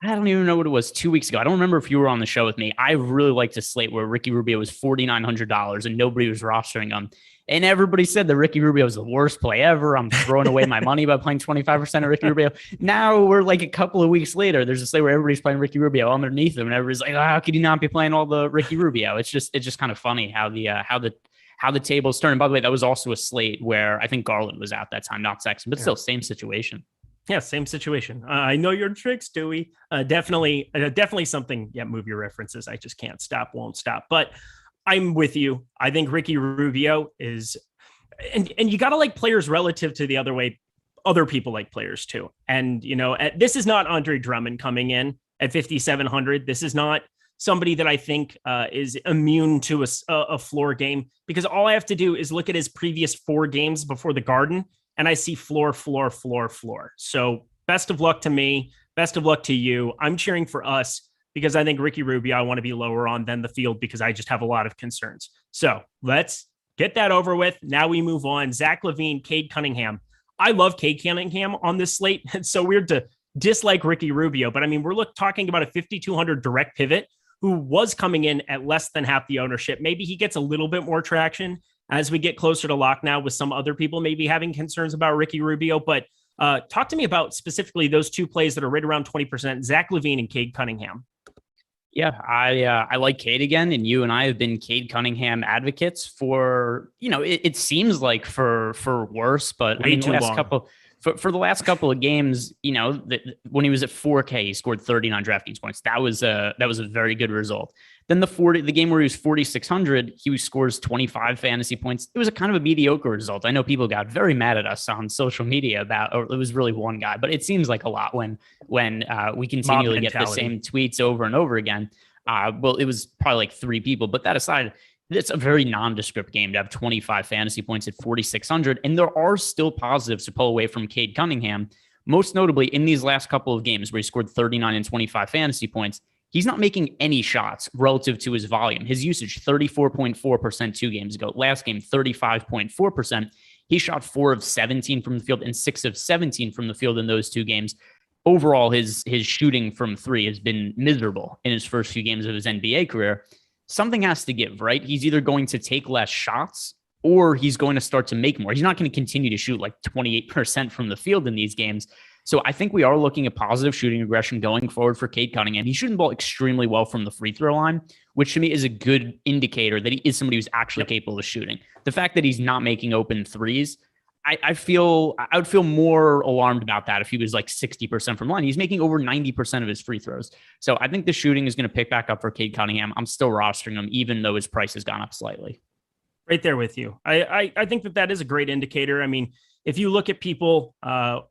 I don't even know what it was 2 weeks ago. I don't remember if you were on the show with me. I really liked a slate where Ricky Rubio was $4,900 and nobody was rostering him. And everybody said that Ricky Rubio is the worst play ever. I'm throwing away my money by playing 25% of Ricky Rubio. Now we're like a couple of weeks later. There's a slate where everybody's playing Ricky Rubio underneath him, and everybody's like, "How could you not be playing all the Ricky Rubio?" It's just kind of funny how the tables turn. And by the way, that was also a slate where I think Garland was out that time, not Sexton, but still same situation. Yeah, same situation. I know your tricks, Dewey. Definitely something. Yeah, move your references. I just can't stop, won't stop. But I'm with you. I think Ricky Rubio is, and you got to like players relative to the other people like players too. And, this is not Andre Drummond coming in at 5,700. This is not somebody that I think is immune to a floor game, because all I have to do is look at his previous 4 games before the Garden and I see floor. So best of luck to me. Best of luck to you. I'm cheering for us, because I think Ricky Rubio, I want to be lower on than the field, because I just have a lot of concerns. So let's get that over with. Now we move on. Zach Levine, Cade Cunningham. I love Cade Cunningham on this slate. It's so weird to dislike Ricky Rubio, but I mean, we're talking about a 5,200 direct pivot who was coming in at less than half the ownership. Maybe he gets a little bit more traction as we get closer to lock now, with some other people maybe having concerns about Ricky Rubio. But talk to me about specifically those 2 plays that are right around 20%, Zach Levine and Cade Cunningham. Yeah, I like Cade again, and you and I have been Cade Cunningham advocates for, it seems like for worse, but the last couple of games, when he was at 4K, he scored 39 DraftKings points. That was a very good result. Then the game where he was 4,600, he scores 25 fantasy points. It was a kind of a mediocre result. I know people got very mad at us on social media or it was really one guy, but it seems like a lot when we continually get the same tweets over and over again. Well, it was probably like 3 people, but that aside, it's a very nondescript game to have 25 fantasy points at 4,600. And there are still positives to pull away from Cade Cunningham, most notably in these last couple of games where he scored 39 and 25 fantasy points. He's not making any shots relative to his volume. His usage, 34.4% 2 games ago. Last game, 35.4%. He shot 4 of 17 from the field and 6 of 17 from the field in those 2 games. Overall, his shooting from 3 has been miserable in his first few games of his NBA career. Something has to give, right? He's either going to take less shots or he's going to start to make more. He's not going to continue to shoot like 28% from the field in these games. So I think we are looking at positive shooting regression going forward for Cade Cunningham. He's shooting the ball extremely well from the free throw line, which to me is a good indicator that he is somebody who's actually capable of shooting. The fact that he's not making open threes, I would feel more alarmed about that if he was like 60% from line. He's making over 90% of his free throws. So I think the shooting is going to pick back up for Cade Cunningham. I'm still rostering him, even though his price has gone up slightly. Right there with you. I think that is a great indicator. I mean, if you look at people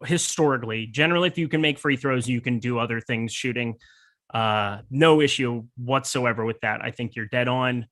historically, generally, if you can make free throws, you can do other things shooting. No issue whatsoever with that. I think you're dead on.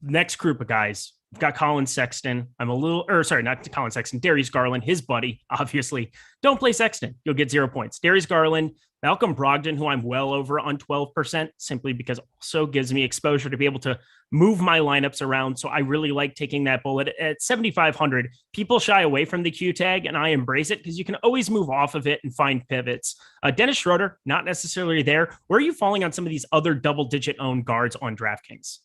Next group of guys, we've got Colin Sexton. Not Colin Sexton, Darius Garland, his buddy, obviously. Don't play Sexton. You'll get 0 points. Darius Garland, Malcolm Brogdon, who I'm well over on 12%, simply because also gives me exposure to be able to move my lineups around. So I really like taking that bullet at 7,500. People shy away from the Q tag, and I embrace it because you can always move off of it and find pivots. Dennis Schroeder, not necessarily there. Where are you falling on some of these other double-digit owned guards on DraftKings?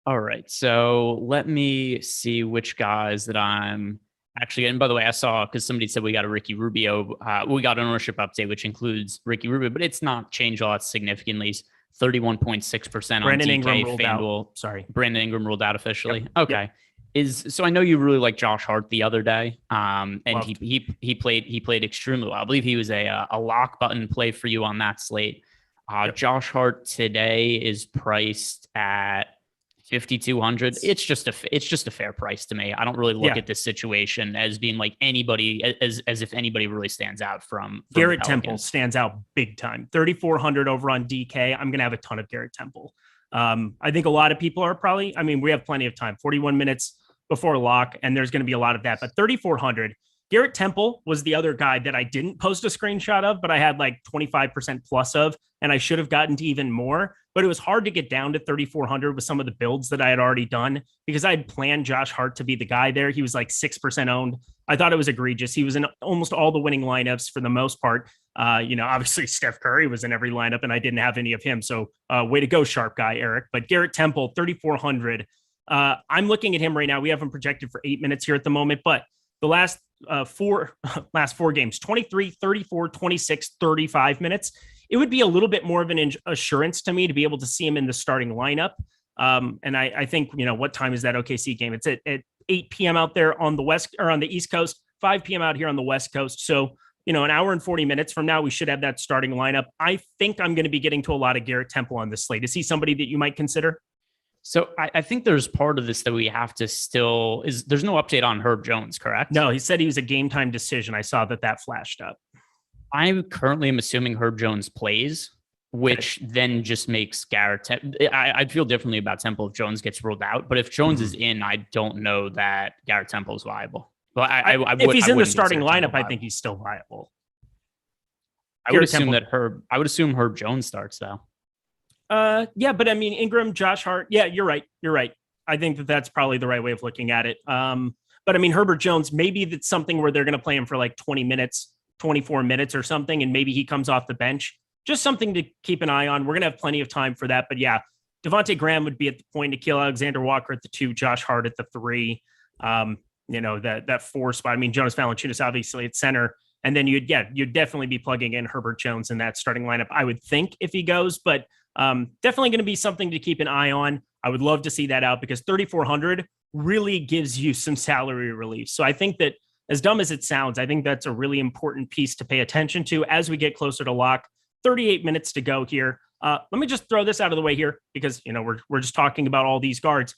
All right. So let me see which guys that I'm actually getting. By the way, I saw because somebody said we got a Ricky Rubio. We got an ownership update, which includes Ricky Rubio, but it's not changed all that significantly. He's 31.6% on Brandon DK, Ingram ruled FanDuel. out. Sorry. Brandon Ingram ruled out officially. Yep. Okay. Yep. So I know you really like Josh Hart the other day. And Loved. he played extremely well. I believe he was a lock button play for you on that slate. Yep. Josh Hart today is priced at 5,200. It's just a fair price to me. I don't really look at this situation as being like anybody as if anybody really stands out from Garrett Temple stands out big time. 3,400 over on DK. I'm going to have a ton of Garrett Temple. I think a lot of people are probably, I mean, we have plenty of time, 41 minutes before lock, and there's going to be a lot of that, but 3,400. Garrett Temple was the other guy that I didn't post a screenshot of, but I had like 25% plus of, and I should have gotten to even more, but it was hard to get down to 3,400 with some of the builds that I had already done because I had planned Josh Hart to be the guy there. He was like 6% owned. I thought it was egregious. He was in almost all the winning lineups for the most part. Obviously Steph Curry was in every lineup and I didn't have any of him. So way to go, sharp guy, Eric. But Garrett Temple, 3,400. I'm looking at him right now. We have him projected for 8 minutes here at the moment, but the last four games, 23, 34, 26, 35 minutes. It would be a little bit more of an assurance to me to be able to see him in the starting lineup. And I think, what time is that OKC game? It's at 8 p.m. out there on the West or on the East Coast, 5 p.m. out here on the West Coast. So, an hour and 40 minutes from now, we should have that starting lineup. I think I'm going to be getting to a lot of Garrett Temple on this slate. Is he somebody that you might consider? So I think there's part of this that we have to there's no update on Herb Jones, correct? No, he said he was a game time decision. I saw that flashed up. I currently am assuming Herb Jones plays, which then just makes Garrett. I'd feel differently about Temple if Jones gets ruled out, but if Jones is in, I don't know that Garrett Temple is viable. But if he's in the starting lineup, I think he's still viable. I would assume Herb Jones starts though. Yeah, but I mean, Ingram, Josh Hart. Yeah, you're right. I think that's probably the right way of looking at it. But I mean, Herbert Jones, maybe that's something where they're going to play him for like 20 minutes, 24 minutes or something. And maybe he comes off the bench, just something to keep an eye on. We're going to have plenty of time for that, but yeah, Devontae Graham would be at the point, Nickeil Alexander-Walker at the 2, Josh Hart at the 3, that 4 spot. I mean, Jonas Valanciunas obviously at center. And then you'd definitely be plugging in Herbert Jones in that starting lineup, I would think, if he goes, but definitely going to be something to keep an eye on. I would love to see that out because 3,400 really gives you some salary relief. So I think that, as dumb as it sounds, I think that's a really important piece to pay attention to as we get closer to lock. 38 minutes to go here. Let me just throw this out of the way here because, we're just talking about all these guards.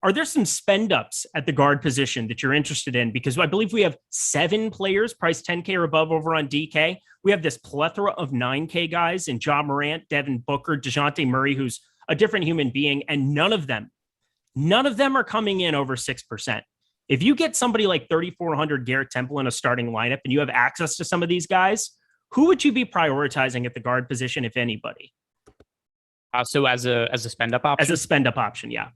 Are there some spend ups at the guard position that you're interested in? Because I believe we have 7 players priced 10K or above over on DK. We have this plethora of 9K guys in Ja Morant, Devin Booker, DeJounte Murray, who's a different human being. And none of them are coming in over 6%. If you get somebody like 3,400 Garrett Temple in a starting lineup and you have access to some of these guys, who would you be prioritizing at the guard position, if anybody? So as a spend up option? As a spend up option, yeah.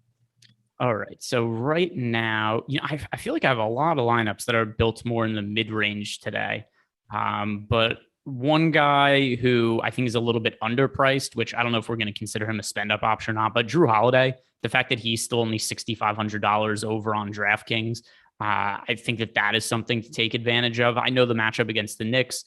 All right. So right now, I feel like I have a lot of lineups that are built more in the mid-range today. But one guy who I think is a little bit underpriced, which I don't know if we're going to consider him a spend-up option or not, but Drew Holiday, the fact that he's still only $6,500 over on DraftKings, I think that is something to take advantage of. I know the matchup against the Knicks,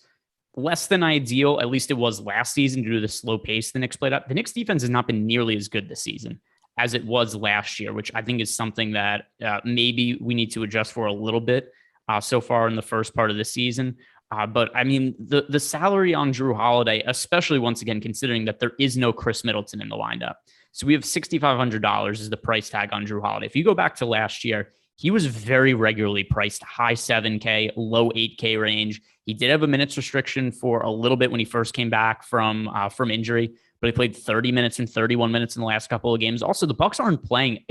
less than ideal, at least it was last season due to the slow pace the Knicks played up. The Knicks defense has not been nearly as good this season as it was last year, which I think is something that maybe we need to adjust for a little bit so far in the first part of the season. But I mean, the salary on Drew Holiday, especially once again, considering that there is no Chris Middleton in the lineup. So we have $6,500 is the price tag on Drew Holiday. If you go back to last year, he was very regularly priced high 7K, low 8K range. He did have a minutes restriction for a little bit when he first came back from injury, but he played 30 minutes and 31 minutes in the last couple of games. Also, the Bucks aren't playing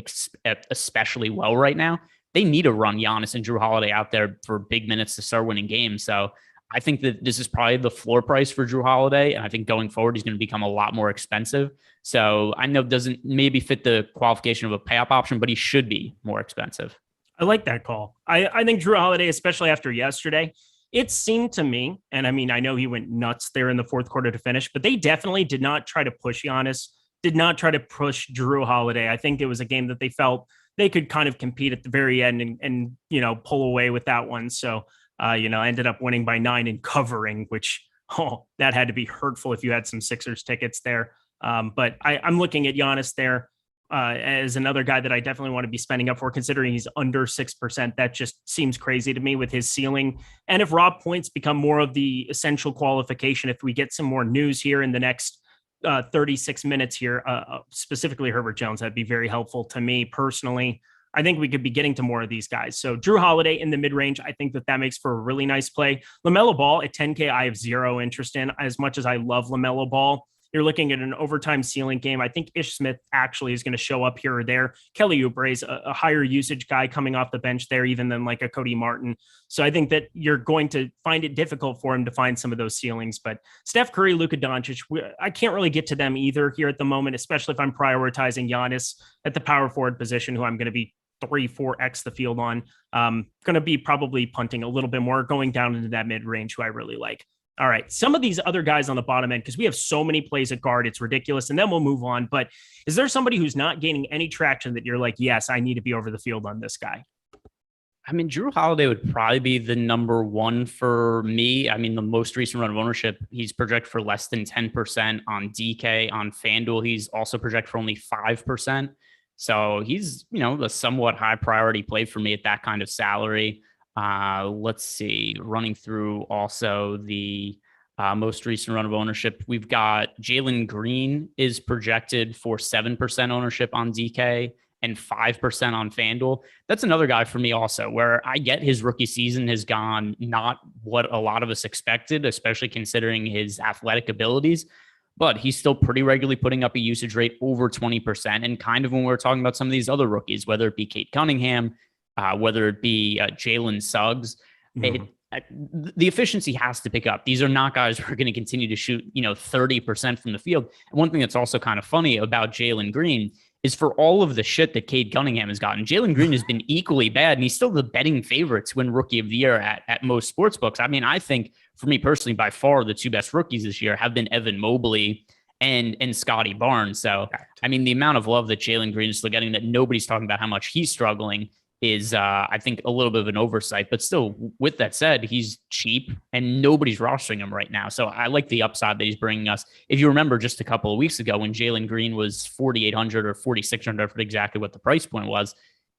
especially well right now. They need to run Giannis and Drew Holiday out there for big minutes to start winning games. So I think that this is probably the floor price for Drew Holiday. And I think going forward, he's going to become a lot more expensive. So I know it doesn't maybe fit the qualification of a pay-up option, but he should be more expensive. I like that call. I think Drew Holiday, especially after yesterday, it seemed to me, and I mean, I know he went nuts there in the fourth quarter to finish, but they definitely did not try to push Giannis did not try to push Drew Holiday. I think it was a game that they felt they could kind of compete at the very end and pull away with that one. So, ended up winning by 9 and covering, which, that had to be hurtful if you had some Sixers tickets there. But I'm looking at Giannis there as another guy that I definitely want to be spending up for, considering he's under 6%. That just seems crazy to me with his ceiling. And if raw points become more of the essential qualification, if we get some more news here in the next 36 minutes here, specifically Herbert Jones, that'd be very helpful to me personally. I think we could be getting to more of these guys. So Drew Holiday in the mid-range, I think that makes for a really nice play. LaMelo Ball at 10K, I have zero interest in. As much as I love LaMelo Ball, you're looking at an overtime ceiling game. I think Ish Smith actually is going to show up here or there. Kelly Oubre's a higher usage guy coming off the bench there, even than like a Cody Martin. So I think that you're going to find it difficult for him to find some of those ceilings. But Steph Curry, Luka Doncic, I can't really get to them either here at the moment, especially if I'm prioritizing Giannis at the power forward position, who I'm going to be 3-4x the field on. Going to be probably punting a little bit more, going down into that mid-range, who I really like. All right, some of these other guys on the bottom end, because we have so many plays at guard, it's ridiculous, and then we'll move on. But is there somebody who's not gaining any traction that you're like, yes, I need to be over the field on this guy? I mean, Drew Holiday would probably be the number one for me. I mean, the most recent run of ownership, he's projected for less than 10% on DK. On FanDuel, he's also projected for only 5%. So he's, a somewhat high priority play for me at that kind of salary. Let's see, running through also the most recent run of ownership, we've got Jalen Green is projected for 7% ownership on DK and 5% on FanDuel. That's another guy for me also, where I get his rookie season has gone not what a lot of us expected, especially considering his athletic abilities, but he's still pretty regularly putting up a usage rate over 20%. And kind of when we're talking about some of these other rookies, whether it be Cade Cunningham, whether it be Jalen Suggs, the efficiency has to pick up. These are not guys who are going to continue to shoot, 30% from the field. And one thing that's also kind of funny about Jalen Green is for all of the shit that Cade Cunningham has gotten, Jalen Green has been equally bad, and he's still the betting favorite to win Rookie of the Year at most sports books. I mean, I think for me personally, by far the two best rookies this year have been Evan Mobley and Scotty Barnes. So, I mean, the amount of love that Jalen Green is still getting, that nobody's talking about how much he's struggling, is I think a little bit of an oversight. But still, with that said, he's cheap and nobody's rostering him right now. So I like the upside that he's bringing us. If you remember just a couple of weeks ago when Jalen Green was 4,800 or 4,600 for exactly what the price point was,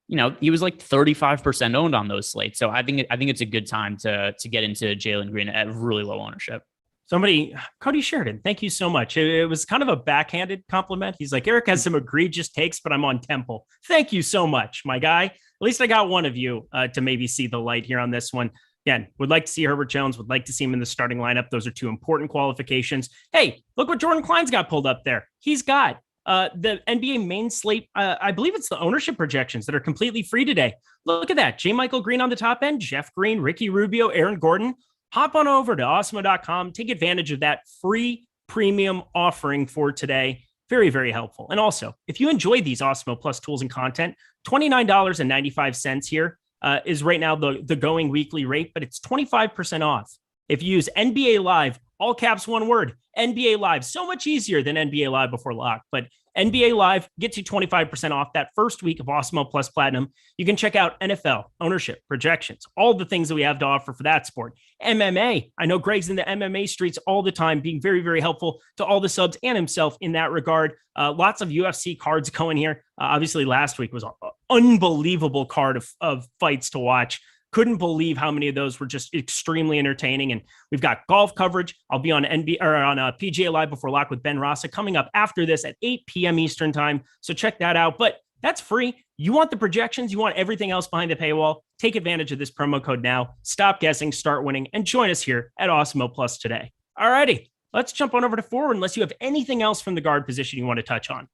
he was like 35% owned on those slates. So I think it's a good time to get into Jalen Green at really low ownership. Somebody, Cody Sheridan, thank you so much. It was kind of a backhanded compliment. He's like, Eric has some egregious takes, but I'm on Temple. Thank you so much, my guy. At least I got one of you to maybe see the light here on this one. Again, would like to see Herbert Jones, would like to see him in the starting lineup. Those are two important qualifications. Hey, look what Jordan Klein's got pulled up there. He's got the NBA main slate. I believe it's the ownership projections that are completely free today. Look at that. J. Michael Green on the top end, Jeff Green, Ricky Rubio, Aaron Gordon. Hop on over to Awesemo.com. Take advantage of that free premium offering for today. Very, very helpful. And also, if you enjoy these Awesemo Plus tools and content, $29.95 here is right now the going weekly rate, but it's 25% off. If you use NBA Live, all caps, one word, NBA Live, so much easier than NBA Live before lock, but NBA Live gets you 25% off that first week of Awesemo Plus Platinum. You can check out NFL, ownership, projections, all the things that we have to offer for that sport. MMA, I know Greg's in the MMA streets all the time, being very, very helpful to all the subs and himself in that regard. Lots of UFC cards going here. Obviously, last week was an unbelievable card of fights to watch. Couldn't believe how many of those were just extremely entertaining. And we've got golf coverage. I'll be on PGA Live before lock with Ben Rossa coming up after this at 8 p.m. Eastern time. So check that out. But that's free. You want the projections, you want everything else behind the paywall. Take advantage of this promo code now. Stop guessing, start winning, and join us here at Awesemo Plus today. All righty, let's jump on over to forward unless you have anything else from the guard position you want to touch on.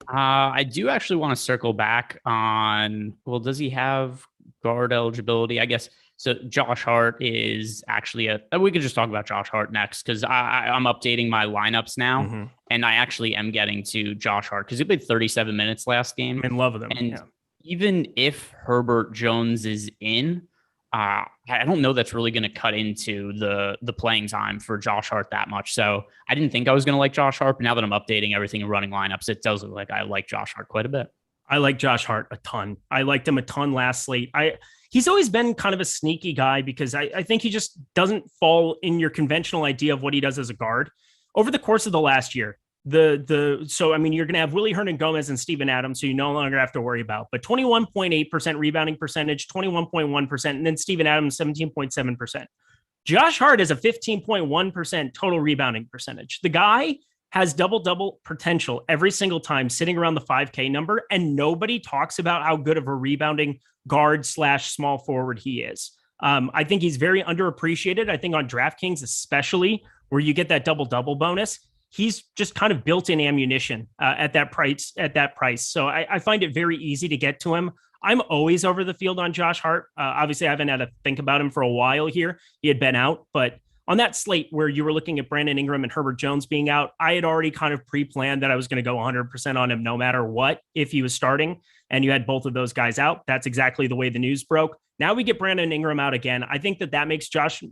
I do actually want to circle back on, well, does he have guard eligibility? I guess so. Josh Hart is actually we could just talk about Josh Hart next, because I'm updating my lineups now, and I actually am getting to Josh Hart because he played 37 minutes last game. I'm in love with him. And even if Herbert Jones is in, I don't know that's really going to cut into the playing time for Josh Hart that much. So I didn't think I was going to like Josh Hart, but now that I'm updating everything and running lineups, it does look like I like Josh Hart quite a bit. I like Josh Hart a ton. I liked him a ton last slate. He's always been kind of a sneaky guy because I think he just doesn't fall in your conventional idea of what he does as a guard. Over the course of the last year, you're going to have Willie Hernan-Gomez and Steven Adams, so you no longer have to worry about, but 21.8% rebounding percentage, 21.1%, and then Steven Adams, 17.7%. Josh Hart is a 15.1% total rebounding percentage. The guy has double-double potential every single time sitting around the 5K number, and nobody talks about how good of a rebounding guard / small forward he is. I think he's very underappreciated. I think on DraftKings, especially where you get that double-double bonus, he's just kind of built-in ammunition at that price. So I find it very easy to get to him. I'm always over the field on Josh Hart. Obviously, I haven't had to think about him for a while here. He had been out, but on that slate where you were looking at Brandon Ingram and Herbert Jones being out, I had already kind of pre-planned that I was going to go 100% on him no matter what if he was starting, and you had both of those guys out. That's exactly the way the news broke. Now we get Brandon Ingram out again. I think that makes Josh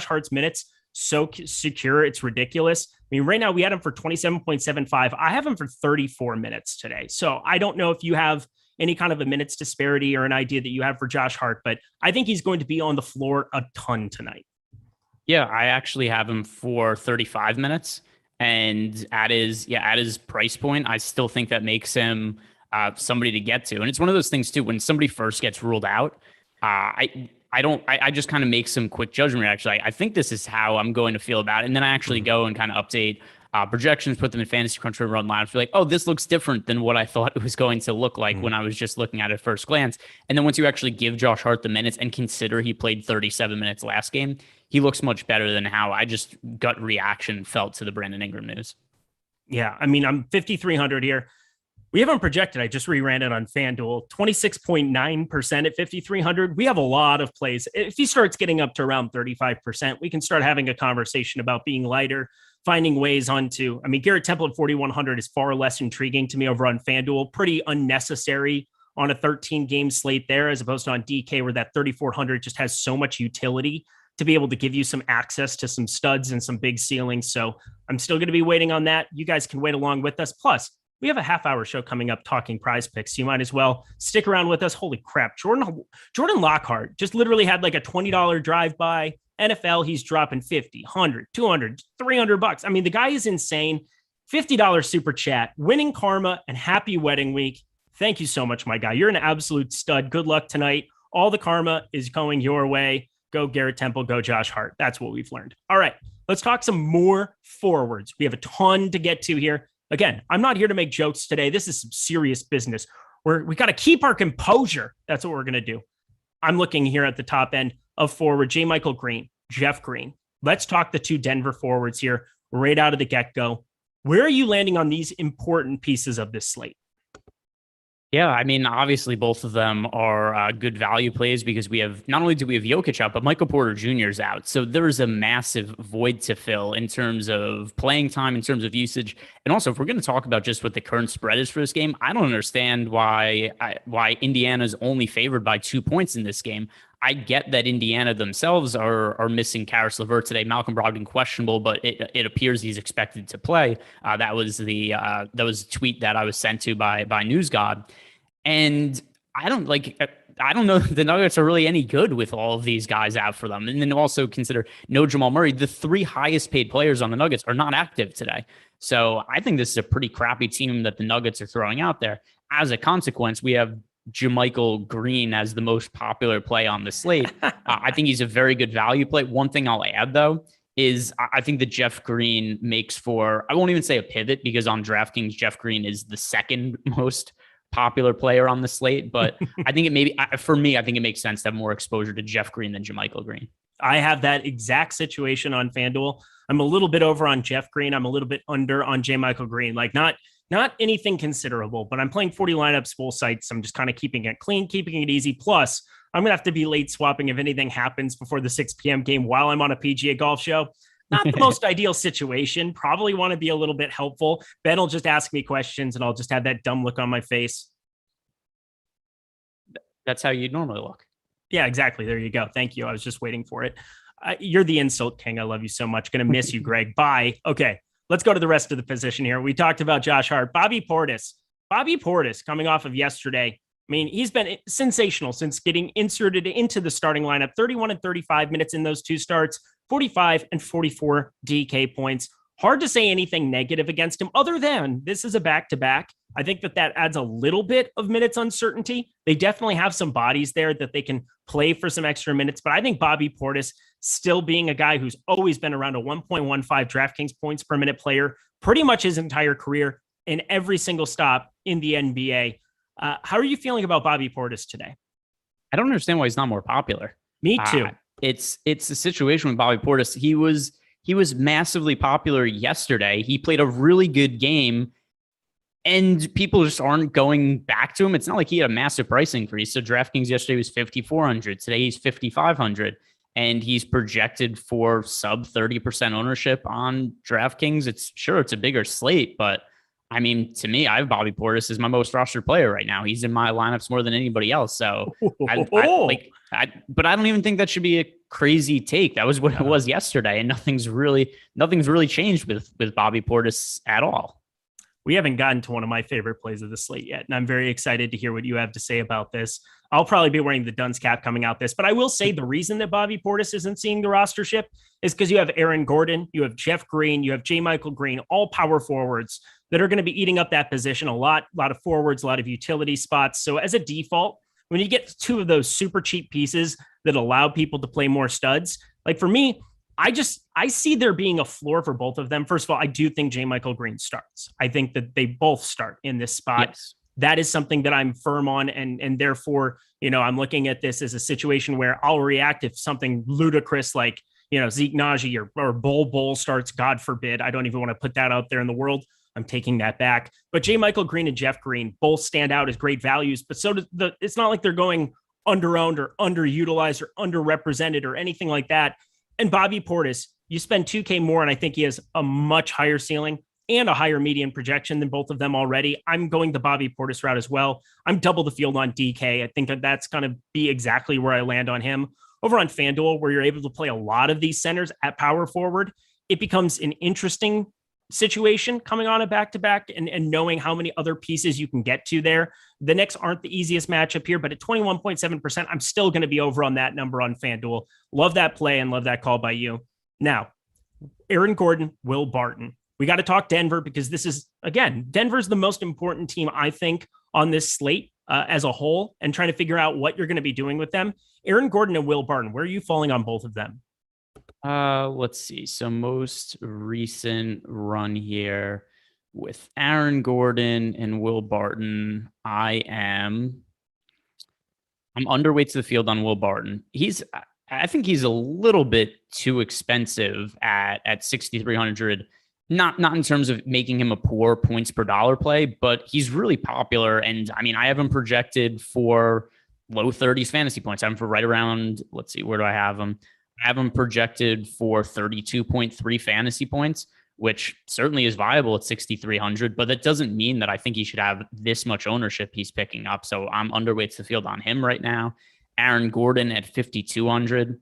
Hart's minutes so secure. It's ridiculous. I mean, right now we had him for 27.75. I have him for 34 minutes today. So I don't know if you have any kind of a minutes disparity or an idea that you have for Josh Hart, but I think he's going to be on the floor a ton tonight. Yeah, I actually have him for 35 minutes, and at his price point, I still think that makes him somebody to get to. And it's one of those things too, when somebody first gets ruled out, I just kind of make some quick judgment. Actually, I think this is how I'm going to feel about it. And then I actually go and kind of update projections, put them in Fantasy Cruncher, run lines. Feel like, oh, this looks different than what I thought it was going to look like when I was just looking at it first glance. And then once you actually give Josh Hart the minutes and consider he played 37 minutes last game, he looks much better than how I just gut reaction felt to the Brandon Ingram news. Yeah, I mean, I'm 5,300 here. We haven't projected. I just reran it on FanDuel. 26.9% at 5,300. We have a lot of plays. If he starts getting up to around 35%, we can start having a conversation about being lighter, finding ways onto. I mean, Garrett Temple at 4,100 is far less intriguing to me over on FanDuel. Pretty unnecessary on a 13-game slate there, as opposed to on DK, where that 3,400 just has so much utility to be able to give you some access to some studs and some big ceilings. So I'm still going to be waiting on that. You guys can wait along with us. Plus, we have a half-hour show coming up talking prize picks. So you might as well stick around with us. Holy crap. Jordan Lockhart just literally had like a $20 drive-by. NFL, he's dropping 50, 100, 200, 300 bucks. I mean, the guy is insane. $50 super chat, winning karma, and happy wedding week. Thank you so much, my guy. You're an absolute stud. Good luck tonight. All the karma is going your way. Go Garrett Temple, go Josh Hart. That's what we've learned. All right, let's talk some more forwards. We have a ton to get to here. Again, I'm not here to make jokes today. This is some serious business. We got to keep our composure. That's what we're going to do. I'm looking here at the top end of forward, J. Michael Green, Jeff Green. Let's talk the two Denver forwards here right out of the get-go. Where are you landing on these important pieces of this slate? Yeah, I mean, obviously both of them are good value plays because we have, not only do we have Jokic out, but Michael Porter Jr. is out. So there's a massive void to fill in terms of playing time, in terms of usage. And also, if we're going to talk about just what the current spread is for this game, I don't understand why Indiana's only favored by 2 points in this game. I get that Indiana themselves are missing Karis LeVert today. Malcolm Brogdon questionable, but it appears he's expected to play. That was a tweet that I was sent to by NewsGod, and I don't know if the Nuggets are really any good with all of these guys out for them. And then also consider no Jamal Murray. The three highest paid players on the Nuggets are not active today. So I think this is a pretty crappy team that the Nuggets are throwing out there. As a consequence, we have JaMychal Green as the most popular play on the slate. I think he's a very good value play. One thing I'll add, though, is I think that Jeff Green makes for, I won't even say a pivot, because on DraftKings, Jeff Green is the second most popular player on the slate. But I think for me, I think it makes sense to have more exposure to Jeff Green than JaMychal Green. I have that exact situation on FanDuel. I'm a little bit over on Jeff Green. I'm a little bit under on JaMychal Green. Like not anything considerable, but I'm playing 40 lineups, full sites. I'm just kind of keeping it clean, keeping it easy. Plus, I'm going to have to be late swapping if anything happens before the 6 p.m. game while I'm on a PGA golf show. Not the most ideal situation. Probably want to be a little bit helpful. Ben will just ask me questions and I'll just have that dumb look on my face. That's how you normally look. Yeah, exactly. There you go. Thank you. I was just waiting for it. You're the insult king. I love you so much. Going to miss you, Greg. Bye. Okay, let's go to the rest of the position here. We talked about Josh Hart. Bobby Portis. Bobby Portis coming off of yesterday. I mean, he's been sensational since getting inserted into the starting lineup. 31 and 35 minutes in those two starts, 45 and 44 DK points. Hard to say anything negative against him other than this is a back-to-back. I think that adds a little bit of minutes uncertainty. They definitely have some bodies there that they can play for some extra minutes, but I think Bobby Portis still being a guy who's always been around a 1.15 DraftKings points per minute player pretty much his entire career in every single stop in the NBA. How are you feeling about Bobby Portis today? I don't understand why he's not more popular. Me too. It's a situation with Bobby Portis. He was massively popular yesterday. He played a really good game, and people just aren't going back to him. It's not like he had a massive price increase. So DraftKings yesterday was 5,400. Today he's 5,500, and he's projected for sub 30% ownership on DraftKings. It's a bigger slate, but I mean, to me, I have Bobby Portis as my most rostered player right now. He's in my lineups more than anybody else. So, but I don't even think that should be a crazy take. That was what it was yesterday, and nothing's really changed with Bobby Portis at all. We haven't gotten to one of my favorite plays of the slate yet, and I'm very excited to hear what you have to say about this. I'll probably be wearing the dunce cap coming out this, but I will say the reason that Bobby Portis isn't seeing the rostership is because you have Aaron Gordon, you have Jeff Green, you have J. Michael Green, all power forwards that are going to be eating up that position a lot of forwards, a lot of utility spots. So as a default, when you get two of those super cheap pieces that allow people to play more studs, like for me, I see there being a floor for both of them. First of all, I do think J. Michael Green starts. I think that they both start in this spot. Yes. That is something that I'm firm on. And therefore, I'm looking at this as a situation where I'll react if something ludicrous like, Zeke Naji or Bull starts, God forbid. I don't even want to put that out there in the world. I'm taking that back. But J. Michael Green and Jeff Green both stand out as great values, but so does it's not like they're going underowned or underutilized or underrepresented or anything like that. And Bobby Portis, you spend $2K more, and I think he has a much higher ceiling and a higher median projection than both of them already. I'm going the Bobby Portis route as well. I'm double the field on DK. I think that's going to be exactly where I land on him. Over on FanDuel, where you're able to play a lot of these centers at power forward, it becomes an interesting situation coming on a back-to-back and knowing how many other pieces you can get to there. The Knicks aren't the easiest matchup here, but at 21.7%, I'm still going to be over on that number on FanDuel. Love that play and love that call by you. Now, Aaron Gordon, Will Barton. We got to talk Denver because this is, again, Denver's the most important team, I think, on this slate as a whole, and trying to figure out what you're going to be doing with them. Aaron Gordon and Will Barton, where are you falling on both of them? Let's see. So most recent run here with Aaron Gordon and Will Barton, I'm underweight to the field on Will Barton. I think he's a little bit too expensive at 6,300. Not in terms of making him a poor points per dollar play, but he's really popular. And I mean, I have him projected for low 30s fantasy points. I have him for right around, let's see, where do I have him? I have him projected for 32.3 fantasy points, which certainly is viable at 6,300, but that doesn't mean that I think he should have this much ownership he's picking up. So I'm underweight to the field on him right now. Aaron Gordon at 5,200.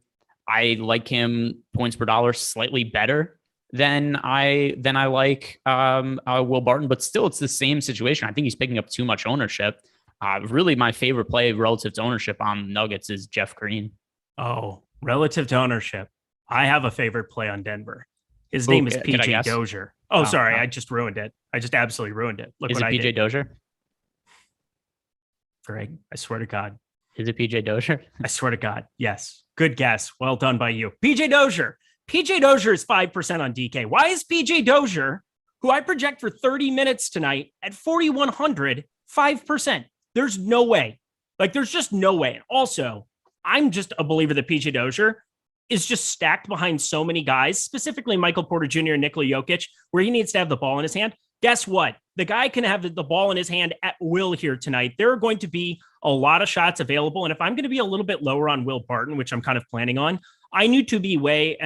I like him points per dollar slightly better than I like Will Barton, but still it's the same situation. I think he's picking up too much ownership. Really my favorite play relative to ownership on Nuggets is Jeff Green. Oh, relative to ownership. I have a favorite play on Denver. His name is PJ Dozier. Oh, sorry. I just ruined it. I just absolutely ruined it. Look, is it PJ Dozier? Greg, I swear to God. Is it PJ Dozier? I swear to God. Yes. Good guess. Well done by you. PJ Dozier. PJ Dozier is 5% on DK. Why is PJ Dozier, who I project for 30 minutes tonight at 4,100, 5%? There's no way. There's just no way. And also, I'm just a believer that PJ Dozier is just stacked behind so many guys, specifically Michael Porter Jr. and Nikola Jokic, where he needs to have the ball in his hand. Guess what? The guy can have the ball in his hand at will here tonight. There are going to be a lot of shots available. And if I'm going to be a little bit lower on Will Barton, which I'm kind of planning on, I need to be way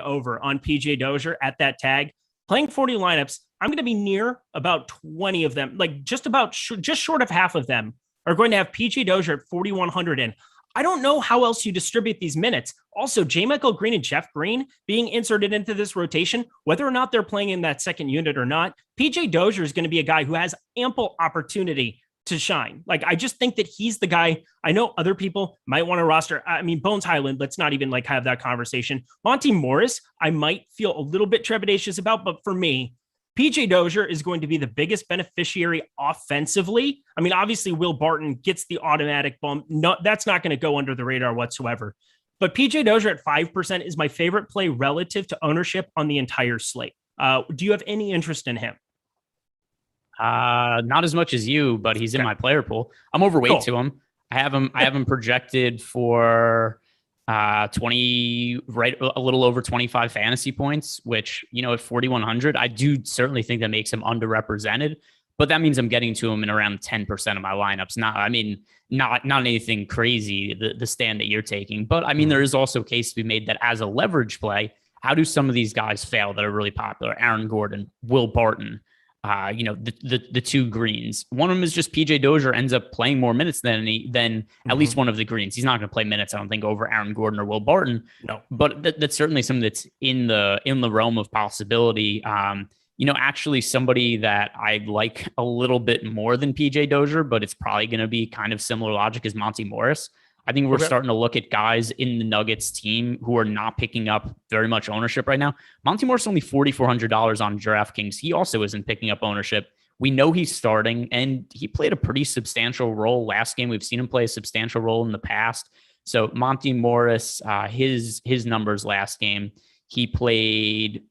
over on PJ Dozier at that tag. Playing 40 lineups, I'm going to be near about 20 of them, just short of half of them are going to have PJ Dozier at 4,100 in. I don't know how else you distribute these minutes. Also, J. Michael Green and Jeff Green being inserted into this rotation, whether or not they're playing in that second unit or not, PJ Dozier is going to be a guy who has ample opportunity to shine. Like, I just think that he's the guy. I know other people might want to roster. I mean, Bones Highland, let's not even like have that conversation. Monte Morris, I might feel a little bit trepidatious about, but for me, PJ Dozier is going to be the biggest beneficiary offensively. I mean, obviously, Will Barton gets the automatic bump. No, that's not going to go under the radar whatsoever. But PJ Dozier at 5% is my favorite play relative to ownership on the entire slate. Do you have any interest in him? Not as much as you, but he's in my player pool. I'm overweight to him. I have him projected for 20, right, a little over 25 fantasy points, which, you know, at 4,100, I do certainly think that makes him underrepresented, but that means I'm getting to him in around 10% of my lineups. Not anything crazy, the stand that you're taking, but I mean, there is also a case to be made that as a leverage play, how do some of these guys fail that are really popular? Aaron Gordon, Will Barton, the two greens. One of them is just PJ Dozier ends up playing more minutes than at least one of the greens. He's not going to play minutes, I don't think, over Aaron Gordon or Will Barton. No, but that's certainly something that's in the realm of possibility. Actually somebody that I like a little bit more than PJ Dozier, but it's probably going to be kind of similar logic as Monte Morris. I think we're starting to look at guys in the Nuggets team who are not picking up very much ownership right now. Monte Morris only $4,400 on DraftKings. He also isn't picking up ownership. We know he's starting, and he played a pretty substantial role last game. We've seen him play a substantial role in the past. So Monte Morris, his numbers last game, he played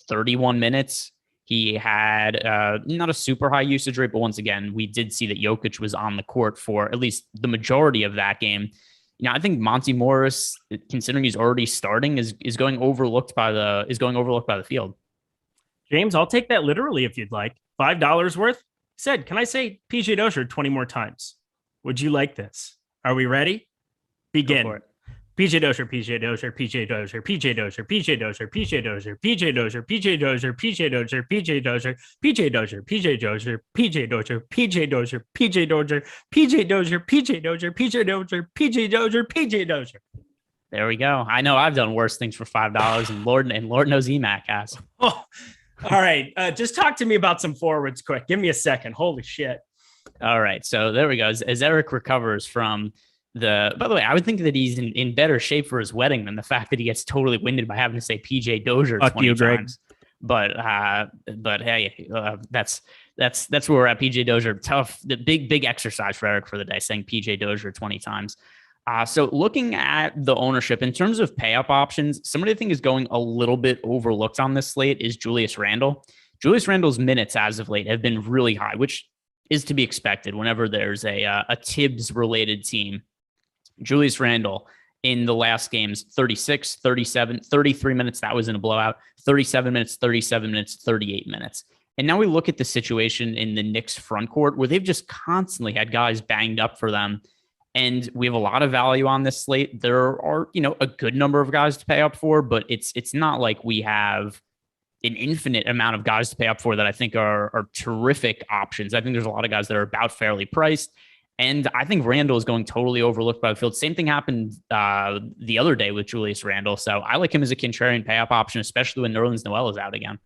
31 minutes. He had not a super high usage rate, but once again, we did see that Jokic was on the court for at least the majority of that game. I think Monte Morris, considering he's already starting, is going overlooked by the field. James, I'll take that literally if you'd like. $5 worth. Said, can I say PJ Dozier 20 more times? Would you like this? Are we ready? Begin. PJ Dozier, PJ Dozier, PJ Dozier, PJ Dozier, PJ Dozier, PJ Dozier, PJ Dozier, PJ Dozier, PJ Dozier, PJ Dozier, PJ Dozier, PJ Dozier, PJ Dozier, PJ Dozier, PJ Dozier, PJ Dozier, PJ Dozier, PJ Dozier, PJ Dozier, PJ Dozier. There we go. I know I've done worse things for $5, and Lord knows EMAC has. Oh, all right. Just talk to me about some forwards quick. Give me a second. Holy shit. All right. So there we go. As Eric recovers from by the way, I would think that he's in better shape for his wedding than the fact that he gets totally winded by having to say PJ Dozier 20 times. But hey, that's where we're at. PJ Dozier, tough, the big exercise for Eric for the day, saying PJ Dozier 20 times. So looking at the ownership in terms of pay up options, somebody I think is going a little bit overlooked on this slate is Julius Randle. Julius Randle's minutes as of late have been really high, which is to be expected whenever there's a Tibbs related team. Julius Randle in the last games, 36, 37, 33 minutes. That was in a blowout. 37 minutes, 37 minutes, 38 minutes. And now we look at the situation in the Knicks front court where they've just constantly had guys banged up for them. And we have a lot of value on this slate. There are, a good number of guys to pay up for, but it's not like we have an infinite amount of guys to pay up for that I think are terrific options. I think there's a lot of guys that are about fairly priced. And I think Randle is going totally overlooked by the field. Same thing happened the other day with Julius Randle. So I like him as a contrarian pay-up option, especially when Nerlens Noel is out again.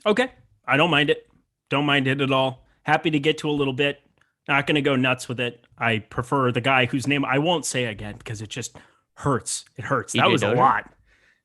Okay. I don't mind it. Don't mind it at all. Happy to get to a little bit. Not going to go nuts with it. I prefer the guy whose name I won't say again because it just hurts. It hurts. That was a lot.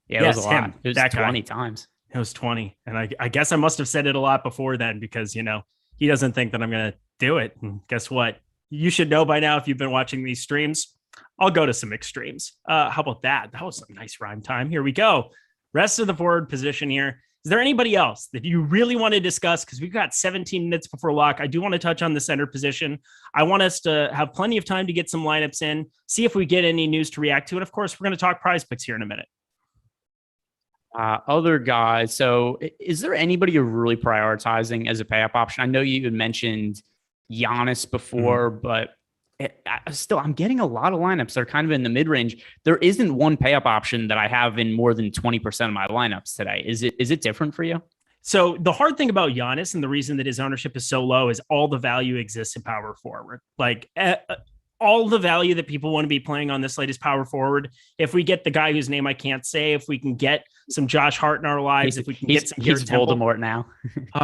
Yeah, it was a lot. It was 20 times. It was 20. And I guess I must have said it a lot before then because, he doesn't think that I'm going to do it. And guess what? You should know by now if you've been watching these streams, I'll go to some extremes. How about that? That was a nice rhyme time. Here we go. Rest of the forward position here. Is there anybody else that you really want to discuss? Because we've got 17 minutes before lock. I do want to touch on the center position. I want us to have plenty of time to get some lineups in, see if we get any news to react to. And of course, we're going to talk prize picks here in a minute. Other guys. So is there anybody you're really prioritizing as a pay-up option? I know you had mentioned Giannis before, but I'm getting a lot of lineups that are kind of in the mid-range. There isn't one pay-up option that I have in more than 20% of my lineups today. Is it different for you? So the hard thing about Giannis and the reason that his ownership is so low is all the value exists in power forward. Like all the value that people want to be playing on this slate is power forward. If we get the guy whose name I can't say, if we can get some Josh Hart in our lives, if we can get some he's Voldemort now.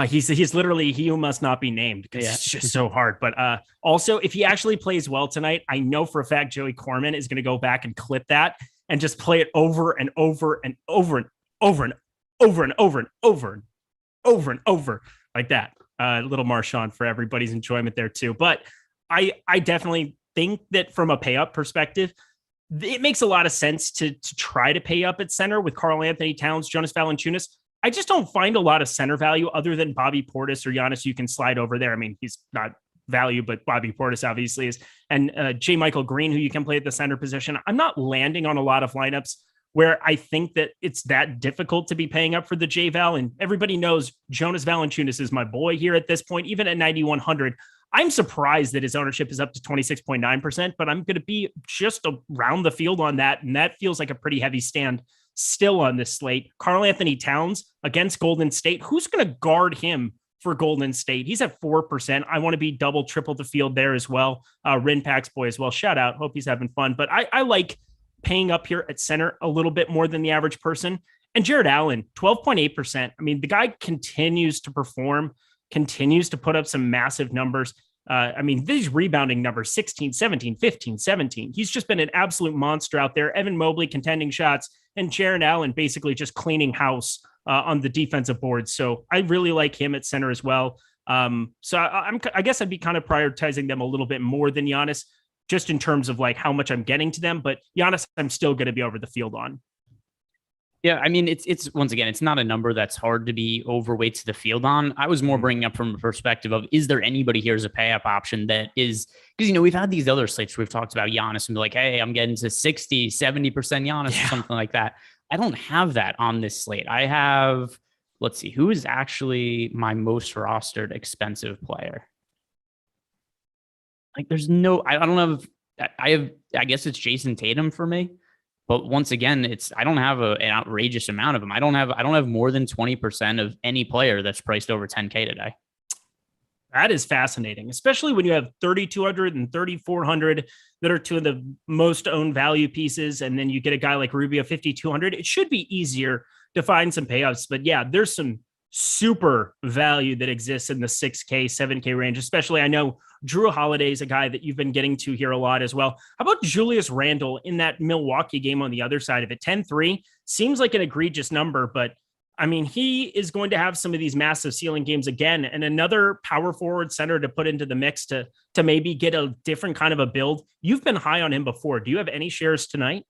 He's literally he who must not be named because it's just so hard. But also, if he actually plays well tonight, I know for a fact Joey Corman is going to go back and clip that and just play it over and over and over and over and over and over and over and over and over like that. Little Marshawn for everybody's enjoyment there too. But I definitely think that from a pay up perspective, it makes a lot of sense to try to pay up at center with Karl Anthony Towns, Jonas Valanciunas. I just don't find a lot of center value other than Bobby Portis or Giannis. You can slide over there. I mean, he's not value, but Bobby Portis obviously is. And J. Michael Green, who you can play at the center position. I'm not landing on a lot of lineups where I think that it's that difficult to be paying up for the J Val. And everybody knows Jonas Valanciunas is my boy here at this point, even at 9,100. I'm surprised that his ownership is up to 26.9%, but I'm going to be just around the field on that. And that feels like a pretty heavy stand still on this slate. Karl Anthony Towns against Golden State. Who's going to guard him for Golden State? He's at 4%. I want to be double, triple the field there as well. Rin Pax boy as well. Shout out. Hope he's having fun. But I like paying up here at center a little bit more than the average person. And Jared Allen, 12.8%. I mean, the guy continues to perform, continues to put up some massive numbers. I mean, these rebounding numbers, 16, 17, 15, 17. He's just been an absolute monster out there. Evan Mobley contending shots and Jared Allen basically just cleaning house on the defensive board. So I really like him at center as well. So I guess I'd be kind of prioritizing them a little bit more than Giannis, just in terms of like how much I'm getting to them. But Giannis, I'm still going to be over the field on. Yeah, I mean, it's once again, it's not a number that's hard to be overweight to the field on. I was more bringing up from a perspective of, is there anybody here as a pay up option that is, because, you know, we've had these other slates where we've talked about Giannis and be like, hey, I'm getting to 60, 70% Giannis or something like that. I don't have that on this slate. I have, let's see, who is actually my most rostered expensive player? Like, there's no, I don't have, I guess it's Jason Tatum for me. But once again, I don't have an outrageous amount of them. I don't have more than 20% of any player that's priced over 10K today. That is fascinating, especially when you have 3,200 and 3,400 that are two of the most owned value pieces. And then you get a guy like Rubio, 5,200. It should be easier to find some payouts. But yeah, there's some super value that exists in the 6K, 7K range, especially I know Drew Holiday is a guy that you've been getting to here a lot as well. How about Julius Randle in that Milwaukee game on the other side of it? 10-3 seems like an egregious number, but I mean, he is going to have some of these massive ceiling games again, and another power forward center to put into the mix to maybe get a different kind of a build. You've been high on him before. Do you have any shares tonight?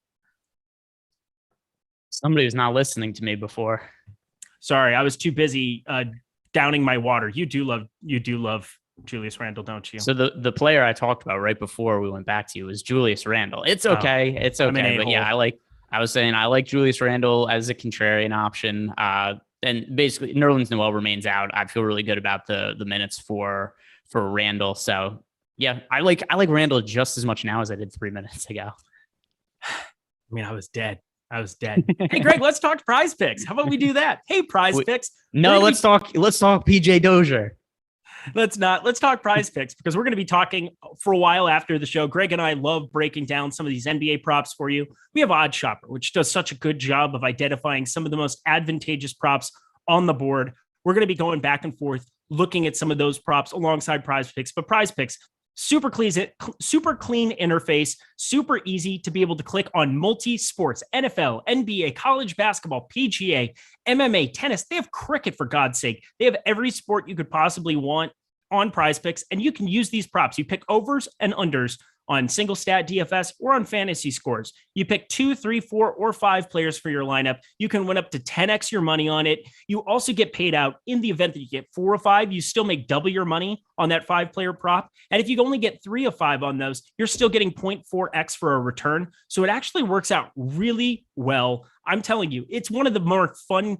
Somebody who's not listening to me before. Sorry, I was too busy downing my water. You do love Julius Randle, don't you? So the player I talked about right before we went back to you was Julius Randle. It's okay. It's okay. But yeah, I was saying I like Julius Randle as a contrarian option. And basically Nerlens Noel remains out. I feel really good about the minutes for Randle. So yeah, I like Randle just as much now as I did 3 minutes ago. I mean, I was dead. Hey, Greg, let's talk Prize Picks. How about we do that? Hey, Prize Picks. No, let's talk PJ Dozier. Let's talk Prize Picks, because we're going to be talking for a while after the show. Greg and I love breaking down some of these NBA props for you. We have Odd Shopper, which does such a good job of identifying some of the most advantageous props on the board. We're going to be going back and forth, looking at some of those props alongside Prize Picks, but Prize Picks, super clean interface, super easy to be able to click on multi-sports, NFL, NBA, college basketball, PGA, MMA, tennis. They have cricket, for God's sake. They have every sport you could possibly want on Prize Picks, and you can use these props. You pick overs and unders on single stat DFS or on fantasy scores. You pick 2, 3, 4, or 5 players for your lineup. You can win up to 10x your money on it. You also get paid out in the event that you get 4 or 5. You still make double your money on that 5-player prop. And if you only get 3 of 5 on those, you're still getting 0.4x for a return. So it actually works out really well. I'm telling you, it's one of the more fun.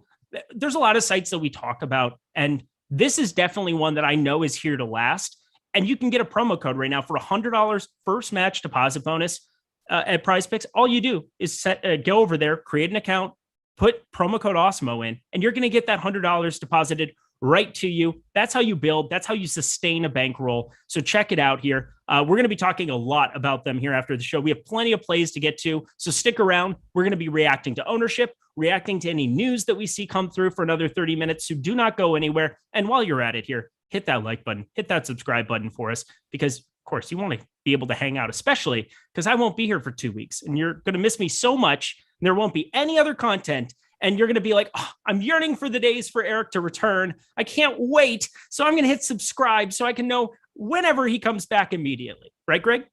There's a lot of sites that we talk about, and this is definitely one that I know is here to last. And you can get a promo code right now for $100 first match deposit bonus at Prize Picks. All you do is go over there, create an account, put promo code Awesemo in, and you're going to get that $100 deposited right to you. That's how you build. That's how you sustain a bankroll. So check it out here. We're going to be talking a lot about them here after the show. We have plenty of plays to get to, so stick around. We're going to be reacting to ownership, reacting to any news that we see come through for another 30 minutes. So do not go anywhere. And while you're at it here, hit that like button, hit that subscribe button for us, because of course you want to be able to hang out, especially because I won't be here for 2 weeks and you're going to miss me so much. And there won't be any other content. And you're going to be like, oh, I'm yearning for the days for Eric to return. I can't wait. So I'm going to hit subscribe so I can know whenever he comes back immediately. Right, Greg?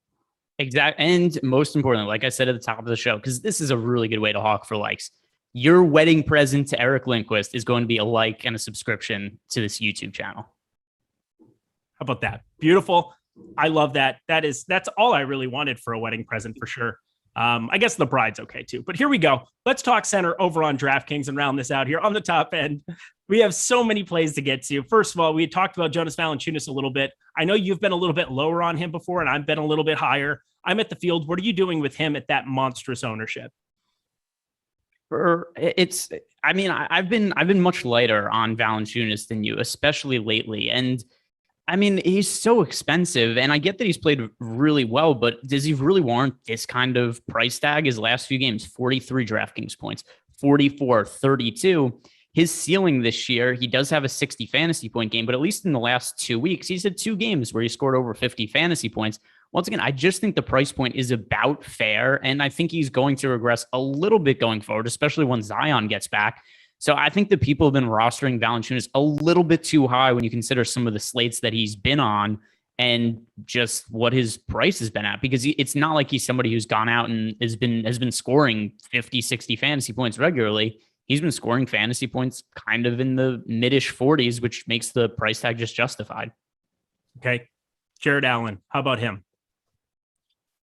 Exactly. And most importantly, like I said at the top of the show, because this is a really good way to hawk for likes, your wedding present to Eric Lindquist is going to be a like and a subscription to this YouTube channel. How about that? Beautiful. I love that. That's all I really wanted for a wedding present for sure. I guess the bride's okay too, but here we go. Let's talk center over on DraftKings and round this out here on the top end. We have so many plays to get to. First of all, we had talked about Jonas Valanciunas a little bit. I know you've been a little bit lower on him before, and I've been a little bit higher. I'm at the field. What are you doing with him at that monstrous ownership? I've been much lighter on Valanciunas than you, especially lately. And I mean, he's so expensive, and I get that he's played really well, but does he really warrant this kind of price tag? His last few games, 43 DraftKings points, 44, 32. His ceiling this year, he does have a 60 fantasy point game, but at least in the last 2 weeks, he's had 2 games where he scored over 50 fantasy points. Once again, I just think the price point is about fair, and I think he's going to regress a little bit going forward, especially when Zion gets back. So I think that people have been rostering Valanciunas a little bit too high when you consider some of the slates that he's been on and just what his price has been at, because it's not like he's somebody who's gone out and has been scoring 50, 60 fantasy points regularly. He's been scoring fantasy points kind of in the mid-ish 40s, which makes the price tag just justified. Okay. Jared Allen, how about him?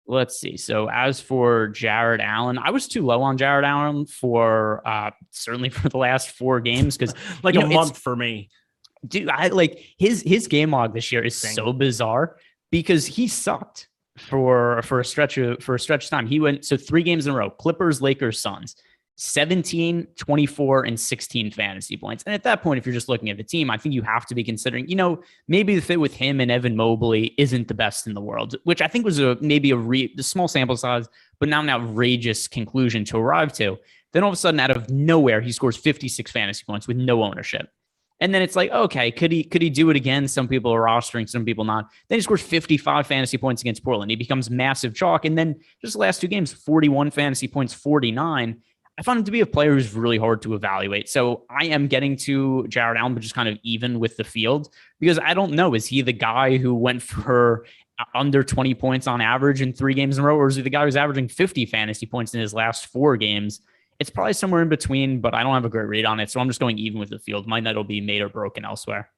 Let's see. So as for Jared Allen, I was too low on Jared Allen for certainly for the last 4 games, because like a month for me. Dude, I like his game log this year is so bizarre because he sucked for a stretch of time. He went 3 games in a row: Clippers, Lakers, Suns. 17, 24, and 16 fantasy points. And at that point, if you're just looking at the team, I think you have to be considering, maybe the fit with him and Evan Mobley isn't the best in the world, which I think was a small sample size, but not an outrageous conclusion to arrive to. Then all of a sudden, out of nowhere, he scores 56 fantasy points with no ownership. And then it's like, okay, could he do it again? Some people are rostering, some people not. Then he scores 55 fantasy points against Portland. He becomes massive chalk. And then just the last 2 games, 41 fantasy points, 49. I found him to be a player who's really hard to evaluate. So I am getting to Jared Allen, but just kind of even with the field, because I don't know. Is he the guy who went for under 20 points on average in 3 games in a row? Or is he the guy who's averaging 50 fantasy points in his last 4 games? It's probably somewhere in between, but I don't have a great read on it. So I'm just going even with the field. My night will be made or broken elsewhere.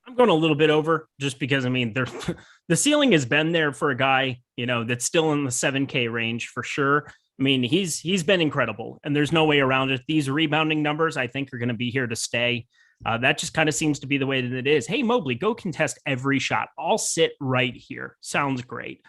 I'm going a little bit over just because, the ceiling has been there for a guy, that's still in the 7K range for sure. He's been incredible, and there's no way around it. These rebounding numbers, I think, are going to be here to stay. That just kind of seems to be the way that it is. Hey, Mobley, go contest every shot. I'll sit right here. Sounds great.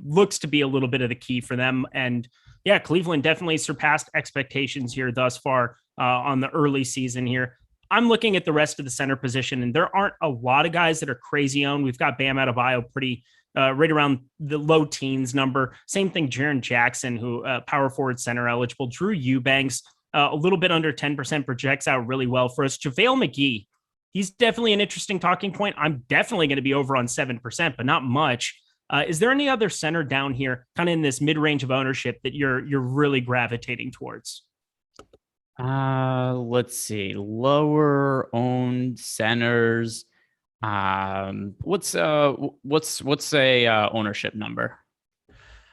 Looks to be a little bit of the key for them. And yeah, Cleveland definitely surpassed expectations here thus far on the early season here. I'm looking at the rest of the center position, and there aren't a lot of guys that are crazy owned. We've got Bam Adebayo pretty right around the low teens number. Same thing, Jiren Jackson, who power forward center eligible. Drew Eubanks, a little bit under 10%, projects out really well for us. JaVale McGee, he's definitely an interesting talking point. I'm definitely going to be over on 7%, but not much. Is there any other center down here, kind of in this mid-range of ownership, that you're really gravitating towards? Let's see. Lower owned centers. What's a ownership number?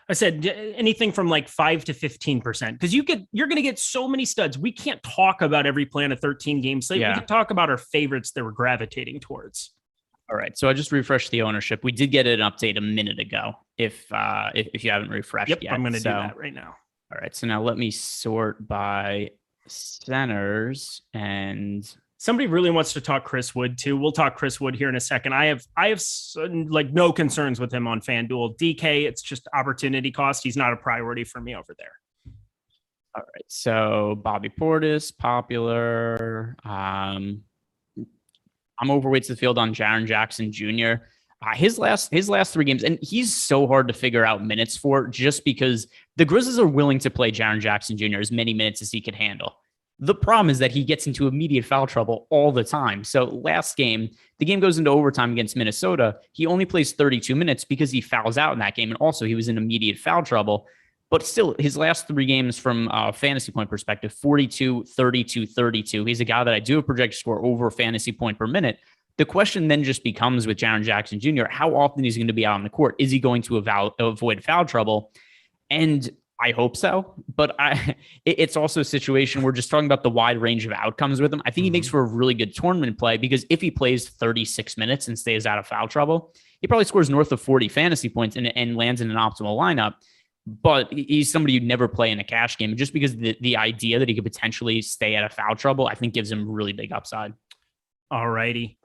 I said anything from like 5 to 15%, because you're going to get so many studs. We can't talk about every play on a 13 game slate. Yeah. We can talk about our favorites that we're gravitating towards. All right. So I just refreshed the ownership. We did get an update a minute ago. If you haven't refreshed yet. I'm going to do that right now. All right. So now let me sort by centers, and somebody really wants to talk Chris Wood too. We'll talk Chris Wood here in a second. I have like no concerns with him on FanDuel. DK, it's just opportunity cost. He's not a priority for me over there. All right. So Bobby Portis, popular. I'm overweight to the field on Jiren Jackson Jr. His last 3 games, and he's so hard to figure out minutes for just because the Grizzlies are willing to play Jiren Jackson Jr. as many minutes as he could handle. The problem is that he gets into immediate foul trouble all the time. So last game, the game goes into overtime against Minnesota. He only plays 32 minutes because he fouls out in that game. And also he was in immediate foul trouble. But still, his last 3 games from a fantasy point perspective, 42, 32, 32. He's a guy that I do have projected to score over a fantasy point per minute. The question then just becomes with Jiren Jackson Jr., how often is he going to be out on the court? Is he going to avoid foul trouble? And I hope so, but it's also a situation we're just talking about the wide range of outcomes with him. I think he makes for a really good tournament play because if he plays 36 minutes and stays out of foul trouble, he probably scores north of 40 fantasy points and lands in an optimal lineup. But he's somebody you'd never play in a cash game just because the idea that he could potentially stay out of foul trouble, I think gives him really big upside. All righty.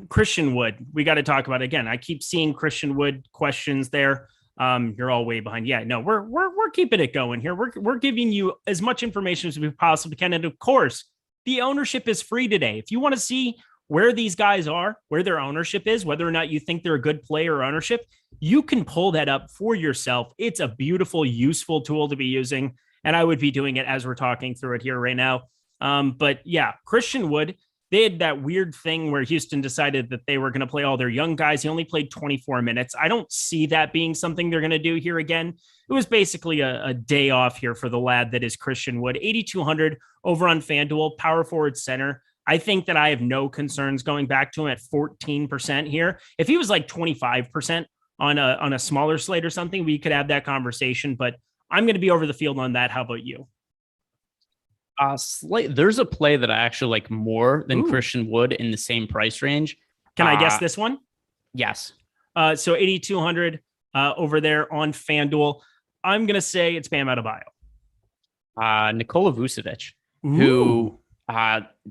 Christian Wood, we got to talk about it again. I keep seeing Christian Wood questions there. You're all way behind. Yeah, no, we're keeping it going here. We're giving you as much information as we possibly can. And of course, the ownership is free today. If you want to see where these guys are, where their ownership is, whether or not you think they're a good player or ownership, you can pull that up for yourself. It's a beautiful, useful tool to be using. And I would be doing it as we're talking through it here right now. But yeah, Christian Wood, they had that weird thing where Houston decided that they were going to play all their young guys. He only played 24 minutes. I don't see that being something they're going to do here again. It was basically a day off here for the lad that is Christian Wood. 8,200 over on FanDuel, power forward center. I think that I have no concerns going back to him at 14% here. If he was like 25% on a smaller slate or something, we could have that conversation, but I'm going to be over the field on that. How about you? There's a play that I actually like more than Christian Wood in the same price range. Can I guess this one? Yes. So 8,200 over there on FanDuel. I'm going to say it's Bam Adebayo. Nikola Vucevic, who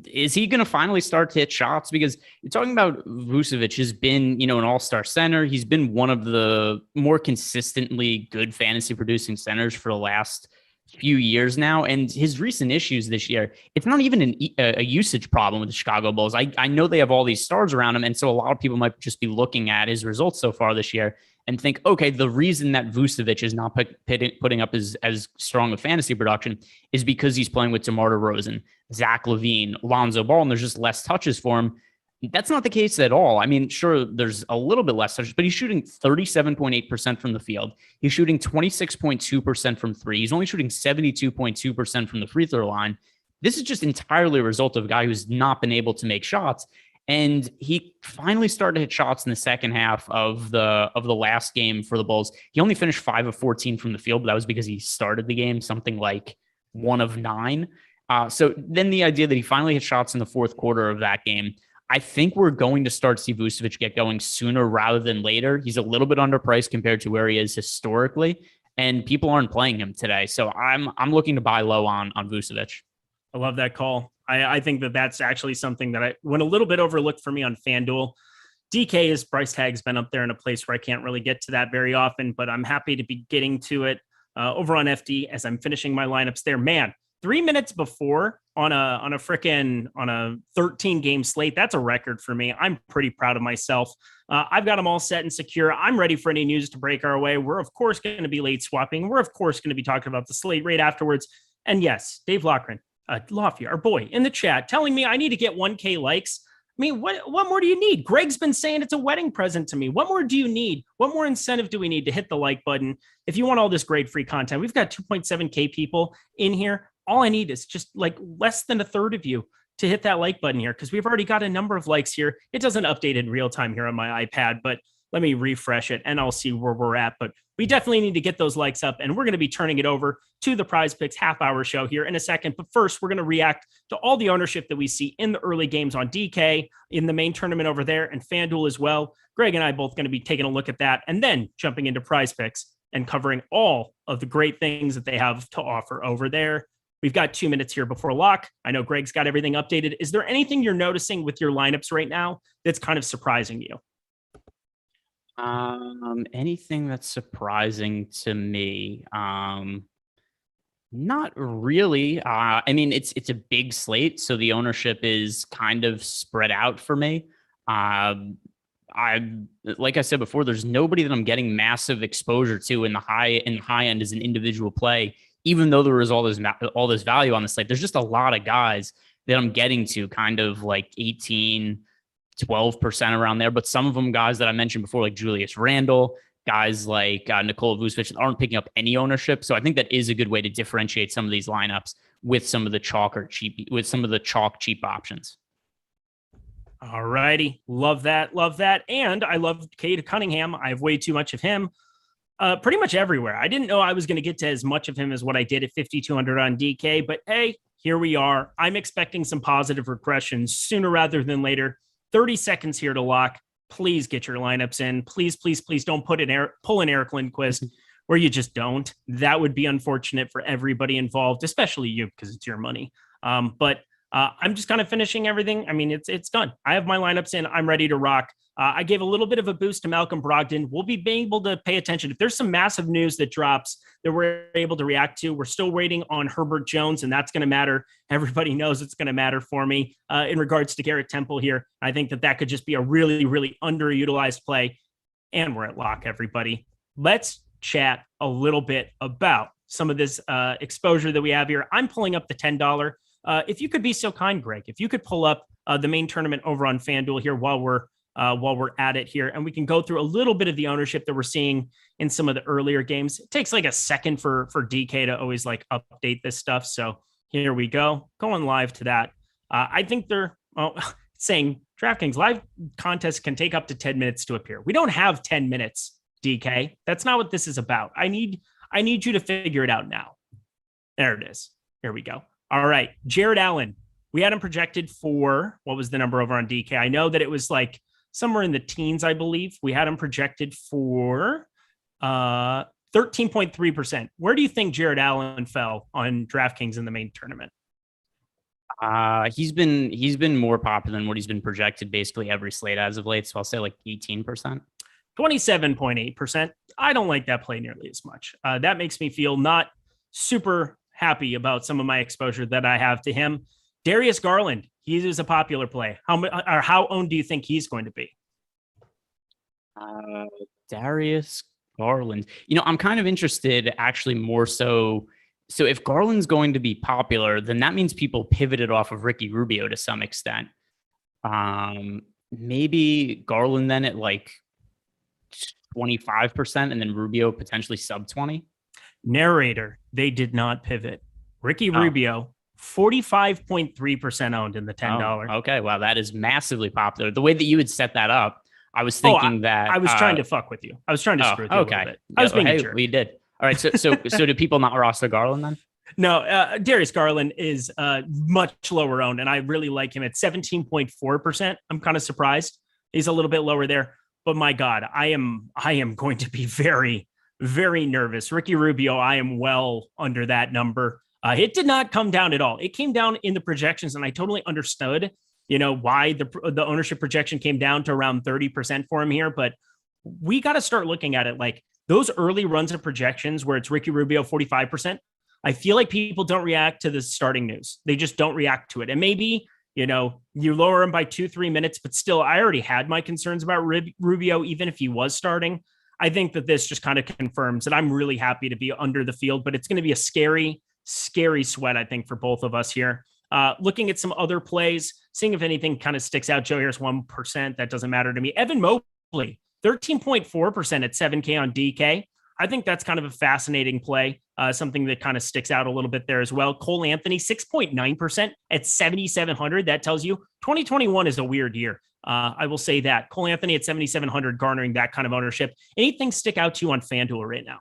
is he going to finally start to hit shots? Because you're talking about Vucevic has been, an all-star center. He's been one of the more consistently good fantasy producing centers for the last few years now, and his recent issues this year, it's not even a usage problem with the Chicago Bulls. I know they have all these stars around him, and so a lot of people might just be looking at his results so far this year and think, okay, the reason that Vucevic is not putting up as strong a fantasy production is because he's playing with DeMar DeRozan, Zach LaVine, Lonzo Ball, and there's just less touches for him. That's not the case at all. I mean, sure, there's a little bit less touches, but he's shooting 37.8% from the field. He's shooting 26.2% from 3. He's only shooting 72.2% from the free throw line. This is just entirely a result of a guy who's not been able to make shots. And he finally started to hit shots in the second half of the last game for the Bulls. He only finished 5 of 14 from the field, but that was because he started the game something like 1 of 9. So then the idea that he finally hit shots in the fourth quarter of that game, I think we're going to start to see Vucevic get going sooner rather than later. He's a little bit underpriced compared to where he is historically, and people aren't playing him today. So I'm looking to buy low on Vucevic. I love that call. I think that's actually something that went a little bit overlooked for me on FanDuel. DK's price tag's been up there in a place where I can't really get to that very often, but I'm happy to be getting to it over on FD as I'm finishing my lineups there. Man, 3 minutes before on a 13 game slate. That's a record for me. I'm pretty proud of myself. I've got them all set and secure. I'm ready for any news to break our way. We're of course going to be late swapping. We're of course going to be talking about the slate right afterwards. And yes, Dave Loughran, Lofty, our boy in the chat, telling me I need to get 1K likes. I mean, what more do you need? Greg's been saying it's a wedding present to me. What more do you need? What more incentive do we need to hit the like button? If you want all this great free content, we've got 2.7K people in here. All I need is just like less than a third of you to hit that like button here, because we've already got a number of likes here. It doesn't update in real time here on my iPad, but let me refresh it and I'll see where we're at. But we definitely need to get those likes up, and we're going to be turning it over to the Prize Picks half-hour show here in a second. But first, we're going to react to all the ownership that we see in the early games on DK, in the main tournament over there, and FanDuel as well. Greg and I both going to be taking a look at that and then jumping into Prize Picks and covering all of the great things that they have to offer over there. We've got 2 minutes here before lock. I know Greg's got everything updated. Is there anything you're noticing with your lineups right now that's kind of surprising you? Anything that's surprising to me? Not really. I mean, it's a big slate, so the ownership is kind of spread out for me. I like I said before, there's nobody that I'm getting massive exposure to in the high end as an individual play, even though there is all this value on the slate. There's just a lot of guys that I'm getting to kind of like 18, 12% around there. But some of them guys that I mentioned before, like Julius Randle, guys like Nikola Vucevic, aren't picking up any ownership. So I think that is a good way to differentiate some of these lineups with some of the chalk cheap options. All righty. Love that. Love that. And I love Cade Cunningham. I have way too much of him pretty much everywhere. I didn't know I was going to get to as much of him as what I did at 5,200 on DK, but hey, here we are. I'm expecting some positive regression sooner rather than later. 30 seconds here to lock. Please get your lineups in. Please, please, please don't pull an Eric Lindquist where you just don't. That would be unfortunate for everybody involved, especially you, because it's your money. But I'm just kind of finishing everything. I mean, it's done. I have my lineups in. I'm ready to rock. I gave a little bit of a boost to Malcolm Brogdon. We'll be being able to pay attention. If there's some massive news that drops that we're able to react to, we're still waiting on Herbert Jones, and that's going to matter. Everybody knows it's going to matter for me in regards to Garrett Temple here. I think that could just be a really, really underutilized play. And we're at lock, everybody. Let's chat a little bit about some of this exposure that we have here. I'm pulling up the $10. If you could be so kind, Greg, if you could pull up the main tournament over on FanDuel here while we're at it here, and we can go through a little bit of the ownership that we're seeing in some of the earlier games. It takes like a second for DK to always like update this stuff. So here we go, going live to that. I think they're saying DraftKings live contests can take up to 10 minutes to appear. We don't have 10 minutes, DK. That's not what this is about. I need you to figure it out now. There it is. Here we go. All right. Jared Allen. We had him projected for, what was the number over on DK? I know that it was like somewhere in the teens, I believe. We had him projected for 13.3%. Where do you think Jared Allen fell on DraftKings in the main tournament? He's been more popular than what he's been projected basically every slate as of late. So I'll say like 18%. 27.8%. I don't like that play nearly as much. That makes me feel not super happy about some of my exposure that I have to him. Darius Garland, he is a popular play. How owned do you think he's going to be? Darius Garland. I'm kind of interested actually more so. So if Garland's going to be popular, then that means people pivoted off of Ricky Rubio to some extent. Maybe Garland then at like 25% and then Rubio potentially sub 20. Narrator, they did not pivot. Ricky Rubio, 45.3% owned in the $10. Okay, wow, that is massively popular. The way that you would set that up, I was thinking that I was trying to fuck with you. I was trying to screw with you a little bit. I was being a jerk. We did. All right, so do people not roster Garland then? No, Darius Garland is much lower owned, and I really like him at 17.4%. I'm kind of surprised he's a little bit lower there, but my God, I am going to be very, very nervous. Ricky Rubio, I am well under that number. It did not come down at all. It came down in the projections, and I totally understood, why the ownership projection came down to around 30% for him here. But we got to start looking at it like those early runs of projections where it's Ricky Rubio 45%. I feel like people don't react to the starting news. They just don't react to it. And maybe, you lower him by 2-3 minutes, but still, I already had my concerns about Rubio, even if he was starting. I think that this just kind of confirms that I'm really happy to be under the field, but it's going to be a scary sweat, I think, for both of us here. Looking at some other plays, seeing if anything kind of sticks out. Joe Harris, 1%. That doesn't matter to me. Evan Mobley, 13.4% at 7K on DK. I think that's kind of a fascinating play. Something that kind of sticks out a little bit there as well. Cole Anthony, 6.9% at 7,700. That tells you 2021 is a weird year. I will say that. Cole Anthony at 7,700 garnering that kind of ownership. Anything stick out to you on FanDuel right now?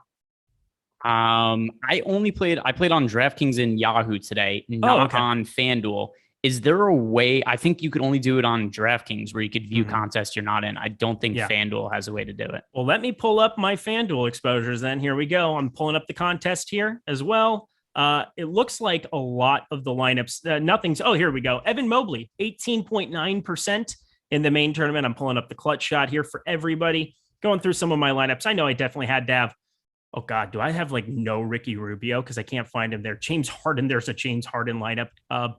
I played on DraftKings and Yahoo today, not on FanDuel. Is there a way? I think you could only do it on DraftKings where you could view contests you're not in. I don't think FanDuel has a way to do it. Well, let me pull up my FanDuel exposures then. Here we go. I'm pulling up the contest here as well. It looks like a lot of the lineups, here we go. Evan Mobley, 18.9% in the main tournament. I'm pulling up the clutch shot here for everybody. Going through some of my lineups. I know I definitely had to have Oh God, do I have like no Ricky Rubio? Because I can't find him there. James Harden, there's a James Harden lineup.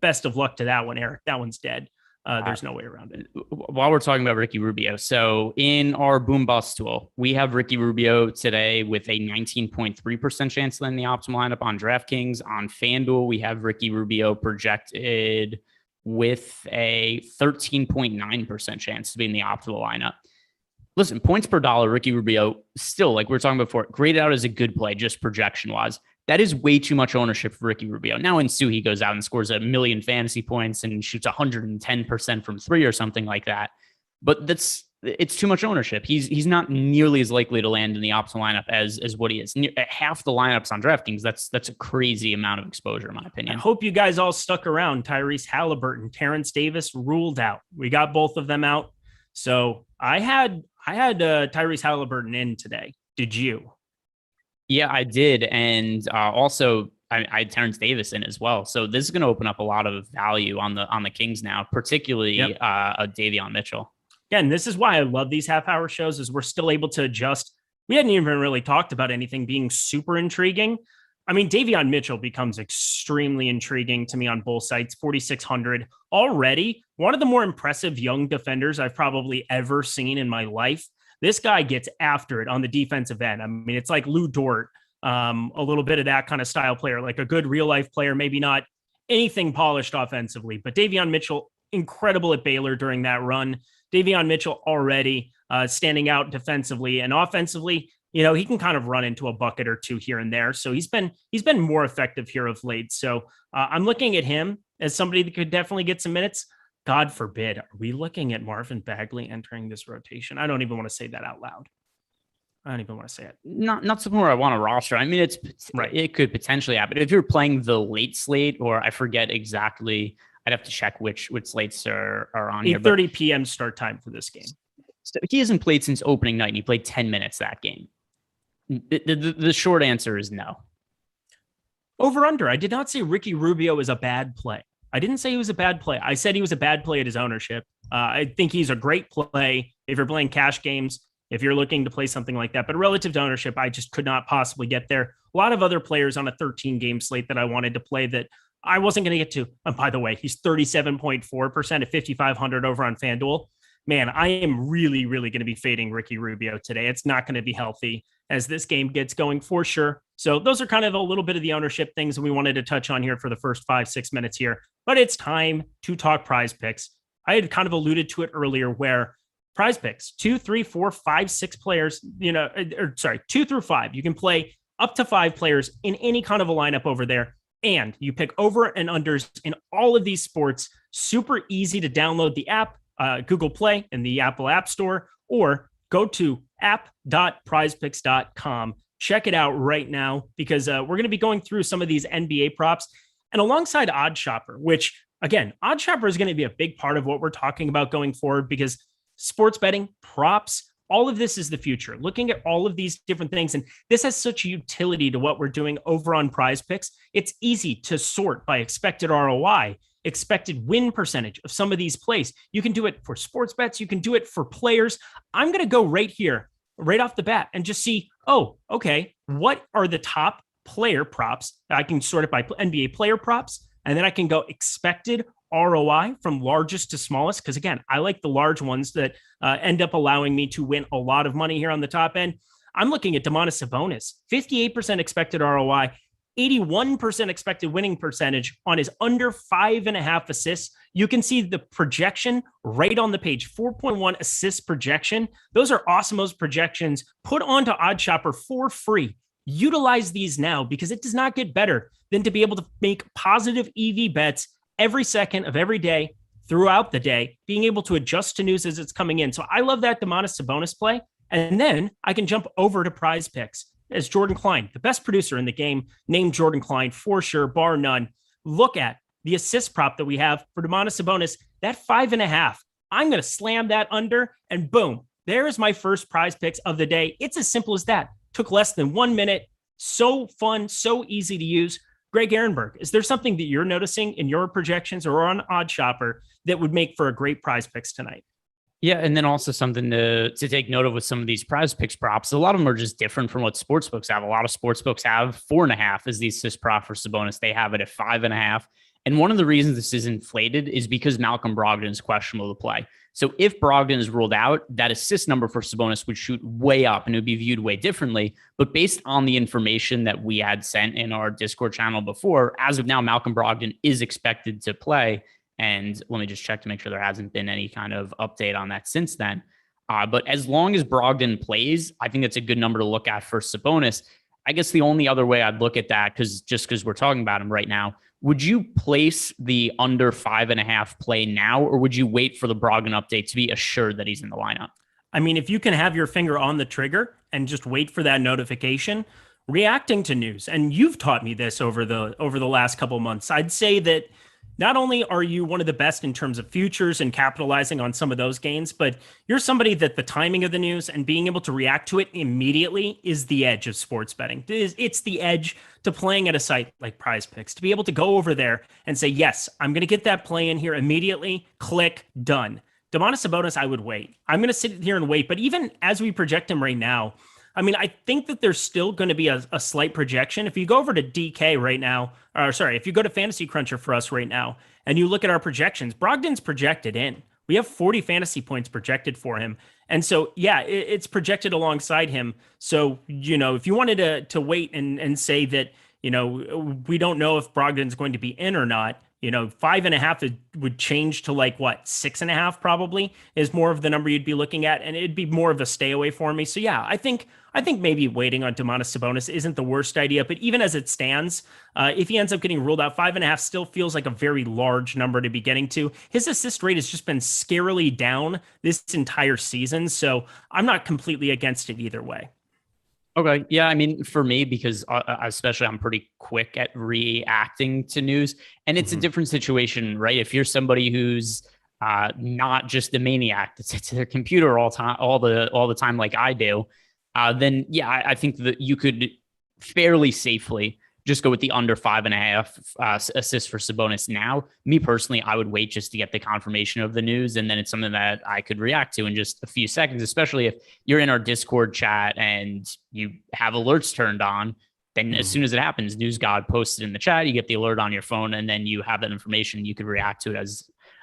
Best of luck to that one, Eric. That one's dead. There's no way around it. While we're talking about Ricky Rubio, so in our boom bust tool, we have Ricky Rubio today with a 19.3% chance to land the optimal lineup on DraftKings. On FanDuel, we have Ricky Rubio projected with a 13.9% chance to be in the optimal lineup. Listen, points per dollar, Ricky Rubio, still, like we were talking before, graded out as a good play, just projection-wise. That is way too much ownership for Ricky Rubio. Now, in Sue, he goes out and scores 1 million fantasy points and shoots 110% from three or something like that. But it's too much ownership. He's not nearly as likely to land in the optimal lineup as what he is. Half the lineups on DraftKings, that's a crazy amount of exposure, in my opinion. I hope you guys all stuck around. Tyrese Halliburton, Terrence Davis ruled out. We got both of them out. So I had Tyrese Halliburton in today. Did you? Yeah, I did. And also I had Terrence Davis in as well. So this is going to open up a lot of value on the Kings now, particularly Davion Mitchell. Again, this is why I love these half-hour shows, is we're still able to adjust. We hadn't even really talked about anything being super intriguing. I mean, Davion Mitchell becomes extremely intriguing to me on both sides. 4,600 already. One of the more impressive young defenders I've probably ever seen in my life. This guy gets after it on the defensive end. I mean, it's like Lou Dort, a little bit of that kind of style player, like a good real life player, maybe not anything polished offensively, but Davion Mitchell, incredible at Baylor during that run. Davion Mitchell already standing out defensively and offensively. You know, he can kind of run into a bucket or two here and there. So he's been more effective here of late. So I'm looking at him as somebody that could definitely get some minutes. God forbid, are we looking at Marvin Bagley entering this rotation? I don't even want to say that out loud. I don't even want to say it. Not something where I want to roster. I mean, it's right. It could potentially happen if you're playing the late slate, or I forget exactly. I'd have to check which slates are on here. 8:30 p.m. start time for this game. So he hasn't played since opening night, and he played 10 minutes that game. The short answer is no. Over under. I did not say Ricky Rubio is a bad play. I didn't say he was a bad play. I said he was a bad play at his ownership. I think he's a great play if you're playing cash games, if you're looking to play something like that. But relative to ownership, I just could not possibly get there. A lot of other players on a 13-game slate that I wanted to play that I wasn't going to get to. And by the way, he's 37.4% at 5,500 over on FanDuel. Man, I am really, really going to be fading Ricky Rubio today. It's not going to be healthy as this game gets going for sure. So those are kind of a little bit of the ownership things that we wanted to touch on here for the first 5-6 minutes here. But it's time to talk prize picks. I had kind of alluded to it earlier where prize picks, 2, 3, 4, 5, 6 players, 2 through 5. You can play up to 5 players in any kind of a lineup over there. And you pick over and unders in all of these sports. Super easy to download the app, Google Play and the Apple App Store, or go to app.prizepicks.com. Check it out right now because we're going to be going through some of these NBA props and alongside Odd Shopper, which again, Odd Shopper is going to be a big part of what we're talking about going forward because sports betting, props, all of this is the future. Looking at all of these different things, and this has such a utility to what we're doing over on Prize Picks. It's easy to sort by expected ROI, expected win percentage of some of these plays. You can do it for sports bets. You can do it for players. I'm going to go right here, right off the bat, and just see, oh, okay, what are the top player props? I can sort it by NBA player props, and then I can go expected ROI from largest to smallest. Because again, I like the large ones that end up allowing me to win a lot of money here on the top end. I'm looking at Domantas Sabonis, 58% expected ROI, 81% expected winning percentage on his under 5.5 assists. You can see the projection right on the page, 4.1 assist projection. Those are Awesemo's projections put onto Odd Shopper for free. Utilize these now because it does not get better than to be able to make positive EV bets every second of every day throughout the day, being able to adjust to news as it's coming in. So I love that Domantas Sabonis play. And then I can jump over to Prize Picks as Jordan Klein, the best producer in the game, named Jordan Klein for sure, bar none. Look at the assist prop that we have for Domantas Sabonis, that 5.5. I'm going to slam that under and boom, there's my first Prize Picks of the day. It's as simple as that. Took less than 1 minute. So fun, so easy to use. Greg Ehrenberg, is there something that you're noticing in your projections or on Odd Shopper that would make for a great Prize Picks tonight? Yeah, and then also something to take note of with some of these prize picks props. A lot of them are just different from what sportsbooks have. A lot of sportsbooks have 4.5 as the assist prop for Sabonis. They have it at 5.5. And one of the reasons this is inflated is because Malcolm Brogdon is questionable to play. So if Brogdon is ruled out, that assist number for Sabonis would shoot way up and it would be viewed way differently. But based on the information that we had sent in our Discord channel before, as of now, Malcolm Brogdon is expected to play. And let me just check to make sure there hasn't been any kind of update on that since then. But as long as Brogdon plays, I think that's a good number to look at for Sabonis. I guess the only other way I'd look at that, because we're talking about him right now, would you place the under 5.5 play now, or would you wait for the Brogdon update to be assured that he's in the lineup? I mean, if you can have your finger on the trigger and just wait for that notification, reacting to news, and you've taught me this over the last couple of months, I'd say that not only are you one of the best in terms of futures and capitalizing on some of those gains, but you're somebody that the timing of the news and being able to react to it immediately is the edge of sports betting. It's the edge to playing at a site like Prize Picks, to be able to go over there and say, yes, I'm going to get that play in here immediately, click, done. Domantas Sabonis, I would wait. I'm going to sit here and wait. But even as we project him right now, I mean, I think that there's still going to be a slight projection. If you go over to DK right now, if you go to Fantasy Cruncher for us right now, and you look at our projections, Brogdon's projected in. We have 40 fantasy points projected for him. And so, yeah, it's projected alongside him. So, if you wanted to wait and say that, we don't know if Brogdon's going to be in or not, 5.5 would change to 6.5 probably is more of the number you'd be looking at. And it'd be more of a stay away for me. So yeah, I think maybe waiting on Domantas Sabonis isn't the worst idea, but even as it stands, if he ends up getting ruled out, 5.5 still feels like a very large number to be getting to. His assist rate has just been scarily down this entire season. So I'm not completely against it either way. Okay. Yeah. I mean, for me, because especially I'm pretty quick at reacting to news, and it's a different situation, right? If you're somebody who's not just a maniac that sits at their computer all the time like I do, then yeah, I think that you could fairly safely just go with the under 5.5 assists for Sabonis now. Me personally, I would wait just to get the confirmation of the news, and then it's something that I could react to in just a few seconds, especially if you're in our Discord chat and you have alerts turned on. Then as soon as it happens, News God posted in the chat, you get the alert on your phone, and then you have that information. You could react to it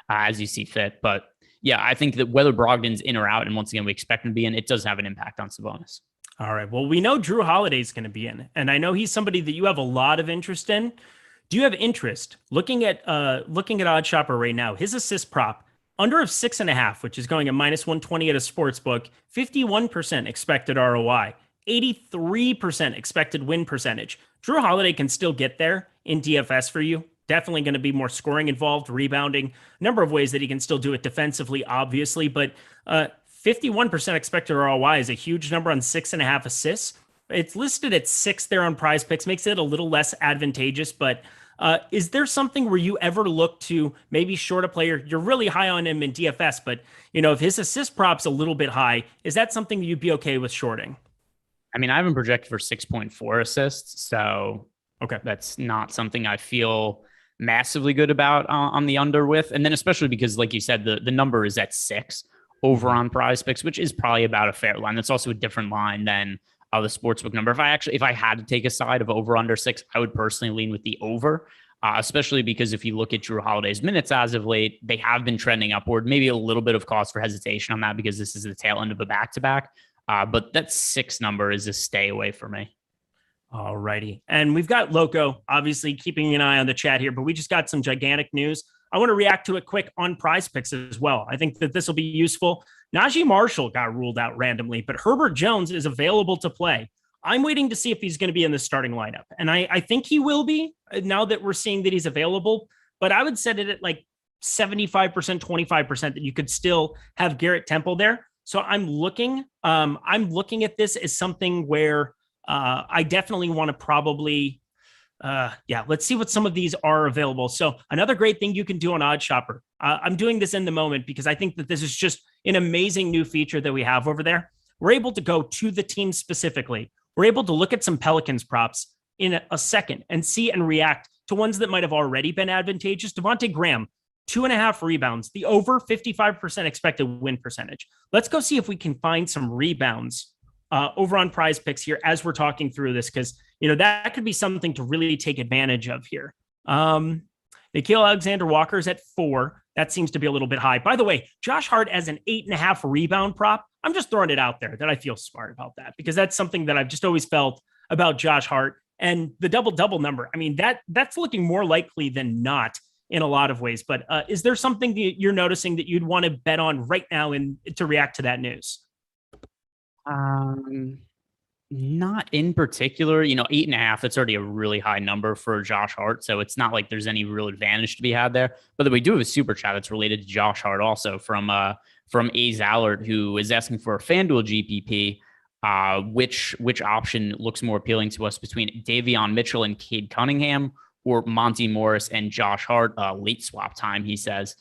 as you see fit. But yeah, I think that whether Brogdon's in or out, and once again, we expect him to be in, it does have an impact on Sabonis. All right. Well, we know Drew Holiday's going to be in, and I know he's somebody that you have a lot of interest in. Do you have interest looking at Odd Shopper right now? His assist prop under of 6.5, which is going at -120 at a sports book, 51% expected ROI, 83% expected win percentage. Drew Holiday can still get there in DFS for you. Definitely going to be more scoring involved, rebounding, a number of ways that he can still do it defensively, obviously, but 51% expected ROI is a huge number on 6.5 assists. It's listed at 6 there on Prize Picks, makes it a little less advantageous. But is there something where you ever look to maybe short a player? You're really high on him in DFS, but if his assist prop's a little bit high, is that something you'd be okay with shorting? I mean, I haven't projected for 6.4 assists, so okay, that's not something I feel massively good about on the under with. And then especially because, like you said, the number is at 6 over on Prize Picks, which is probably about a fair line. That's also a different line than the sportsbook number. If I had to take a side of over under 6, I would personally lean with the over, especially because if you look at Drew Holiday's minutes as of late, they have been trending upward. Maybe a little bit of cause for hesitation on that because this is the tail end of a back-to-back. But that 6 number is a stay away for me. All righty. And we've got Loco, obviously keeping an eye on the chat here, but we just got some gigantic news. I want to react to it quick on Prize Picks as well. I think that this will be useful. Najee Marshall got ruled out randomly, but Herbert Jones is available to play. I'm waiting to see if he's going to be in the starting lineup. And I think he will be now that we're seeing that he's available, but I would set it at 75%, 25% that you could still have Garrett Temple there. So I'm looking at this as something where I definitely want to probably, let's see what some of these are available. So another great thing you can do on Odd Shopper. I'm doing this in the moment because I think that this is just an amazing new feature that we have over there. We're able to go to the team specifically. We're able to look at some Pelicans props in a second and see and react to ones that might have already been advantageous. Devontae Graham, 2.5 rebounds, the over 55% expected win percentage. Let's go see if we can find some rebounds over on Prize Picks here as we're talking through this, because that could be something to really take advantage of here. Nickeil Alexander-Walker's at 4. That seems to be a little bit high. By the way, Josh Hart as an 8.5 rebound prop. I'm just throwing it out there that I feel smart about that, because that's something that I've just always felt about Josh Hart. And the double-double number, I mean, that's looking more likely than not in a lot of ways. But is there something that you're noticing that you'd want to bet on right now to react to that news? Not in particular. 8.5, that's already a really high number for Josh Hart. So it's not like there's any real advantage to be had there. But we do have a super chat that's related to Josh Hart also from A. Zallard, who is asking for a FanDuel GPP. Which option looks more appealing to us between Davion Mitchell and Cade Cunningham, or Monte Morris and Josh Hart? Late swap time, he says.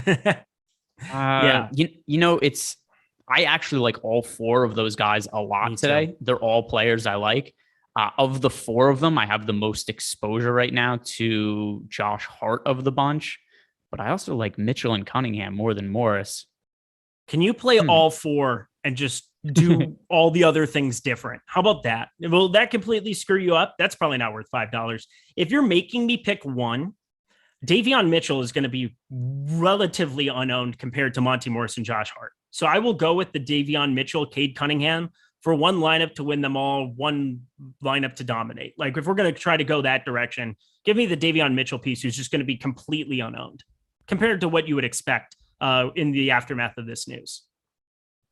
Yeah. I actually like all 4 of those guys a lot today. They're all players I like. Of the 4 of them, I have the most exposure right now to Josh Hart of the bunch, but I also like Mitchell and Cunningham more than Morris. Can you play all 4 and just do all the other things different? How about that? Will that completely screw you up? That's probably not worth $5. If you're making me pick one, Davion Mitchell is going to be relatively unowned compared to Monte Morris and Josh Hart. So I will go with the Davion Mitchell, Cade Cunningham for one lineup to win them all, one lineup to dominate. Like, if we're going to try to go that direction, give me the Davion Mitchell piece, who's just going to be completely unowned compared to what you would expect in the aftermath of this news.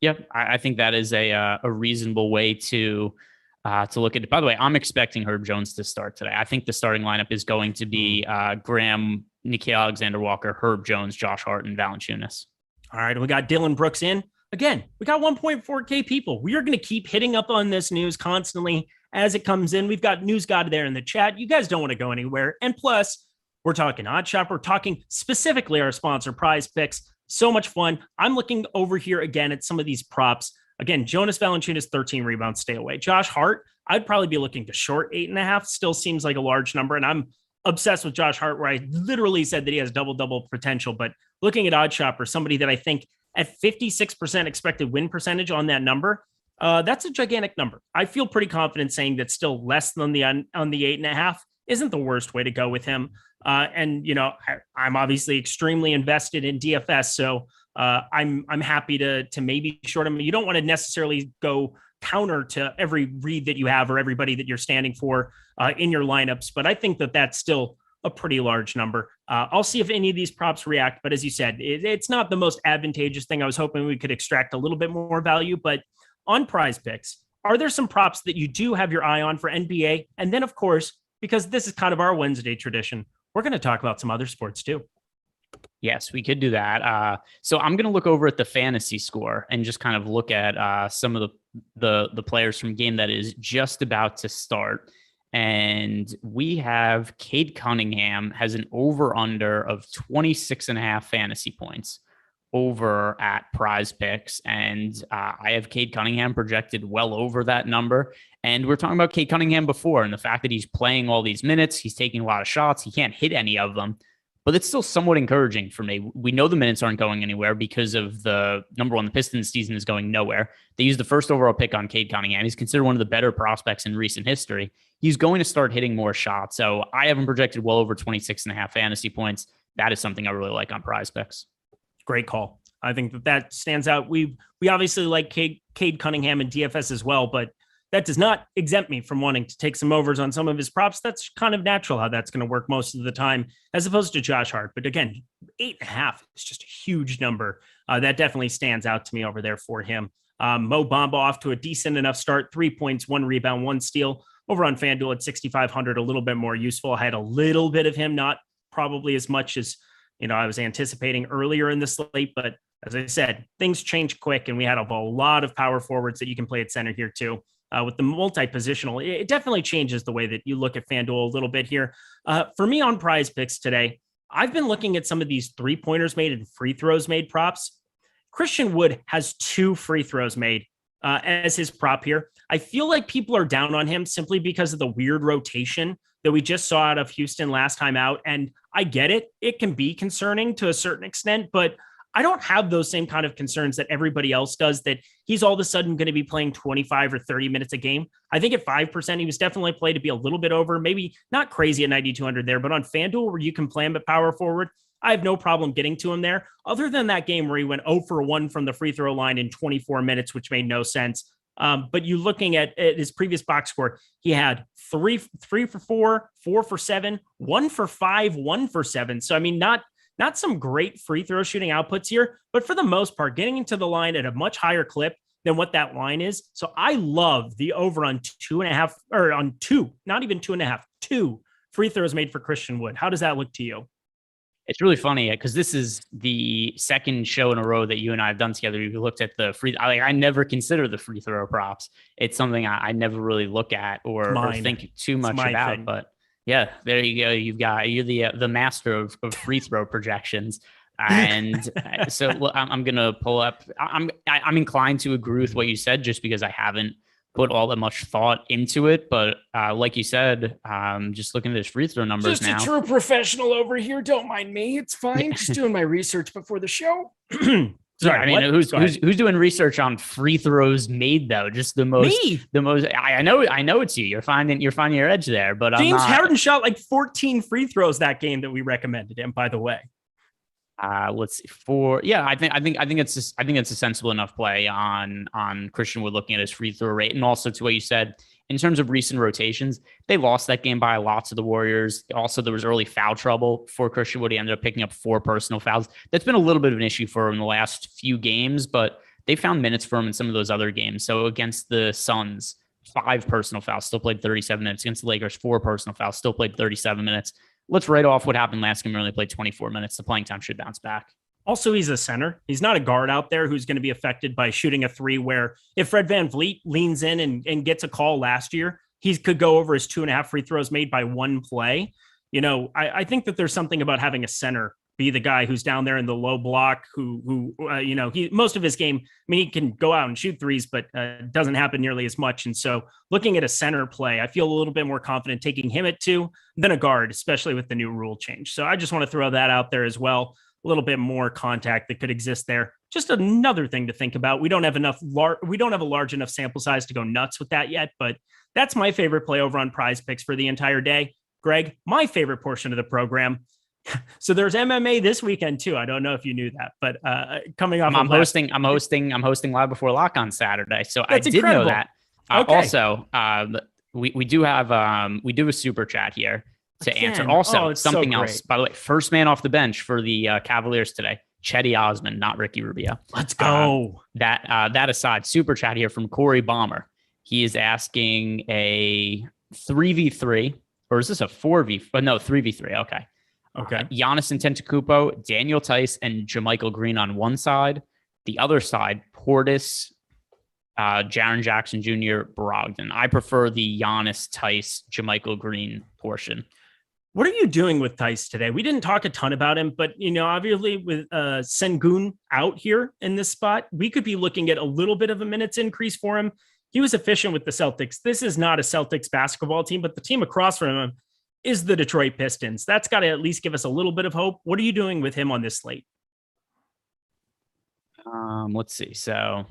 Yep, I think that is a reasonable way to look at it. By the way, I'm expecting Herb Jones to start today. I think the starting lineup is going to be Graham, Nickeil Alexander-Walker, Herb Jones, Josh Hart, and Valanciunas. All right, we got Dylan Brooks in. Again, we got 1.4K people. We are going to keep hitting up on this news constantly as it comes in. We've got News God there in the chat. You guys don't want to go anywhere. And plus, we're talking Odd Shop. We're talking specifically our sponsor, Prize Picks. So much fun. I'm looking over here again at some of these props. Again, Jonas Valanciunas, 13 rebounds, stay away. Josh Hart, I'd probably be looking to short 8.5. Still seems like a large number. And I'm obsessed with Josh Hart, where I literally said that he has double-double potential. But looking at Odd Shopper, somebody that I think at 56% expected win percentage on that number, that's a gigantic number. I feel pretty confident saying that still less than on the 8.5 isn't the worst way to go with him. And I'm obviously extremely invested in DFS, so I'm happy to maybe short him. You don't want to necessarily go counter to every read that you have or everybody that you're standing for in your lineups, but I think that that's still a pretty large number. I'll see if any of these props react, but as you said, it's not the most advantageous thing. I was hoping we could extract a little bit more value, but on Prize Picks, are there some props that you do have your eye on for NBA? And then, of course, because this is kind of our Wednesday tradition, we're going to talk about some other sports too. Yes, we could do that. So I'm going to look over at the fantasy score and just kind of look at some of the players from game that is just about to start. And we have Cade Cunningham has an over-under of 26.5 fantasy points over at Prize Picks. And I have Cade Cunningham projected well over that number. And we're talking about Cade Cunningham before, and the fact that he's playing all these minutes, he's taking a lot of shots, he can't hit any of them. But it's still somewhat encouraging for me. We know the minutes aren't going anywhere because of the number one, the Pistons season is going nowhere. They used the first overall pick on Cade Cunningham. He's considered one of the better prospects in recent history. He's going to start hitting more shots. So I have him projected well over 26.5 fantasy points. That is something I really like on Prize Picks. Great call. I think that stands out. We obviously like Cade Cunningham and DFS as well, but that does not exempt me from wanting to take some overs on some of his props. That's kind of natural how that's going to work most of the time, as opposed to Josh Hart. But again, 8.5 is just a huge number. That definitely stands out to me over there for him. Mo Bamba off to a decent enough start, 3 points, 1 rebound, 1 steal. Over on FanDuel at 6,500, a little bit more useful. I had a little bit of him, not probably as much as I was anticipating earlier in the slate. But as I said, things change quick, and we had a lot of power forwards that you can play at center here too. With the multi-positional, it definitely changes the way that you look at FanDuel a little bit here. For me on Prize Picks today, I've been looking at some of these 3-pointers made and free throws made props. Christian Wood has 2 free throws made as his prop here. I feel like people are down on him simply because of the weird rotation that we just saw out of Houston last time out. And I get it. It can be concerning to a certain extent, but I don't have those same kind of concerns that everybody else does, that he's all of a sudden going to be playing 25 or 30 minutes a game. I think at 5%, he was definitely played to be a little bit over, maybe not crazy at 9,200 there, but on FanDuel where you can play him at power forward, I have no problem getting to him there. Other than that game where he went 0 for 1 from the free throw line in 24 minutes, which made no sense. But you looking at his previous box score, he had 3 for 4, 4 for 7, 1 for 5, 1 for 7. So, I mean, not some great free throw shooting outputs here, but for the most part, getting into the line at a much higher clip than what that line is. So I love the over on 2.5 or on 2, not even 2.5, 2 free throws made for Christian Wood. How does that look to you? It's really funny because this is the second show in a row that you and I have done together. You looked at the free. I never consider the free throw props. It's something I never really look at or think too much about. Thing. But yeah, there you go. You're the master of free throw projections. And so I'm gonna pull up. I'm inclined to agree with what you said, just because I haven't put all that much thought into it. But like you said, just looking at his free throw numbers now. Just a true professional over here. Don't mind me. It's fine. Just doing my research before the show. Sorry, I mean, who's doing research on free throws made though? Just the most. I know it's you. You're finding your edge there. But James Harden shot like 14 free throws that game that we recommended him. By the way. Let's see. I think it's a sensible enough play on Christian Wood, looking at his free throw rate, and also to what you said in terms of recent rotations. They lost that game by a lot to the Warriors. Also, there was early foul trouble for Christian Wood. He ended up picking up 4 personal fouls. That's been a little bit of an issue for him in the last few games, but they found minutes for him in some of those other games. So against the Suns, 5 personal fouls, still played 37 minutes. Against the Lakers, 4 personal fouls, still played 37 minutes. Let's write off what happened last game. He only played 24 minutes. The playing time should bounce back. Also, he's a center. He's not a guard out there who's going to be affected by shooting a 3, where if Fred VanVleet leans in and gets a call last year, he could go over his 2.5 free throws made by 1 play. You know, I think that there's something about having a center be the guy who's down there in the low block, who he most of his game, I mean, he can go out and shoot threes, but doesn't happen nearly as much. And so looking at a center play, I feel a little bit more confident taking him at 2 than a guard, especially with the new rule change. So I just want to throw that out there as well. A little bit more contact that could exist there. Just another thing to think about. We don't have a large enough sample size to go nuts with that yet, but that's my favorite play over on Prize Picks for the entire day. Greg, my favorite portion of the program. So there's MMA this weekend too. I don't know if you knew that, but coming off, I'm hosting Live Before Lock on Saturday, so I did incredible. know that. Okay. Also, we do have a super chat here to answer. Also, something else. By the way, first man off the bench for the Cavaliers today, Chetty Osman, not Ricky Rubio. Let's go. That aside, super chat here from Corey Bomber. He is asking a 3v3, or is this a 4v? But no, 3v3. Okay. Giannis Antetokounmpo, Daniel Tice, and JaMychal Green on one side. The other side, Portis, Jiren Jackson Jr., Brogdon. I prefer the Giannis, Tice, JaMychal Green portion. What are you doing with Tice today? We didn't talk a ton about him, but obviously with Sengun out here in this spot, we could be looking at a little bit of a minutes increase for him. He was efficient with the Celtics. This is not a Celtics basketball team, but the team across from him is the Detroit Pistons. That's got to at least give us a little bit of hope. What are you doing with him on this slate? Let's see. So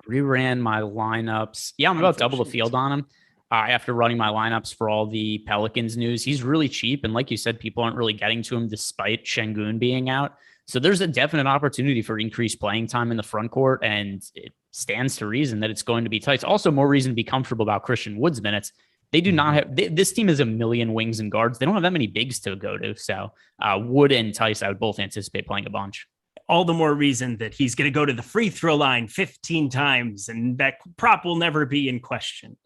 reran my lineups. Yeah, I'm about double the field on him. After running my lineups for all the Pelicans news, he's really cheap. And like you said, people aren't really getting to him despite Sengun being out. So there's a definite opportunity for increased playing time in the front court. And it stands to reason that it's going to be tight. It's also more reason to be comfortable about Christian Wood's minutes. They do not have this team is a million wings and guards. They don't have that many bigs to go to. So Wood and Tice, I would both anticipate playing a bunch. All the more reason that he's going to go to the free throw line 15 times and that prop will never be in question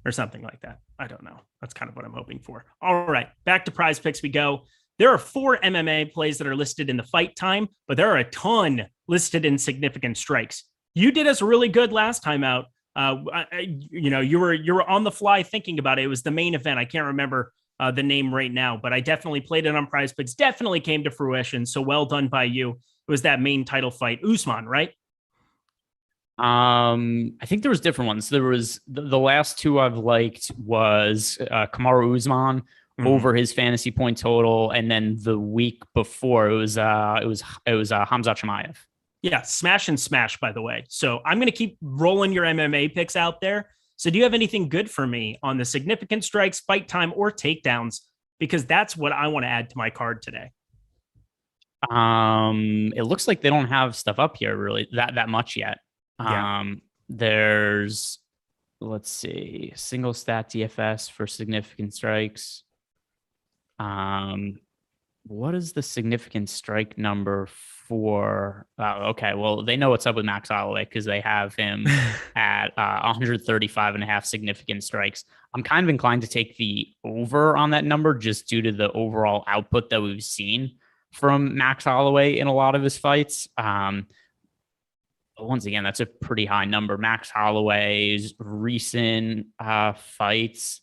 or something like that. I don't know. That's kind of what I'm hoping for. All right, back to Prize Picks we go. There are 4 MMA plays that are listed in the fight time, but there are a ton listed in significant strikes. You did us really good last time out. You were on the fly thinking about it. It was the main event. I can't remember the name right now, but I definitely played it on Prize Picks. Definitely came to fruition. So well done by you. It was that main title fight, Usman, right? I think there was different ones. There was the last two I've liked was Kamaru Usman over his fantasy point total, and then the week before it was Hamza Chimaev. Yeah, smash and smash, by the way. So I'm going to keep rolling your MMA picks out there. So do you have anything good for me on the significant strikes, fight time, or takedowns? Because that's what I want to add to my card today. It looks like they don't have stuff up here really that much yet. Yeah. There's, let's see, single stat DFS for significant strikes. What is the significant strike number for? Okay, well, they know what's up with Max Holloway because they have him at 135 and a half significant strikes. I'm kind of inclined to take the over on that number just due to the overall output that we've seen from Max Holloway in a lot of his fights. Once again, that's a pretty high number. Max Holloway's recent fights,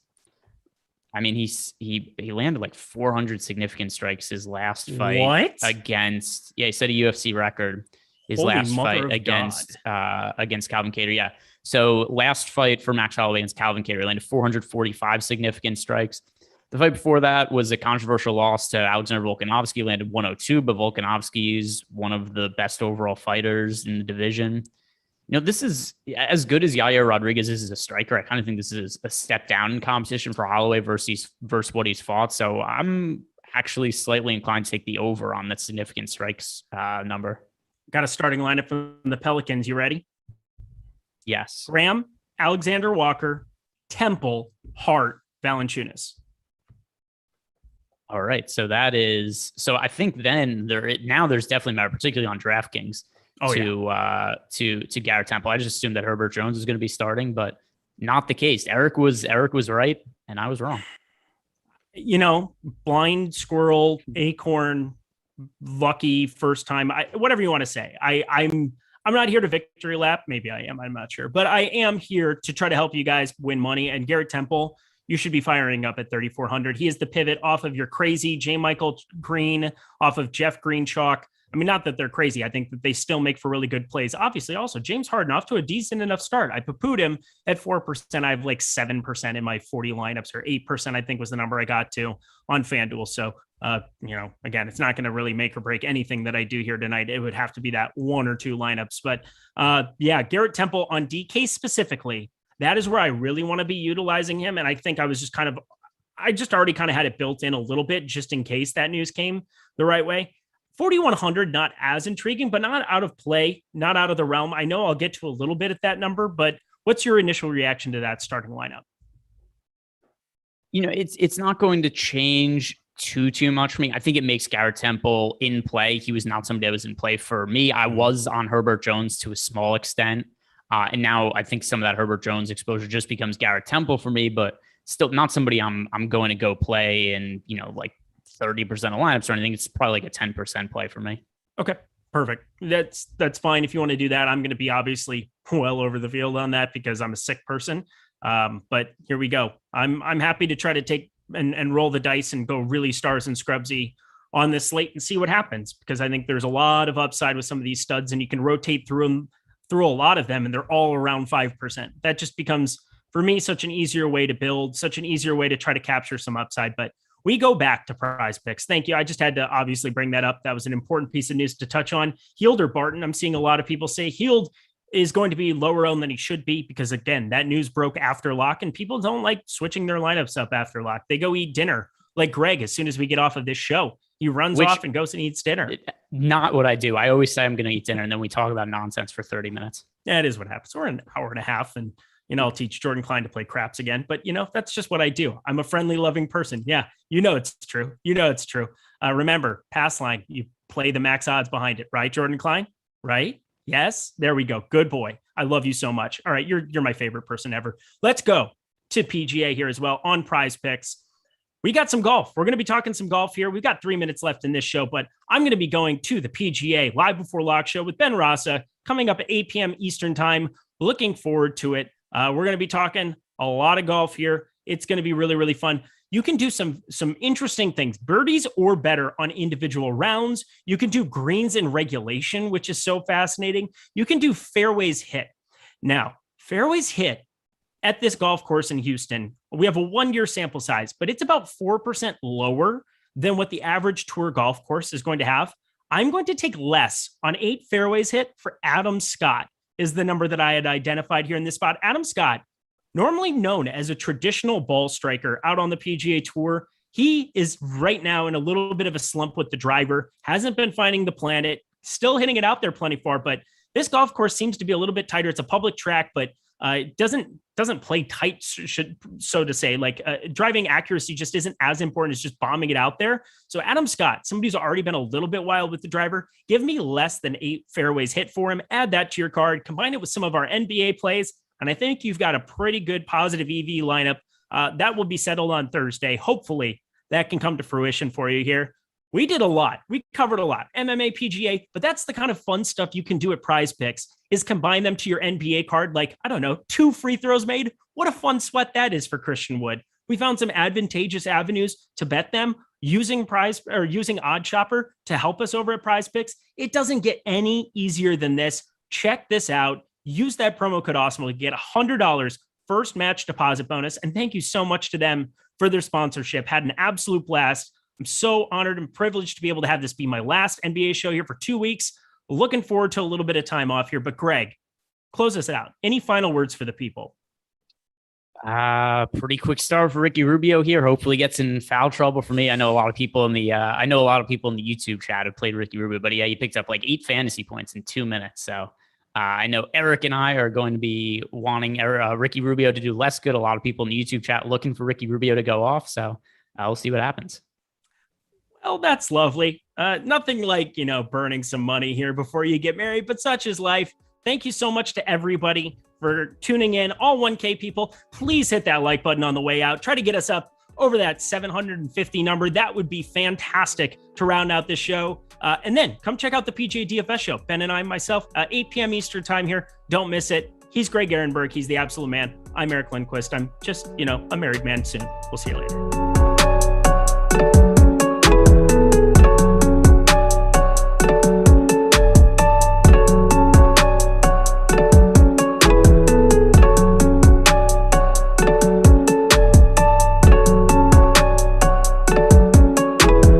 I mean, he landed like 400 significant strikes his last fight against, he set a UFC record. His Holy last fight against Calvin Kattar. Yeah. So last fight for Max Holloway against Calvin Kattar, landed 445 significant strikes. The fight before that was a controversial loss to Alexander Volkanovski, landed 102, but Volkanovski is one of the best overall fighters in the division. You know, this is as good as Yair Rodriguez is as a striker. I kind of think this is a step down in competition for Holloway versus what he's fought. So I'm actually slightly inclined to take the over on that significant strikes number. Got a starting lineup from the Pelicans. You ready? Yes. Graham, Alexander Walker, Temple, Hart, Valanciunas. All right. So I think then there's definitely matter, particularly on DraftKings. To Garrett Temple. I just assumed that Herbert Jones was going to be starting, but not the case. Eric was right, and I was wrong. You know, blind squirrel, acorn, lucky first time, whatever you want to say. I'm not here to victory lap. Maybe I am. I'm not sure, but I am here to try to help you guys win money. And Garrett Temple, you should be firing up at 3,400. He is the pivot off of your crazy J. Michael Green, off of Jeff Green chalk. I mean, not that they're crazy. I think that they still make for really good plays. Obviously, also, James Harden off to a decent enough start. I poo-pooed him at 4%. I have like 7% in my 40 lineups, or 8%, I think was the number I got to on FanDuel. So, again, it's not going to really make or break anything that I do here tonight. It would have to be that one or two lineups. But Garrett Temple on DK specifically, that is where I really want to be utilizing him. And I think I just already kind of had it built in a little bit just in case that news came the right way. 4,100, not as intriguing, but not out of play, not out of the realm. I know I'll get to a little bit at that number, but what's your initial reaction to that starting lineup? You know, it's not going to change too much for me. I think it makes Garrett Temple in play. He was not somebody that was in play for me. I was on Herbert Jones to a small extent. And now I think some of that Herbert Jones exposure just becomes Garrett Temple for me, but still not somebody I'm going to go play and, like 30% of lineups or anything. It's probably like a 10% play for me. Okay, perfect. That's fine. If you want to do that, I'm going to be obviously well over the field on that because I'm a sick person. But here we go. I'm happy to try to take and roll the dice and go really stars and scrubsy on this slate and see what happens, because I think there's a lot of upside with some of these studs and you can rotate through a lot of them and they're all around 5%. That just becomes, for me, such an easier way to build, such an easier way to try to capture some upside. But we go back to Prize Picks. Thank you. I just had to obviously bring that up. That was an important piece of news to touch on. Hield or Barton? I'm seeing a lot of people say Hield is going to be lower owned than he should be because, again, that news broke after lock and people don't like switching their lineups up after lock. They go eat dinner like Greg as soon as we get off of this show. He runs off and goes and eats dinner. Not what I do. I always say I'm going to eat dinner and then we talk about nonsense for 30 minutes. Yeah, it is what happens. We're an hour and a half and I'll teach Jordan Klein to play craps again, but that's just what I do. I'm a friendly, loving person. Yeah. It's true. It's true. Remember, pass line, you play the max odds behind it, right? Jordan Klein, right? Yes. There we go. Good boy. I love you so much. All right. You're my favorite person ever. Let's go to PGA here as well on Prize Picks. We got some golf. We're going to be talking some golf here. We've got 3 minutes left in this show, but I'm going to be going to the PGA Live Before Lock show with Ben Rasa coming up at 8 p.m. Eastern time. Looking forward to it. We're going to be talking a lot of golf here. It's going to be really, really fun. You can do some interesting things, birdies or better on individual rounds. You can do greens in regulation, which is so fascinating. You can do fairways hit. Now, fairways hit at this golf course in Houston, we have a 1-year sample size, but it's about 4% lower than what the average tour golf course is going to have. I'm going to take less on 8 fairways hit for Adam Scott is the number that I had identified here in this spot. Adam Scott, normally known as a traditional ball striker out on the PGA Tour, he is right now in a little bit of a slump with the driver, hasn't been finding the planet, still hitting it out there plenty far, but this golf course seems to be a little bit tighter. It's a public track, but it doesn't play tight, so to say. Like driving accuracy just isn't as important as just bombing it out there. So Adam Scott, somebody who's already been a little bit wild with the driver, give me less than 8 fairways hit for him. Add that to your card, combine it with some of our NBA plays, and I think you've got a pretty good positive EV lineup. That will be settled on Thursday. Hopefully that can come to fruition for you here. We did a lot. We covered a lot. MMA, PGA, but that's the kind of fun stuff you can do at Prize Picks is combine them to your NBA card. Like, I don't know, 2 free throws made. What a fun sweat that is for Christian Wood. We found some advantageous avenues to bet them using Odd Shopper to help us over at Prize Picks. It doesn't get any easier than this. Check this out. Use that promo code Awesemo to get $100 first match deposit bonus. And thank you so much to them for their sponsorship. Had an absolute blast. I'm so honored and privileged to be able to have this be my last NBA show here for 2 weeks. Looking forward to a little bit of time off here. But Greg, close us out. Any final words for the people? Pretty quick start for Ricky Rubio here. Hopefully gets in foul trouble for me. I know a lot of people in the YouTube chat have played Ricky Rubio, but yeah, he picked up like 8 fantasy points in 2 minutes. So I know Eric and I are going to be wanting Ricky Rubio to do less good. A lot of people in the YouTube chat looking for Ricky Rubio to go off. So we'll see what happens. Well, that's lovely. Nothing like, burning some money here before you get married, but such is life. Thank you so much to everybody for tuning in. All 1K people, please hit that like button on the way out. Try to get us up over that 750 number. That would be fantastic to round out this show. And then come check out the PGA DFS show. Ben and I, myself, 8 p.m. Eastern time here. Don't miss it. He's Greg Ehrenberg. He's the absolute man. I'm Eric Lindquist. I'm just, a married man soon. We'll see you later.